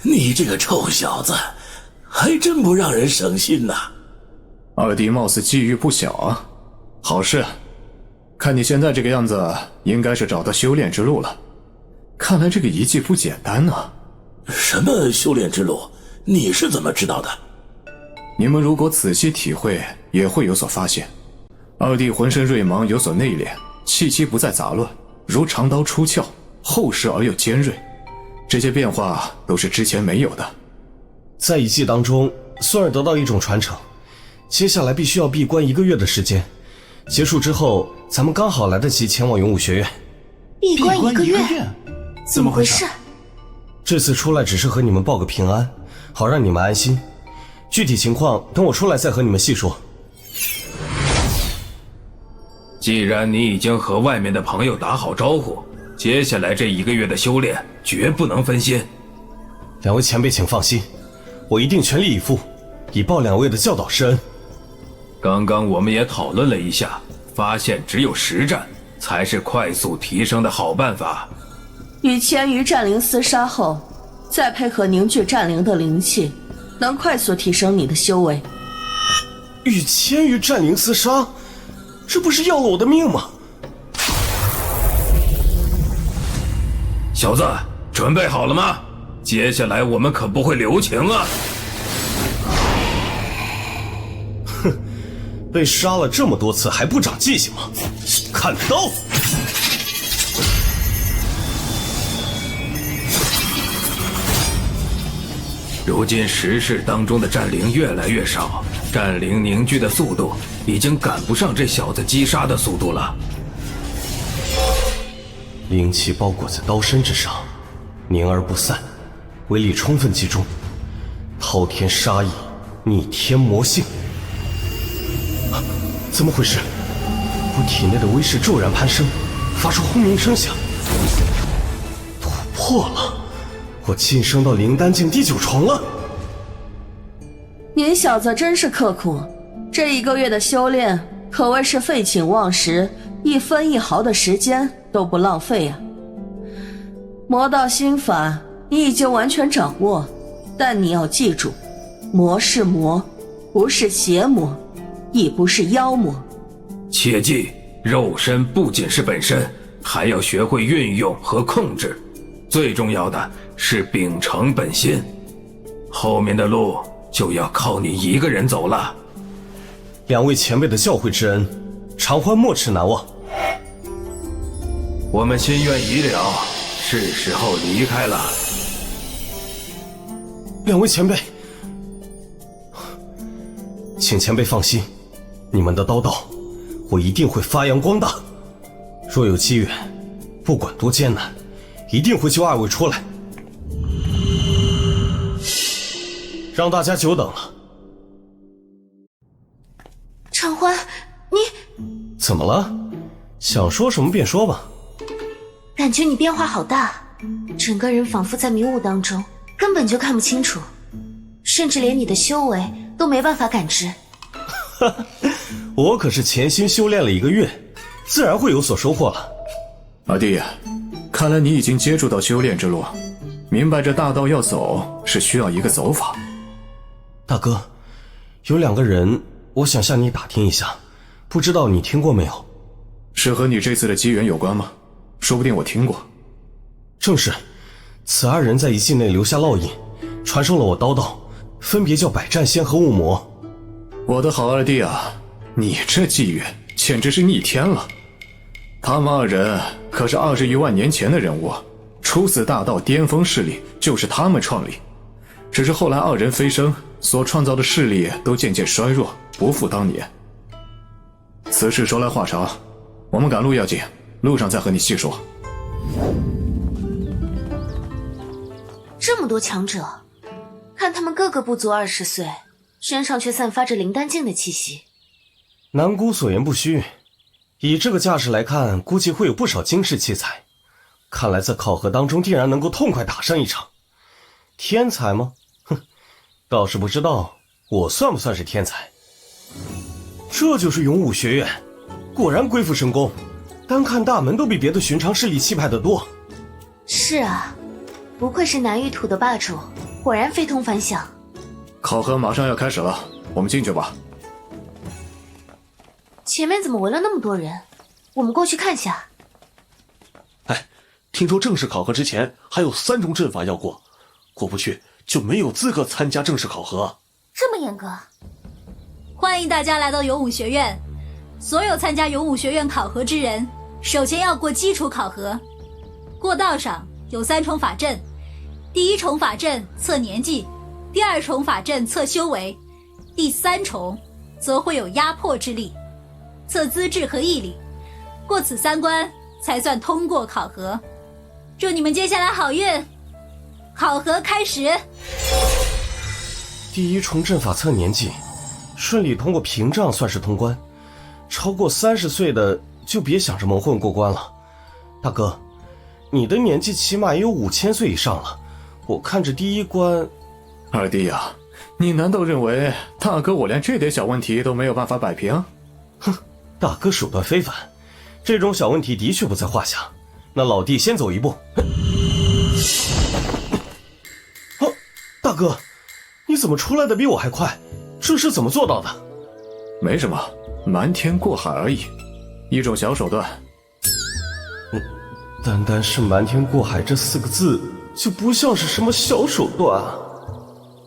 你这个臭小子，还真不让人省心呐！二弟貌似机遇不小啊，好事。看你现在这个样子，应该是找到修炼之路了。看来这个遗迹不简单啊。什么修炼之路？你是怎么知道的？你们如果仔细体会，也会有所发现。二弟浑身锐芒，有所内敛，气息不再杂乱，如长刀出鞘，厚实而又尖锐。这些变化都是之前没有的。在遗迹当中，孙儿得到一种传承，接下来必须要闭关1个月的时间。结束之后，咱们刚好来得及前往勇武学院。闭关1个月？怎么回事？这次出来只是和你们报个平安，好让你们安心。具体情况等我出来再和你们细说。既然你已经和外面的朋友打好招呼，接下来这1个月的修炼绝不能分心。两位前辈请放心，我一定全力以赴，以报两位的教导之恩。刚刚我们也讨论了一下，发现只有实战才是快速提升的好办法。与千余战灵厮杀后，再配合凝聚战灵的灵气，能快速提升你的修为。与千余战灵厮杀，这不是要了我的命吗？小子，准备好了吗？接下来我们可不会留情啊！哼，被杀了这么多次还不长记性吗？看刀！如今时势当中的战灵越来越少，战灵凝聚的速度已经赶不上这小子击杀的速度了。灵气包裹在刀身之上，凝而不散，威力充分集中，滔天杀意，逆天魔性。怎么回事？我体内的威势骤然攀升，发出轰鸣声响，突破了！我晋升到灵丹境第9重了。您小子真是刻苦，这1个月的修炼可谓是废寝忘食，1分1毫的时间都不浪费呀。魔道心法你已经完全掌握，但你要记住，魔是魔，不是邪魔，亦不是妖魔。切记，肉身不仅是本身，还要学会运用和控制，最重要的是秉承本心。后面的路就要靠你一个人走了。两位前辈的教诲之恩，常欢没齿难忘。我们心愿已了，是时候离开了。两位前辈，请前辈放心，你们的刀道我一定会发扬光大。若有机缘，不管多艰难，一定会救2位出来。让大家久等了。常欢，你怎么了？想说什么便说吧。感觉你变化好大，整个人仿佛在迷雾当中，根本就看不清楚，甚至连你的修为都没办法感知。我可是潜心修炼了1个月，自然会有所收获了。二弟，看来你已经接触到修炼之路，明白这大道要走是需要一个走法。大哥，有2个人，我想向你打听一下，不知道你听过没有？是和你这次的机缘有关吗？说不定我听过。正是，此2人在遗迹内留下烙印，传授了我刀道，分别叫百战仙和雾魔。我的好二弟啊，你这机缘简直是逆天了。他们2人可是20余万年前的人物，初次大道巅峰势力就是他们创立，只是后来2人飞升，所创造的势力都渐渐衰弱，不复当年。此事说来话长，我们赶路要紧，路上再和你细说。这么多强者，看他们个个不足20岁，身上却散发着灵丹境的气息。南姑所言不虚，以这个架势来看，估计会有不少惊世奇才。看来在考核当中定然能够痛快打上一场。天才吗？哼，倒是不知道我算不算是天才。这就是永武学院，果然鬼斧神工，单看大门都比别的寻常势力气派得多。是啊，不愧是南域土的霸主，果然非同凡响。考核马上要开始了，我们进去吧。前面怎么围了那么多人？我们过去看下。哎，听说正式考核之前还有3种阵法要过，过不去就没有资格参加正式考核。这么严格？欢迎大家来到勇武学院，所有参加勇武学院考核之人，首先要过基础考核。过道上有3重法阵，第1重法阵测年纪，第2重法阵测修为，第3重则会有压迫之力，测资质和毅力。过此3关才算通过考核。祝你们接下来好运！考核开始。第1重阵法测年纪，顺利通过屏障算是通关，超过30岁的就别想着蒙混过关了。大哥，你的年纪起码也有5000岁以上了，我看着第一关。二弟呀，你难道认为大哥我连这点小问题都没有办法摆平？哼，大哥手段非凡，这种小问题的确不在话下。那老弟先走一步。哦，大哥，你怎么出来的比我还快？这是怎么做到的？没什么，瞒天过海而已，一种小手段。单单是瞒天过海这4个字，就不像是什么小手段啊。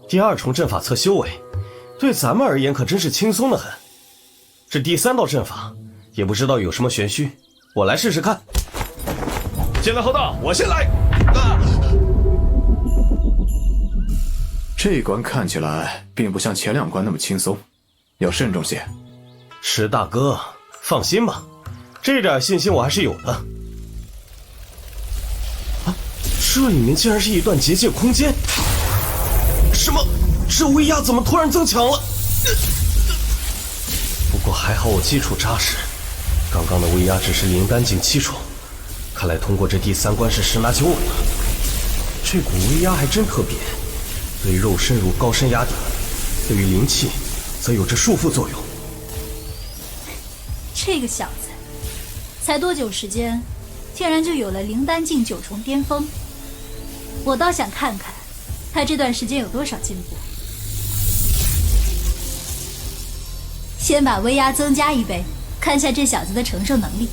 第2重阵法测修为，对咱们而言可真是轻松的很。这第3道阵法，也不知道有什么玄虚，我来试试看。先来后到，我先来。这关看起来并不像前2关那么轻松，要慎重些。石大哥，放心吧，这点信心我还是有的。啊，这里面竟然是一段结界空间！什么？这威压怎么突然增强了？不过还好我基础扎实，刚刚的威压只是灵丹境基础，看来通过这第3关是十拿九稳了。这股威压还真特别，对肉身如高山压顶，对于灵气则有着束缚作用。这个小子，才多久时间，竟然就有了灵丹境9重巅峰？我倒想看看，他这段时间有多少进步。先把威压增加1倍，看下这小子的承受能力。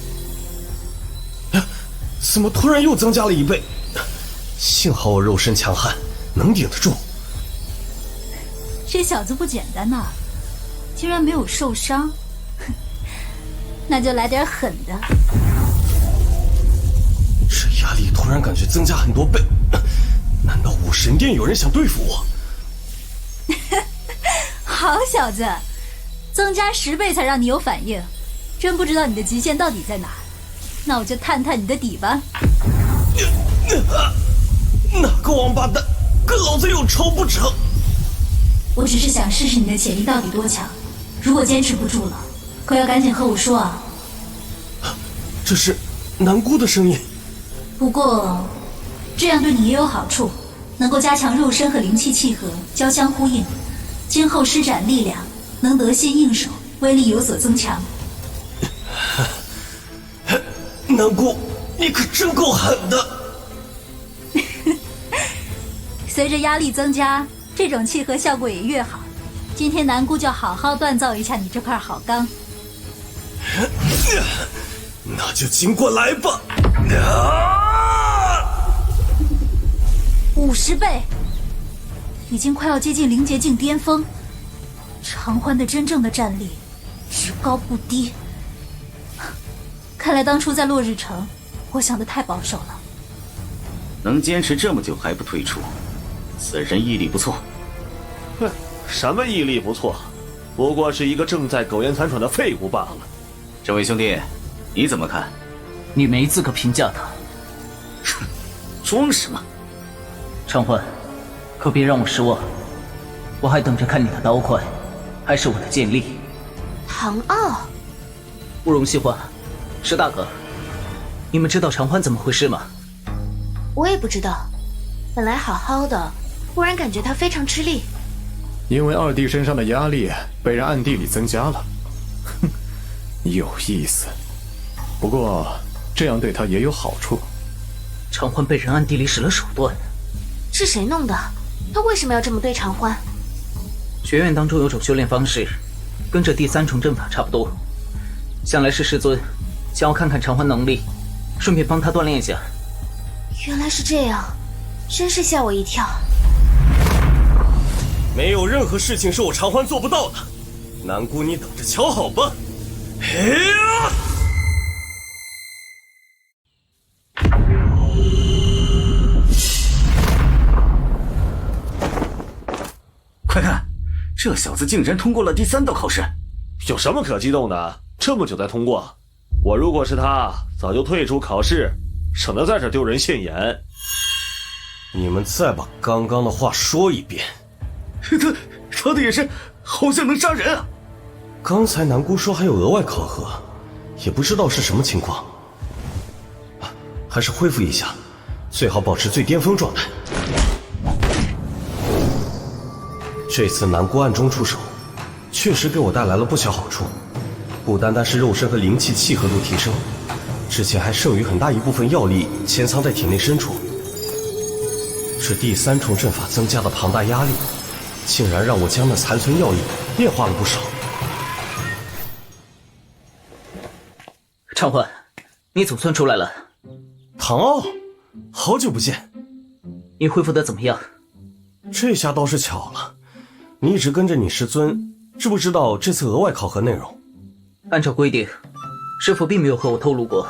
怎么突然又增加了1倍？幸好我肉身强悍，能顶得住。这小子不简单呐，竟然没有受伤。那就来点狠的。这压力突然感觉增加很多倍，难道武神殿有人想对付我？好小子，增加10倍才让你有反应，真不知道你的极限到底在哪。那我就探探你的底吧。哪个王八蛋跟老子有仇不成？我只是想试试你的潜力到底多强，如果坚持不住了，可要赶紧和我说啊。这是南姑的声音。不过这样对你也有好处，能够加强肉身和灵气契合，交相呼应，今后施展力量能得心应手，威力有所增强。南姑，你可真够狠的。随着压力增加，这种契合效果也越好。今天南姑就好好锻造一下你这块好钢。那就尽管来吧。50倍，已经快要接近灵劫境巅峰。长欢的真正的战力只高不低。看来当初在落日城，我想的太保守了。能坚持这么久还不退出，此人毅力不错。哼，什么毅力不错，不过是一个正在苟延残喘的废物罢了。这位兄弟，你怎么看？你没资格评价他。装什么？长欢，可别让我失望。我还等着看你的刀快，还是我的剑力。唐傲，慕容西欢，石大哥，你们知道长欢怎么回事吗？我也不知道，本来好好的，忽然感觉他非常吃力。因为二弟身上的压力被人暗地里增加了。哼，有意思。不过这样对他也有好处。长欢被人暗地里使了手段。是谁弄的？他为什么要这么对长欢？学院当中有种修炼方式，跟这第3重阵法差不多。想来是师尊想要看看长欢能力，顺便帮他锻炼一下。原来是这样，真是吓我一跳。没有任何事情是我长欢做不到的，南姑你等着瞧好吧。嘿呀！快看，这小子竟然通过了第3道考试。有什么可激动的？这么久才通过，我如果是他，早就退出考试，省得在这丢人现眼。你们再把刚刚的话说一遍。他的眼神好像能杀人啊！刚才南姑说还有额外考核，也不知道是什么情况。还是恢复一下。最好保持最巅峰状态。这次南姑暗中出手，确实给我带来了不小好处，不单单是肉身和灵气契合度提升，之前还剩余很大一部分药力潜藏在体内深处。这第3重阵法增加的庞大压力，竟然让我将那残存药力变化了不少。畅欢，你总算出来了。唐傲，好久不见。你恢复得怎么样？这下倒是巧了，你一直跟着你师尊，知不知道这次额外考核内容？按照规定，师父并没有和我透露过。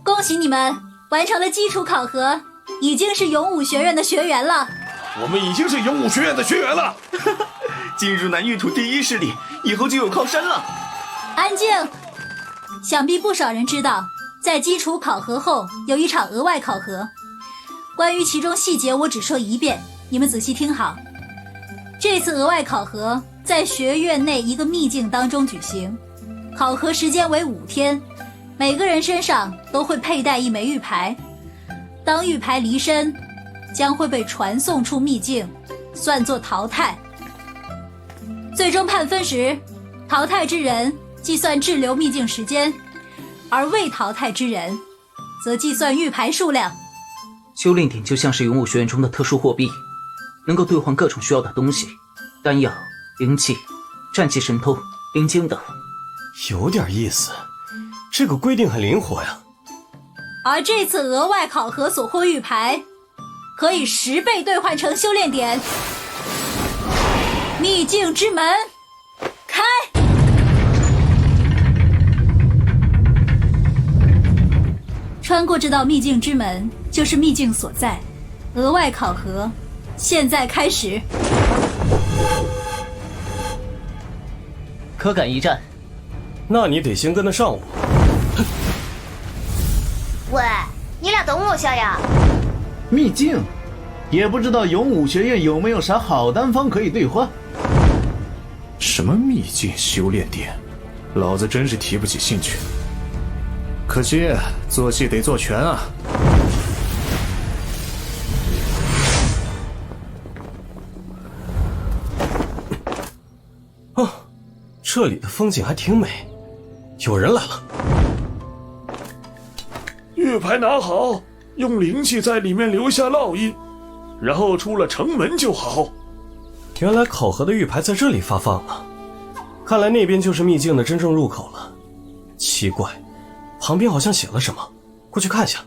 恭喜你们完成了基础考核，已经是勇武学院的学员了。我们已经是勇武学院的学员了。进入南域土第1势力，以后就有靠山了。安静！想必不少人知道，在基础考核后有一场额外考核。关于其中细节，我只说一遍，你们仔细听好。这次额外考核在学院内一个秘境当中举行，考核时间为5天，每个人身上都会佩戴一枚玉牌。当玉牌离身，将会被传送出秘境，算作淘汰。最终判分时，淘汰之人计算滞留秘境时间，而未淘汰之人则计算玉牌数量。修炼点就像是勇武学院中的特殊货币，能够兑换各种需要的东西，丹药、灵气、战气神通、灵晶等。有点意思，这个规定很灵活呀。而这次额外考核所获玉牌，可以10倍兑换成修炼点。秘境之门开！穿过这道秘境之门，就是秘境所在。额外考核现在开始。可敢一战？那你得先跟得上我。喂，你俩等我下呀！秘境，也不知道勇武学院有没有啥好丹方可以兑换。什么秘境修炼点，老子真是提不起兴趣。可惜做戏得做全啊！哦，这里的风景还挺美，有人来了。玉牌拿好，用灵气在里面留下烙印，然后出了城门就好。原来考核的玉牌在这里发放了，看来那边就是秘境的真正入口了。奇怪，旁边好像写了什么，过去看一下。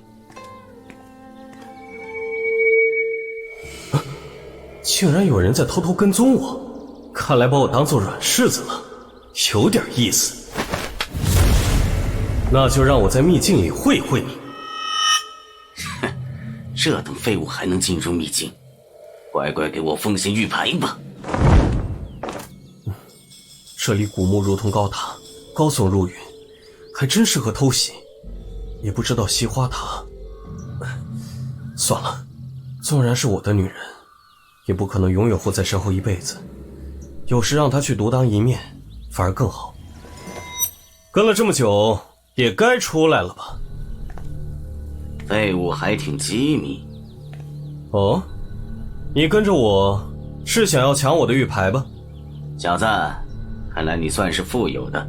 竟然有人在偷偷跟踪我，看来把我当做软柿子了，有点意思。那就让我在秘境里会会你。哼，这等废物还能进入秘境？乖乖给我奉献玉牌吧！这里古墓如同高塔，高耸入云，还真适合偷袭。也不知道西花塔……算了，纵然是我的女人，也不可能永远护在身后一辈子。有时让她去独当一面，反而更好。跟了这么久，也该出来了吧？废物还挺机敏。哦，你跟着我是想要抢我的玉牌吧？小子，看来你算是富有的，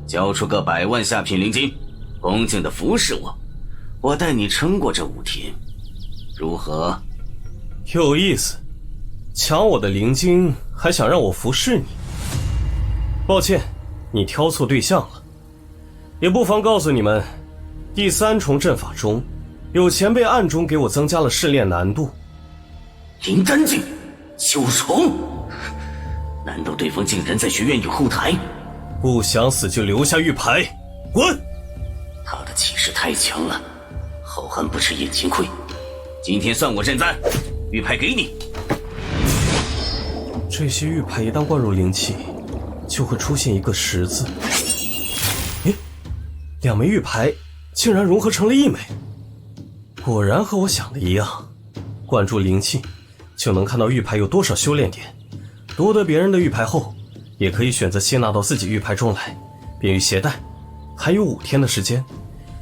交出个100万下品灵金，恭敬地服侍我，我带你撑过这5天，如何？有意思，抢我的灵晶还想让我服侍你？抱歉，你挑错对象了。也不妨告诉你们，第3重阵法中，有前辈暗中给我增加了试炼难度。林丹境，九重，难道对方竟然在学院有后台？不想死就留下玉牌，滚！他的气势太强了，好汉不吃眼前亏。今天算我认栽，玉牌给你。这些玉牌一旦灌入灵气，就会出现一个10字。诶，2枚玉牌竟然融合成了1枚，果然和我想的一样，灌注灵气就能看到玉牌有多少修炼点，夺得别人的玉牌后，也可以选择吸纳到自己玉牌中来，便于携带。还有5天的时间，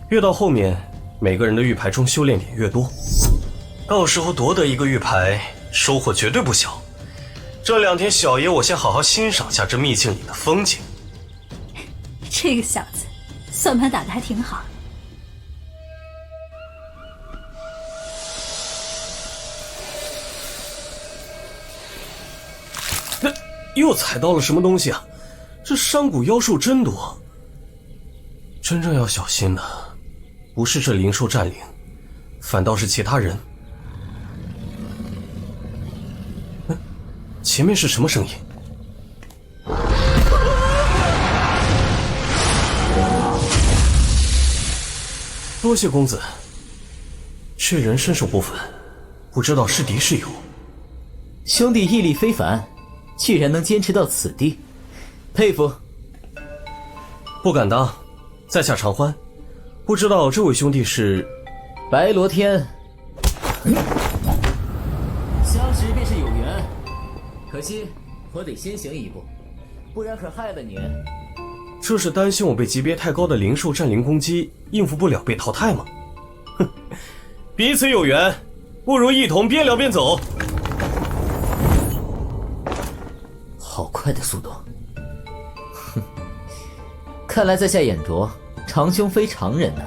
越到后面每个人的玉牌中修炼点越多，到时候夺得一个玉牌，收获绝对不小。这2天，小爷我先好好欣赏下这秘境里的风景。这个小子，算盘打得还挺好。又踩到了什么东西啊？这山谷妖兽真多。真正要小心的，不是这灵兽占领，反倒是其他人。前面是什么声音？多谢公子。这人身手不凡，不知道是敌是友。兄弟毅力非凡，居然能坚持到此地，佩服。不敢当，在下常欢，不知道这位兄弟是白罗天。相识便是有缘，可惜我得先行一步，不然可害了你。这是担心我被级别太高的灵兽占领攻击应付不了被淘汰吗？哼，彼此有缘，不如一同边聊边走。好快的速度！哼，看来在下眼拙，长兄非常人呐。